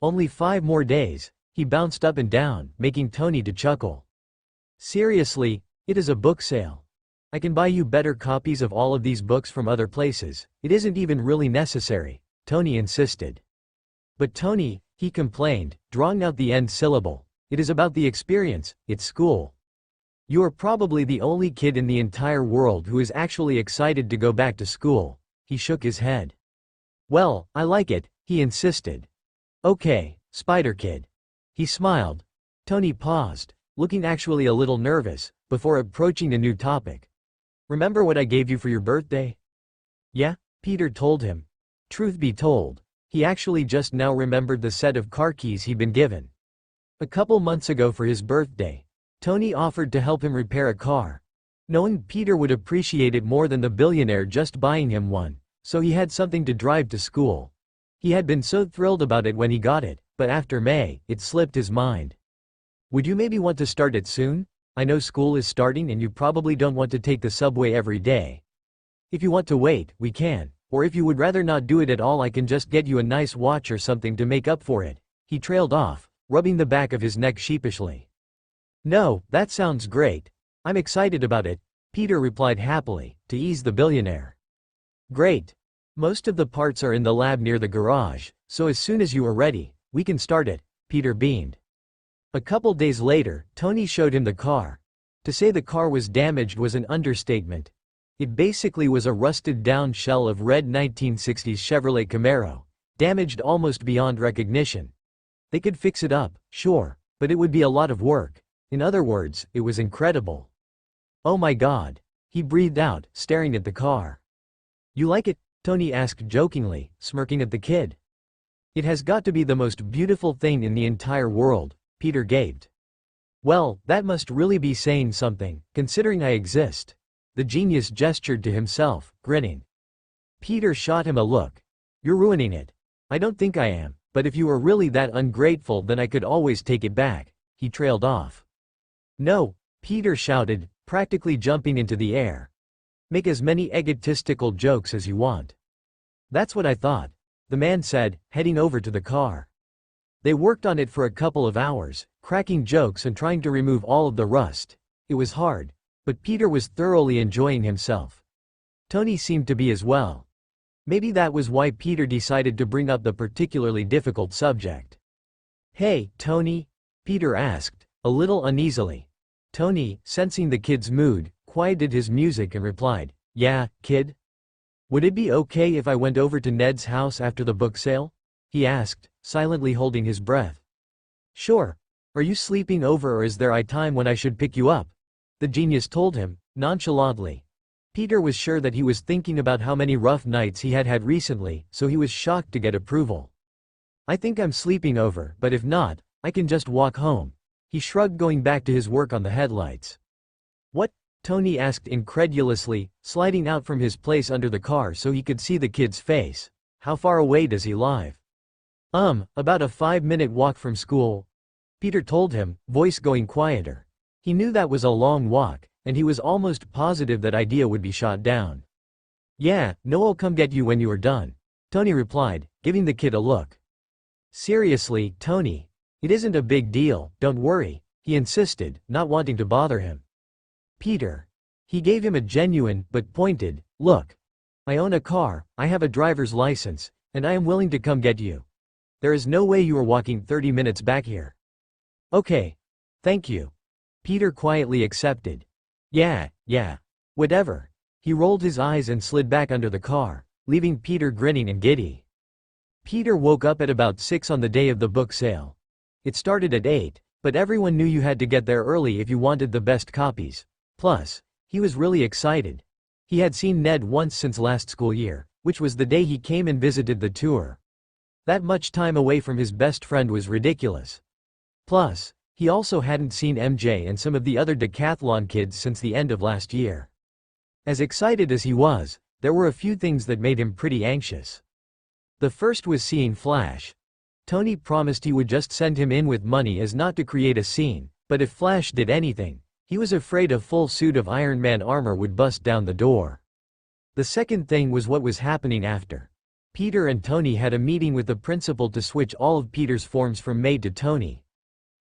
Only 5 more days, he bounced up and down, making Tony to chuckle. Seriously, it is a book sale. I can buy you better copies of all of these books from other places, it isn't even really necessary, Tony insisted. But Tony, he complained, drawing out the end syllable, it is about the experience, it's school. You are probably the only kid in the entire world who is actually excited to go back to school. He shook his head. Well, I like it, he insisted. Okay, Spider-Kid. He smiled. Tony paused, looking actually a little nervous, before approaching a new topic. Remember what I gave you for your birthday? Yeah, Peter told him. Truth be told, he actually just now remembered the set of car keys he'd been given. A couple months ago for his birthday, Tony offered to help him repair a car. Knowing Peter would appreciate it more than the billionaire just buying him one, so he had something to drive to school. He had been so thrilled about it when he got it, but after May, it slipped his mind. Would you maybe want to start it soon? I know school is starting and you probably don't want to take the subway every day. If you want to wait, we can, or if you would rather not do it at all, I can just get you a nice watch or something to make up for it. He trailed off, rubbing the back of his neck sheepishly. No, that sounds great. I'm excited about it, Peter replied happily, to ease the billionaire. Great. Most of the parts are in the lab near the garage, so as soon as you are ready, we can start it, Peter beamed. A couple days later, Tony showed him the car. To say the car was damaged was an understatement. It basically was a rusted-down shell of red 1960s Chevrolet Camaro, damaged almost beyond recognition. They could fix it up, sure, but it would be a lot of work. In other words, it was incredible. Oh my God, he breathed out, staring at the car. You like it? Tony asked jokingly, smirking at the kid. It has got to be the most beautiful thing in the entire world, Peter gaped. Well, that must really be saying something, considering I exist. The genius gestured to himself, grinning. Peter shot him a look. "You're ruining it." "I don't think I am, but if you were really that ungrateful then I could always take it back." He trailed off. "No," Peter shouted, practically jumping into the air. "Make as many egotistical jokes as you want." "That's what I thought," the man said, heading over to the car. They worked on it for a couple of hours, cracking jokes and trying to remove all of the rust. It was hard, but Peter was thoroughly enjoying himself. Tony seemed to be as well. Maybe that was why Peter decided to bring up the particularly difficult subject. "Hey, Tony?" Peter asked, a little uneasily. Tony, sensing the kid's mood, quieted his music and replied, "Yeah, kid? Would it be okay if I went over to Ned's house after the book sale?" he asked, silently holding his breath. "Sure. Are you sleeping over or is there a time when I should pick you up?" the genius told him, nonchalantly. Peter was sure that he was thinking about how many rough nights he had had recently, so he was shocked to get approval. "I think I'm sleeping over, but if not, I can just walk home." He shrugged, going back to his work on the headlights. "What?" Tony asked incredulously, sliding out from his place under the car so he could see the kid's face. "How far away does he live?" About a 5-minute walk from school," Peter told him, voice going quieter. He knew that was a long walk, and he was almost positive that idea would be shot down. "Yeah, Noel'll come get you when you are done," Tony replied, giving the kid a look. "Seriously, Tony. It isn't a big deal, don't worry," he insisted, not wanting to bother him. Peter. He gave him a genuine, but pointed, look. "I own a car, I have a driver's license, and I am willing to come get you. There is no way you are walking 30 minutes back here." "Okay. Thank you." Peter quietly accepted. Yeah, whatever." He rolled his eyes and slid back under the car, leaving Peter grinning and giddy. Peter woke up at about 6 on the day of the book sale. It started at 8, but everyone knew you had to get there early if you wanted the best copies. Plus, he was really excited. He had seen Ned once since last school year, which was the day he came and visited the tour. That much time away from his best friend was ridiculous. Plus, he also hadn't seen MJ and some of the other decathlon kids since the end of last year. As excited as he was, there were a few things that made him pretty anxious. The first was seeing Flash. Tony promised he would just send him in with money as not to create a scene, but if Flash did anything, he was afraid a full suit of Iron Man armor would bust down the door. The second thing was what was happening after. Peter and Tony had a meeting with the principal to switch all of Peter's forms from May to Tony.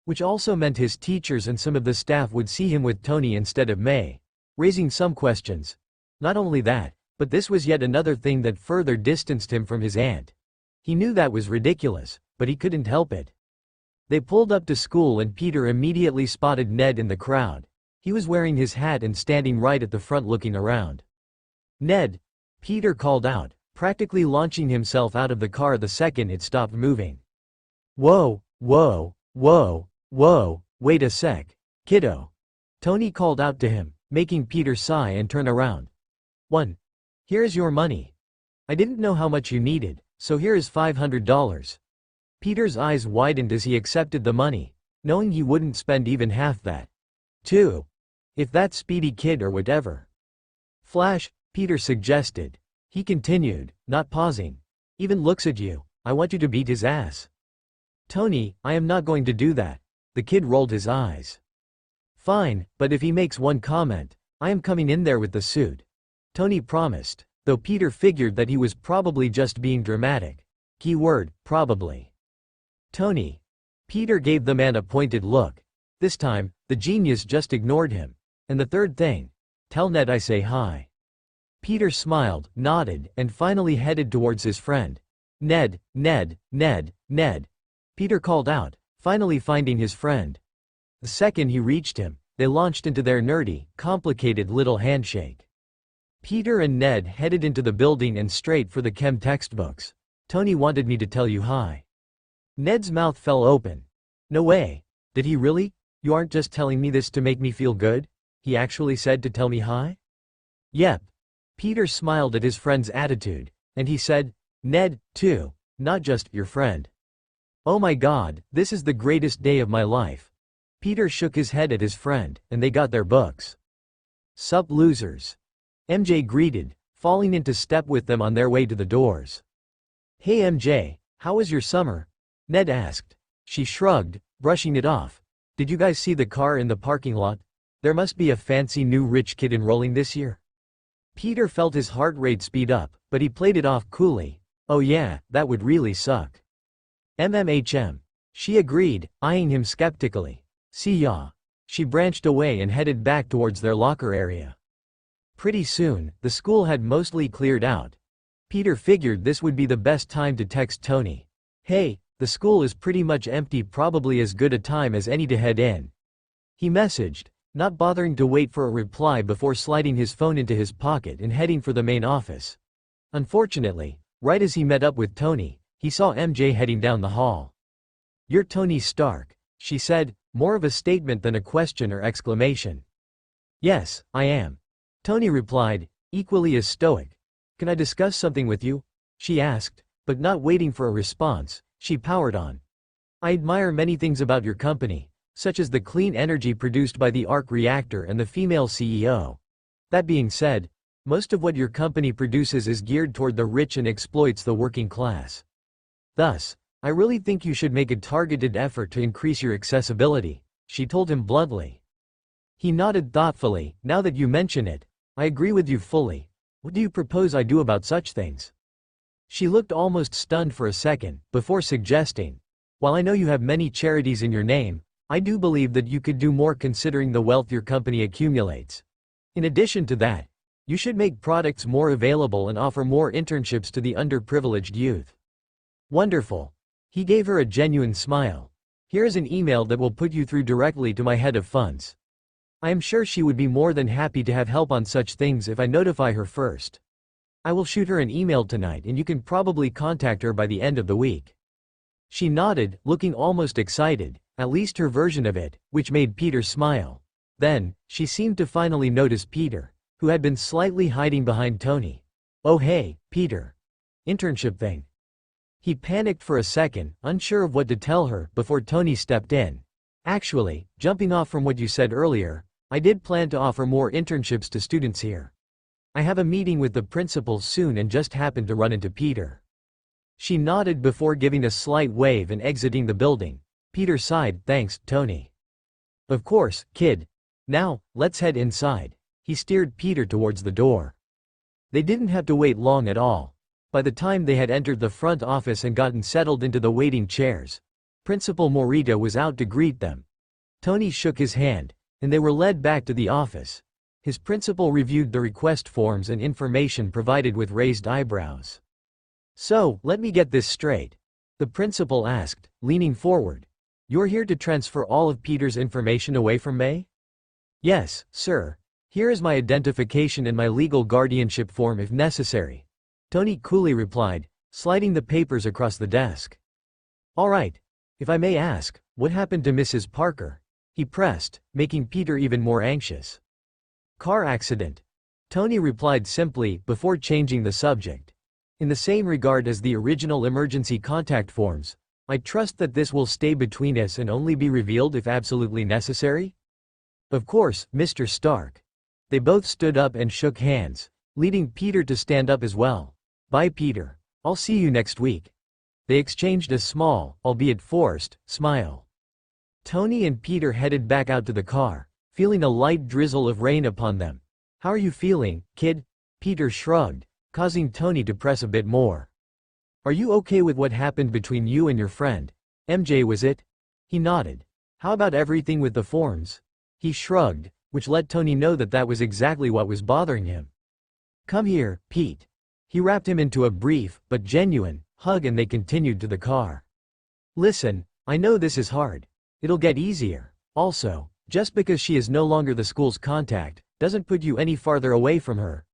Which also meant his teachers and some of the staff would see him with Tony instead of May, raising some questions. Not only that, but this was yet another thing that further distanced him from his aunt. He knew that was ridiculous, but he couldn't help it. They pulled up to school and Peter immediately spotted Ned in the crowd. He was wearing his hat and standing right at the front looking around. "Ned!" Peter called out, practically launching himself out of the car the second it stopped moving. Whoa, wait a sec. Kiddo." Tony called out to him, making Peter sigh and turn around. Here's your money. I didn't know how much you needed, so here is $500. Peter's eyes widened as he accepted the money, knowing he wouldn't spend even half that. 2. If that Spidey kid or whatever. Flash, Peter suggested. He continued, not pausing. Even looks at you, I want you to beat his ass. Tony, I am not going to do that. The kid rolled his eyes. Fine, but if he makes one comment, I am coming in there with the suit. Tony promised, though Peter figured that he was probably just being dramatic. Keyword, probably. Tony. Peter gave the man a pointed look. This time, the genius just ignored him. And the third thing. Tell Ned I say hi. Peter smiled, nodded, and finally headed towards his friend. Ned. Peter called out, finally finding his friend. The second he reached him, they launched into their nerdy, complicated little handshake. Peter and Ned headed into the building and straight for the chem textbooks. Tony wanted me to tell you hi. Ned's mouth fell open. No way. Did he really? You aren't just telling me this to make me feel good? He actually said to tell me hi? Yep. Peter smiled at his friend's attitude, and he said, Ned, too, not just your friend. Oh my God, this is the greatest day of my life. Peter shook his head at his friend, and they got their books. Sup losers. MJ greeted, falling into step with them on their way to the doors. Hey MJ, how was your summer? Ned asked. She shrugged, brushing it off. Did you guys see the car in the parking lot? There must be a fancy new rich kid enrolling this year. Peter felt his heart rate speed up, but he played it off coolly. Oh yeah, that would really suck. MMHM. She agreed, eyeing him skeptically. See ya. She branched away and headed back towards their locker area. Pretty soon, the school had mostly cleared out. Peter figured this would be the best time to text Tony. Hey, the school is pretty much empty, probably as good a time as any to head in. He messaged, not bothering to wait for a reply before sliding his phone into his pocket and heading for the main office. Unfortunately, right as he met up with Tony, he saw MJ heading down the hall. You're Tony Stark, she said, more of a statement than a question or exclamation. Yes, I am. Tony replied, equally as stoic. Can I discuss something with you? She asked, but not waiting for a response, she powered on. I admire many things about your company, such as the clean energy produced by the arc reactor and the female CEO. That being said, most of what your company produces is geared toward the rich and exploits the working class. Thus, I really think you should make a targeted effort to increase your accessibility, she told him bluntly. He nodded thoughtfully. Now that you mention it, I agree with you fully. What do you propose I do about such things? She looked almost stunned for a second, before suggesting, while I know you have many charities in your name, I do believe that you could do more considering the wealth your company accumulates. In addition to that, you should make products more available and offer more internships to the underprivileged youth. Wonderful. He gave her a genuine smile. Here is an email that will put you through directly to my head of funds. I am sure she would be more than happy to have help on such things if I notify her first. I will shoot her an email tonight and you can probably contact her by the end of the week. She nodded, looking almost excited, at least her version of it, which made Peter smile. Then, she seemed to finally notice Peter, who had been slightly hiding behind Tony. Oh hey, Peter. Internship thing. He panicked for a second, unsure of what to tell her, before Tony stepped in. Actually, jumping off from what you said earlier, I did plan to offer more internships to students here. I have a meeting with the principal soon and just happened to run into Peter. She nodded before giving a slight wave and exiting the building. Peter sighed, thanks, Tony. Of course, kid. Now, let's head inside. He steered Peter towards the door. They didn't have to wait long at all. By the time they had entered the front office and gotten settled into the waiting chairs, Principal Morita was out to greet them. Tony shook his hand, and they were led back to the office. His principal reviewed the request forms and information provided with raised eyebrows. So, let me get this straight. The principal asked, leaning forward. You're here to transfer all of Peter's information away from May? Yes, sir. Here is my identification and my legal guardianship form if necessary. Tony coolly replied, sliding the papers across the desk. All right. If I may ask, what happened to Mrs. Parker? He pressed, making Peter even more anxious. Car accident. Tony replied simply, before changing the subject. In the same regard as the original emergency contact forms, I trust that this will stay between us and only be revealed if absolutely necessary? Of course, Mr. Stark. They both stood up and shook hands, leading Peter to stand up as well. Bye Peter. I'll see you next week. They exchanged a small, albeit forced, smile. Tony and Peter headed back out to the car, feeling a light drizzle of rain upon them. How are you feeling, kid? Peter shrugged, causing Tony to press a bit more. Are you okay with what happened between you and your friend? MJ, was it? He nodded. How about everything with the forms? He shrugged, which let Tony know that that was exactly what was bothering him. Come here, Pete. He wrapped him into a brief, but genuine, hug and they continued to the car. Listen, I know this is hard. It'll get easier. Also, just because she is no longer the school's contact, doesn't put you any farther away from her.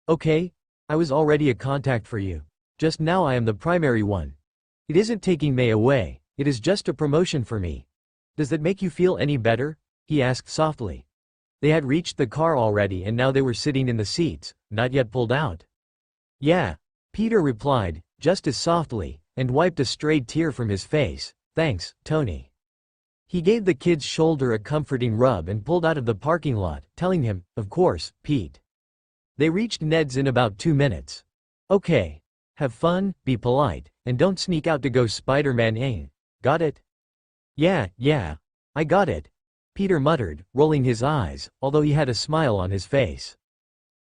Okay? I was already a contact for you. Just now I am the primary one. It isn't taking May away, it is just a promotion for me. Does that make you feel any better? He asked softly. They had reached the car already and now they were sitting in the seats, not yet pulled out. Yeah, Peter replied, just as softly, and wiped a stray tear from his face. Thanks, Tony. He gave the kid's shoulder a comforting rub and pulled out of the parking lot, telling him, "Of course, Pete." They reached Ned's in about 2 minutes. "Okay. Have fun, be polite, and don't sneak out to go Spider-Man, eh? Got it?" Yeah, I got it," Peter muttered, rolling his eyes, although he had a smile on his face.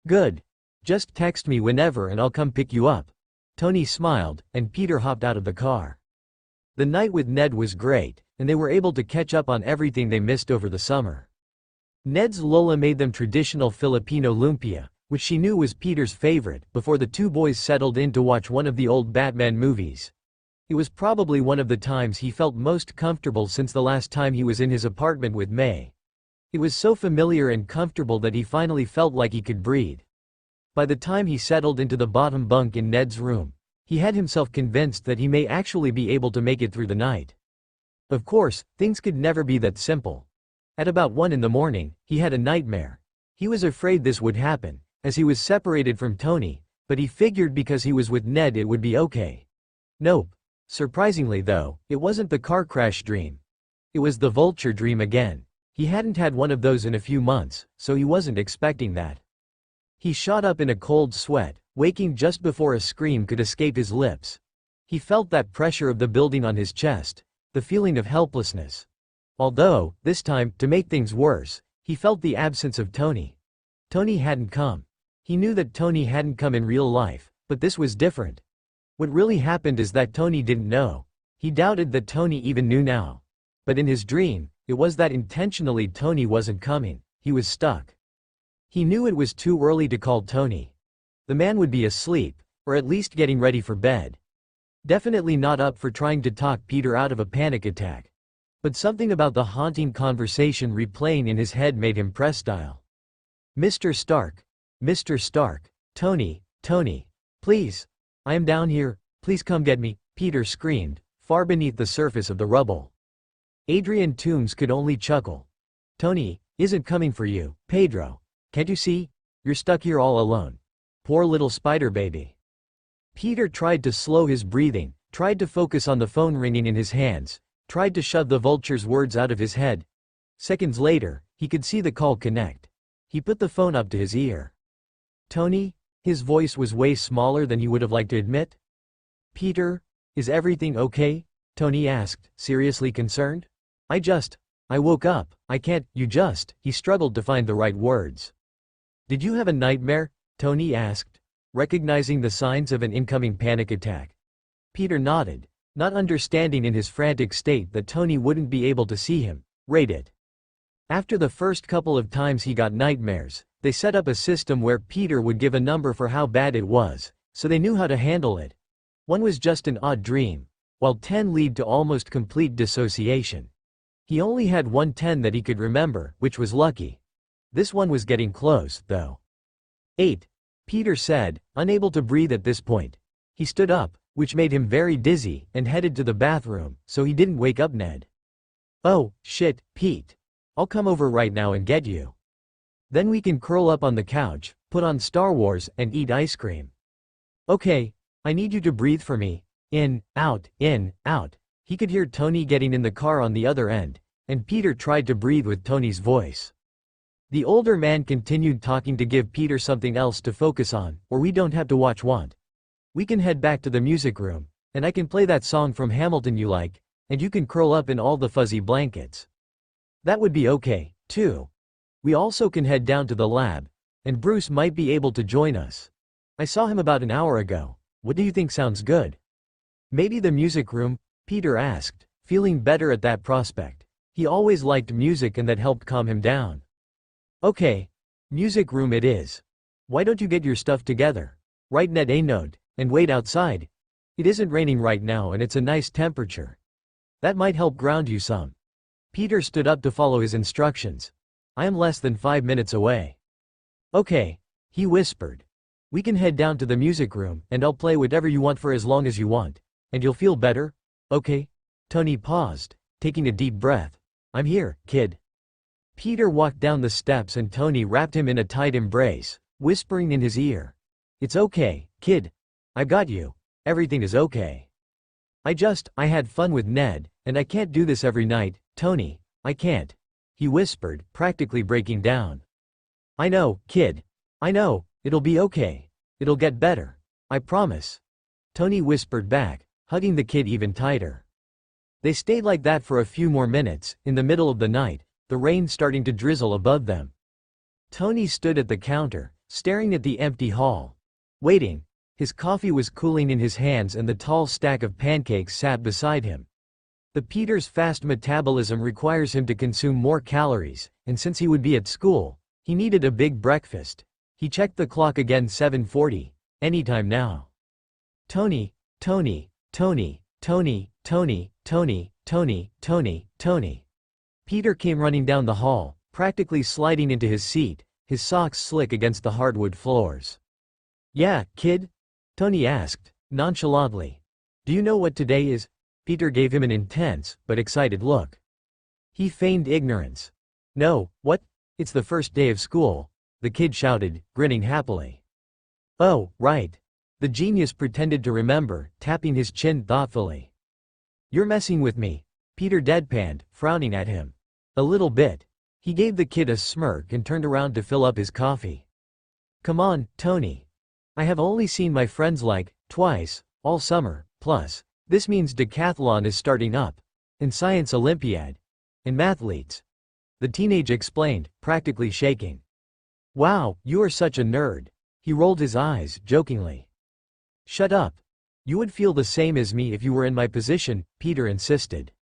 "Good. Just text me whenever and I'll come pick you up." Tony smiled, and Peter hopped out of the car. The night with Ned was great, and they were able to catch up on everything they missed over the summer. Ned's Lola made them traditional Filipino lumpia, which she knew was Peter's favorite, before the two boys settled in to watch one of the old Batman movies. It was probably one of the times he felt most comfortable since the last time he was in his apartment with May. It was so familiar and comfortable that he finally felt like he could breathe. By the time he settled into the bottom bunk in Ned's room, he had himself convinced that he may actually be able to make it through the night. Of course, things could never be that simple. At about 1 in the morning, he had a nightmare. He was afraid this would happen, as he was separated from Tony, but he figured because he was with Ned it would be okay. Nope. Surprisingly though, it wasn't the car crash dream. It was the vulture dream again. He hadn't had one of those in a few months, so he wasn't expecting that. He shot up in a cold sweat, waking just before a scream could escape his lips. He felt that pressure of the building on his chest, the feeling of helplessness. Although, this time, to make things worse, he felt the absence of Tony. Tony hadn't come. He knew that Tony hadn't come in real life, but this was different. What really happened is that Tony didn't know. He doubted that Tony even knew now. But in his dream, it was that intentionally Tony wasn't coming. He was stuck. He knew it was too early to call Tony. The man would be asleep, or at least getting ready for bed. Definitely not up for trying to talk Peter out of a panic attack. But something about the haunting conversation replaying in his head made him press dial. "Mr. Stark. Mr. Stark. Tony, please. I am down here, please come get me," Peter screamed, far beneath the surface of the rubble. Adrian Toombs could only chuckle. "Tony isn't coming for you, Pedro. Can't you see? You're stuck here all alone. Poor little spider baby." Peter tried to slow his breathing, tried to focus on the phone ringing in his hands, tried to shove the vulture's words out of his head. Seconds later, he could see the call connect. He put the phone up to his ear. "Tony?" His voice was way smaller than he would have liked to admit. "Peter, is everything okay?" Tony asked, seriously concerned. I woke up, I can't, he struggled to find the right words. "Did you have a nightmare?" Tony asked, recognizing the signs of an incoming panic attack. Peter nodded, not understanding in his frantic state that Tony wouldn't be able to see him. Rate it. After the first couple of times he got nightmares, they set up a system where Peter would give a number for how bad it was, so they knew how to handle it. 1 was just an odd dream, while 10 lead to almost complete dissociation. He only had 1 10 that he could remember, which was lucky. This one was getting close, though. 8. Peter said, unable to breathe at this point. He stood up, which made him very dizzy, and headed to the bathroom, so he didn't wake up Ned. "Oh, shit, Pete. I'll come over right now and get you. Then we can curl up on the couch, put on Star Wars, and eat ice cream." "Okay, I need you to breathe for me. In, out, in, out." He could hear Tony getting in the car on the other end, and Peter tried to breathe with Tony's voice. The older man continued talking to give Peter something else to focus on, or we don't have to watch Want. We can head back to the music room, and I can play that song from Hamilton you like, and you can curl up in all the fuzzy blankets. That would be okay, too. We also can head down to the lab, and Bruce might be able to join us. I saw him about an hour ago. What do you think sounds good? "Maybe the music room?" Peter asked, feeling better at that prospect. He always liked music and that helped calm him down. "Okay. Music room it is. Why don't you get your stuff together? Write Ned a note, and wait outside. It isn't raining right now and it's a nice temperature. That might help ground you some." Peter stood up to follow his instructions. "I am less than 5 minutes away." "Okay," he whispered. "We can head down to the music room, and I'll play whatever you want for as long as you want. And you'll feel better? Okay?" Tony paused, taking a deep breath. "I'm here, kid." Peter walked down the steps and Tony wrapped him in a tight embrace, whispering in his ear. "It's okay, kid. I've got you. Everything is okay." I had fun with Ned, and I can't do this every night, Tony, I can't," he whispered, practically breaking down. "I know, kid. I know, it'll be okay. It'll get better. I promise," Tony whispered back, hugging the kid even tighter. They stayed like that for a few more minutes, in the middle of the night, the rain starting to drizzle above them. Tony stood at the counter, staring at the empty hall. Waiting. His coffee was cooling in his hands and the tall stack of pancakes sat beside him. Peter's fast metabolism requires him to consume more calories, and since he would be at school, he needed a big breakfast. He checked the clock again. 7:40. Anytime now. Tony, Tony, Tony, Tony, Tony, Tony, Tony, Tony, Tony. Peter came running down the hall, practically sliding into his seat, his socks slick against the hardwood floors. "Yeah, kid?" Tony asked, nonchalantly. "Do you know what today is?" Peter gave him an intense, but excited look. He feigned ignorance. "No, what? It's the first day of school," the kid shouted, grinning happily. "Oh, right." The genius pretended to remember, tapping his chin thoughtfully. "You're messing with me," Peter deadpanned, frowning at him. "A little bit." He gave the kid a smirk and turned around to fill up his coffee. "Come on, Tony. I have only seen my friends like, twice, all summer, plus, this means decathlon is starting up, and science olympiad, and mathletes," the teenager explained, practically shaking. "Wow, you are such a nerd," he rolled his eyes, jokingly. "Shut up. You would feel the same as me if you were in my position," Peter insisted.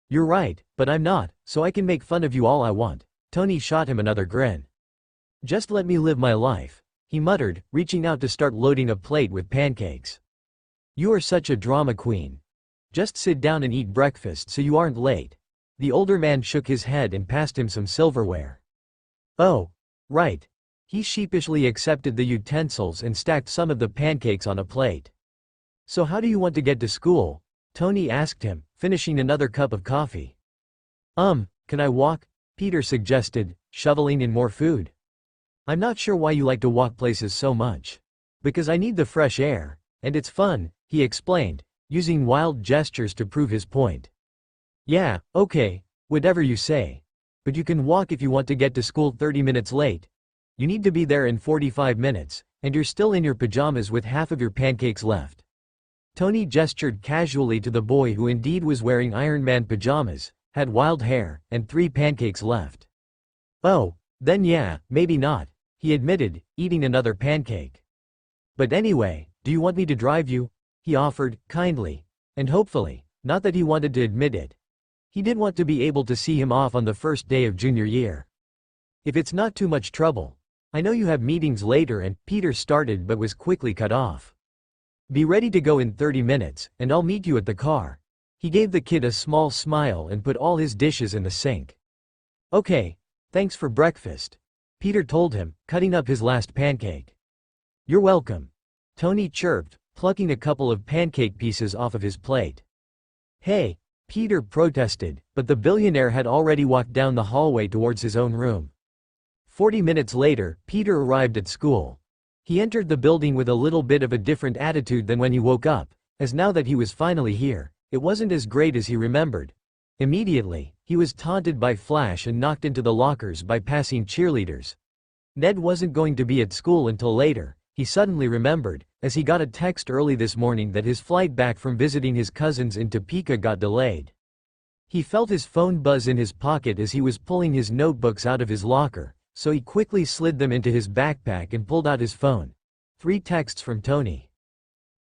"You're right, but I'm not, so I can make fun of you all I want." Tony shot him another grin. "Just let me live my life," he muttered, reaching out to start loading a plate with pancakes. "You are such a drama queen. Just sit down and eat breakfast so you aren't late." The older man shook his head and passed him some silverware. "Oh, right." He sheepishly accepted the utensils and stacked some of the pancakes on a plate. "So how do you want to get to school?" Tony asked him, finishing another cup of coffee. Can I walk?" Peter suggested, shoveling in more food. "I'm not sure why you like to walk places so much." "Because I need the fresh air, and it's fun," he explained, using wild gestures to prove his point. "Yeah, okay, whatever you say. But you can walk if you want to get to school 30 minutes late. You need to be there in 45 minutes, and you're still in your pajamas with half of your pancakes left." Tony gestured casually to the boy who indeed was wearing Iron Man pajamas, had wild hair, and 3 pancakes left. "Oh, then yeah, maybe not," he admitted, eating another pancake. "But anyway, do you want me to drive you?" he offered, kindly, and hopefully, not that he wanted to admit it. He did want to be able to see him off on the first day of junior year. "If it's not too much trouble. I know you have meetings later," and Peter started but was quickly cut off. "Be ready to go in 30 minutes, and I'll meet you at the car." He gave the kid a small smile and put all his dishes in the sink. "Okay, thanks for breakfast," Peter told him, cutting up his last pancake. "You're welcome," Tony chirped, plucking a couple of pancake pieces off of his plate. "Hey," Peter protested, but the billionaire had already walked down the hallway towards his own room. 40 minutes later, Peter arrived at school. He entered the building with a little bit of a different attitude than when he woke up, as now that he was finally here, it wasn't as great as he remembered. Immediately, he was taunted by Flash and knocked into the lockers by passing cheerleaders. Ned wasn't going to be at school until later, he suddenly remembered, as he got a text early this morning that his flight back from visiting his cousins in Topeka got delayed. He felt his phone buzz in his pocket as he was pulling his notebooks out of his locker, so he quickly slid them into his backpack and pulled out his phone. 3 texts from Tony.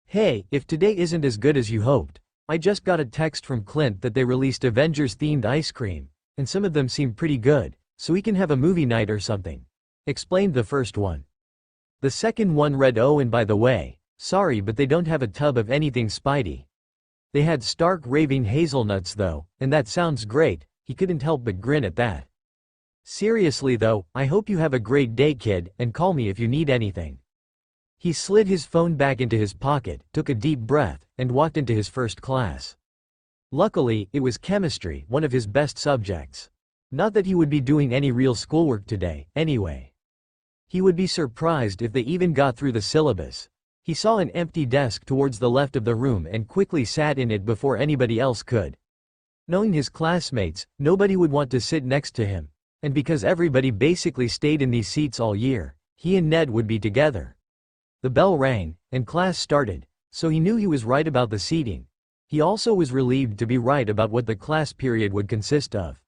"Hey, if today isn't as good as you hoped, I just got a text from Clint that they released Avengers-themed ice cream, and some of them seem pretty good, so we can have a movie night or something," explained the first one. The second one read, "Oh, and by the way, sorry but they don't have a tub of anything Spidey. They had stark raving hazelnuts though, and that sounds great." He couldn't help but grin at that. "Seriously though, I hope you have a great day, kid, and call me if you need anything." He slid his phone back into his pocket, took a deep breath, and walked into his first class. Luckily, it was chemistry, one of his best subjects. Not that he would be doing any real schoolwork today, anyway. He would be surprised if they even got through the syllabus. He saw an empty desk towards the left of the room and quickly sat in it before anybody else could. Knowing his classmates, nobody would want to sit next to him. And because everybody basically stayed in these seats all year, he and Ned would be together. The bell rang, and class started, so he knew he was right about the seating. He also was relieved to be right about what the class period would consist of.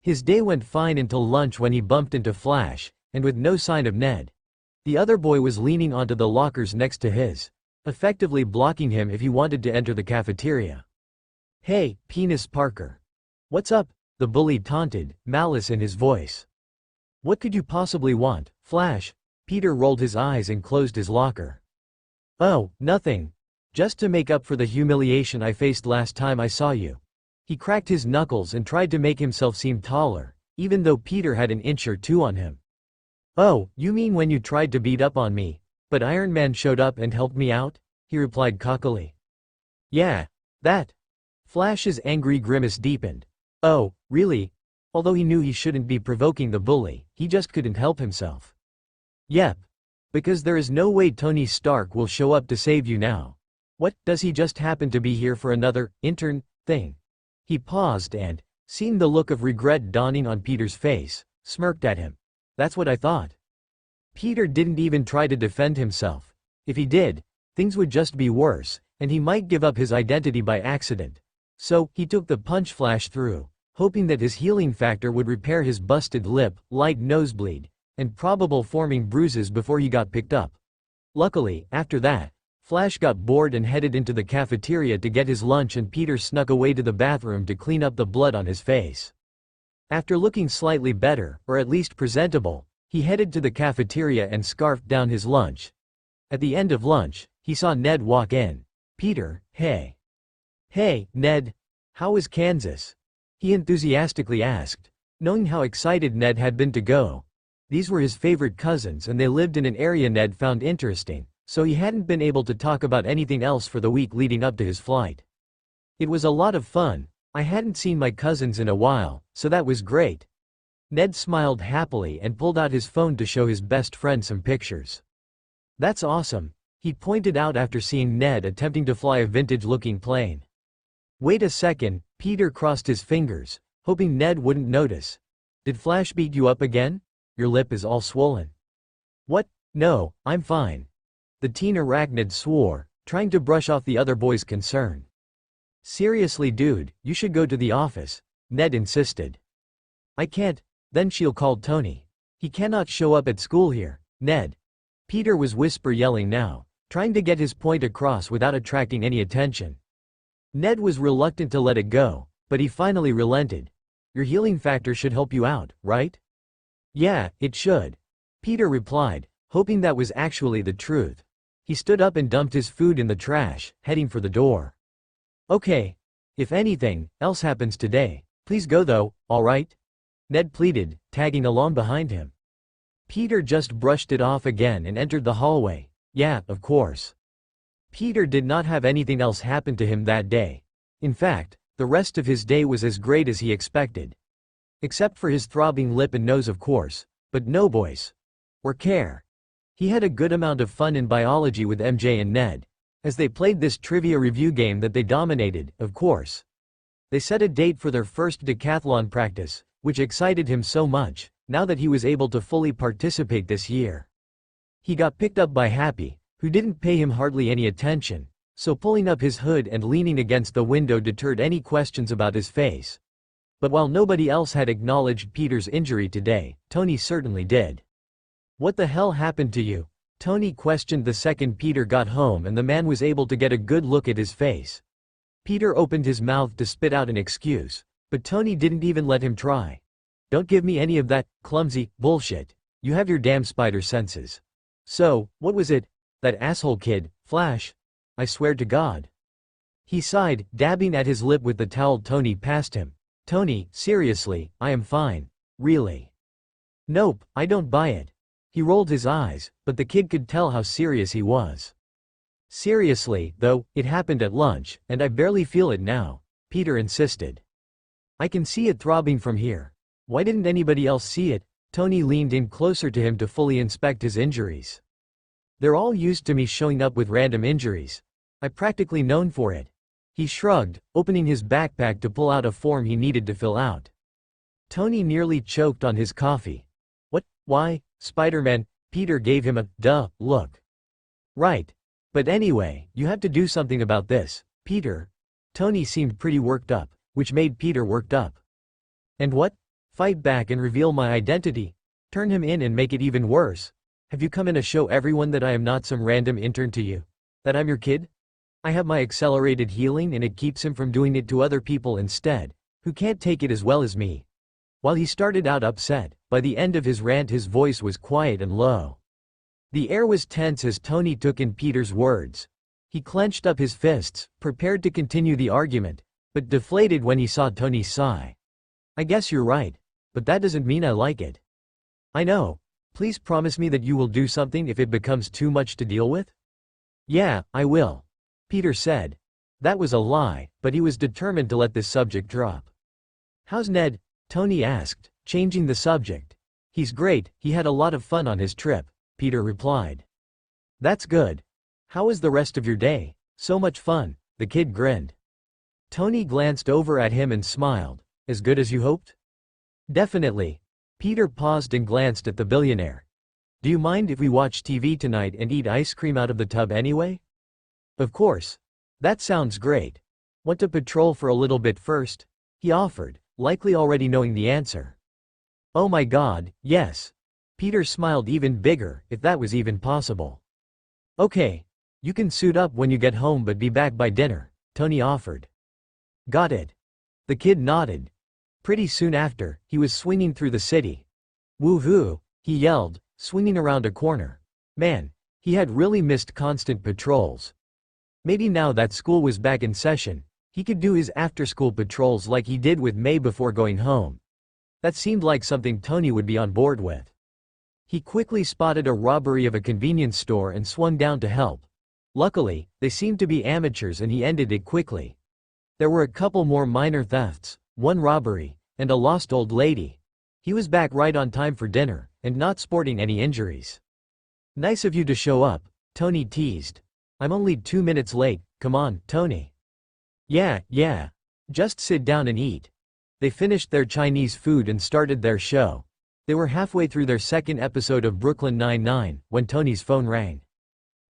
His day went fine until lunch when he bumped into Flash, and with no sign of Ned. The other boy was leaning onto the lockers next to his, effectively blocking him if he wanted to enter the cafeteria. "Hey, Penis Parker. What's up?" the bully taunted, malice in his voice. "What could you possibly want, Flash?" Peter rolled his eyes and closed his locker. "Oh, nothing. Just to make up for the humiliation I faced last time I saw you." He cracked his knuckles and tried to make himself seem taller, even though Peter had an inch or two on him. "Oh, you mean when you tried to beat up on me, but Iron Man showed up and helped me out?" he replied cockily. "Yeah, that." Flash's angry grimace deepened. "Oh, really?" Although he knew he shouldn't be provoking the bully, he just couldn't help himself. "Yep. Because there is no way Tony Stark will show up to save you now. What, does he just happen to be here for another intern thing?" He paused and, seeing the look of regret dawning on Peter's face, smirked at him. "That's what I thought." Peter didn't even try to defend himself. If he did, things would just be worse, and he might give up his identity by accident. So, he took the punch Flash threw, hoping that his healing factor would repair his busted lip, light nosebleed, and probable forming bruises before he got picked up. Luckily, after that, Flash got bored and headed into the cafeteria to get his lunch, and Peter snuck away to the bathroom to clean up the blood on his face. After looking slightly better, or at least presentable, he headed to the cafeteria and scarfed down his lunch. At the end of lunch, he saw Ned walk in. "Peter, hey." "Hey, Ned. How is Kansas?" he enthusiastically asked, knowing how excited Ned had been to go. These were his favorite cousins and they lived in an area Ned found interesting, so he hadn't been able to talk about anything else for the week leading up to his flight. "It was a lot of fun. I hadn't seen my cousins in a while, so that was great." Ned smiled happily and pulled out his phone to show his best friend some pictures. "That's awesome," he pointed out after seeing Ned attempting to fly a vintage-looking plane. "Wait a second," Peter crossed his fingers, hoping Ned wouldn't notice. "Did Flash beat you up again? Your lip is all swollen." "What? No, I'm fine." The teen arachnid swore, trying to brush off the other boy's concern. "Seriously dude, you should go to the office," Ned insisted. "I can't, then she'll call Tony. He cannot show up at school here, Ned." Peter was whisper yelling now, trying to get his point across without attracting any attention. Ned was reluctant to let it go, but he finally relented. "Your healing factor should help you out, right?" "Yeah, it should," Peter replied, hoping that was actually the truth. He stood up and dumped his food in the trash, heading for the door. "Okay. If anything else happens today, please go though, alright?" Ned pleaded, tagging along behind him. Peter just brushed it off again and entered the hallway. "Yeah, of course." Peter did not have anything else happen to him that day. In fact, the rest of his day was as great as he expected. Except for his throbbing lip and nose of course, but no voice or care. He had a good amount of fun in biology with MJ and Ned, as they played this trivia review game that they dominated, of course. They set a date for their first decathlon practice, which excited him so much, now that he was able to fully participate this year. He got picked up by Happy, who didn't pay him hardly any attention, so pulling up his hood and leaning against the window deterred any questions about his face. But while nobody else had acknowledged Peter's injury today, Tony certainly did. "What the hell happened to you?" Tony questioned the second Peter got home and the man was able to get a good look at his face. Peter opened his mouth to spit out an excuse, but Tony didn't even let him try. "Don't give me any of that clumsy bullshit. You have your damn spider senses." "So, what was it? That asshole kid, Flash? I swear to God." He sighed, dabbing at his lip with the towel Tony passed him. "Tony, seriously, I am fine. Really." "Nope, I don't buy it." He rolled his eyes, but the kid could tell how serious he was. "Seriously, though, it happened at lunch, and I barely feel it now," Peter insisted. "I can see it throbbing from here. Why didn't anybody else see it?" Tony leaned in closer to him to fully inspect his injuries. They're all used to me showing up with random injuries. I'm practically known for it. He shrugged, opening his backpack to pull out a form he needed to fill out. Tony nearly choked on his coffee. What? Why, Spider-Man? Peter gave him a duh look. Right. But anyway, you have to do something about this, Peter. Tony seemed pretty worked up, which made Peter worked up. And what? Fight back and reveal my identity? Turn him in and make it even worse? Have you come in to show everyone that I am not some random intern to you? That I'm your kid? I have my accelerated healing and it keeps him from doing it to other people instead, who can't take it as well as me. While he started out upset, by the end of his rant his voice was quiet and low. The air was tense as Tony took in Peter's words. He clenched up his fists, prepared to continue the argument, but deflated when he saw Tony sigh. I guess you're right, but that doesn't mean I like it. I know. Please promise me that you will do something if it becomes too much to deal with? Yeah, I will, Peter said. That was a lie, but he was determined to let this subject drop. How's Ned? Tony asked, changing the subject. He's great, he had a lot of fun on his trip, Peter replied. That's good. How was the rest of your day? So much fun, the kid grinned. Tony glanced over at him and smiled. As good as you hoped? Definitely. Peter paused and glanced at the billionaire. Do you mind if we watch TV tonight and eat ice cream out of the tub anyway? Of course. That sounds great. Want to patrol for a little bit first? He offered, likely already knowing the answer. Oh my God, yes. Peter smiled even bigger, if that was even possible. Okay. You can suit up when you get home but be back by dinner, Tony offered. Got it. The kid nodded. Pretty soon after, he was swinging through the city. Woohoo, he yelled, swinging around a corner. Man, he had really missed constant patrols. Maybe now that school was back in session, he could do his after-school patrols like he did with May before going home. That seemed like something Tony would be on board with. He quickly spotted a robbery of a convenience store and swung down to help. Luckily, they seemed to be amateurs and he ended it quickly. There were a couple more minor thefts, one robbery, and a lost old lady. He was back right on time for dinner, and not sporting any injuries. Nice of you to show up, Tony teased. I'm only 2 minutes late, come on, Tony. Yeah. Just sit down and eat. They finished their Chinese food and started their show. They were halfway through their second episode of Brooklyn Nine-Nine, when Tony's phone rang.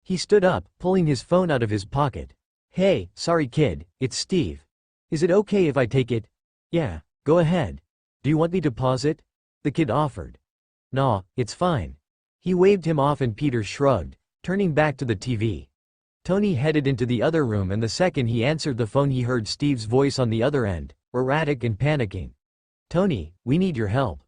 He stood up, pulling his phone out of his pocket. Hey, sorry kid, it's Steve. Is it okay if I take it? Yeah, go ahead. Do you want me to pause it? The kid offered. Nah, it's fine. He waved him off and Peter shrugged, turning back to the TV. Tony headed into the other room and the second he answered the phone he heard Steve's voice on the other end, erratic and panicking. Tony, we need your help.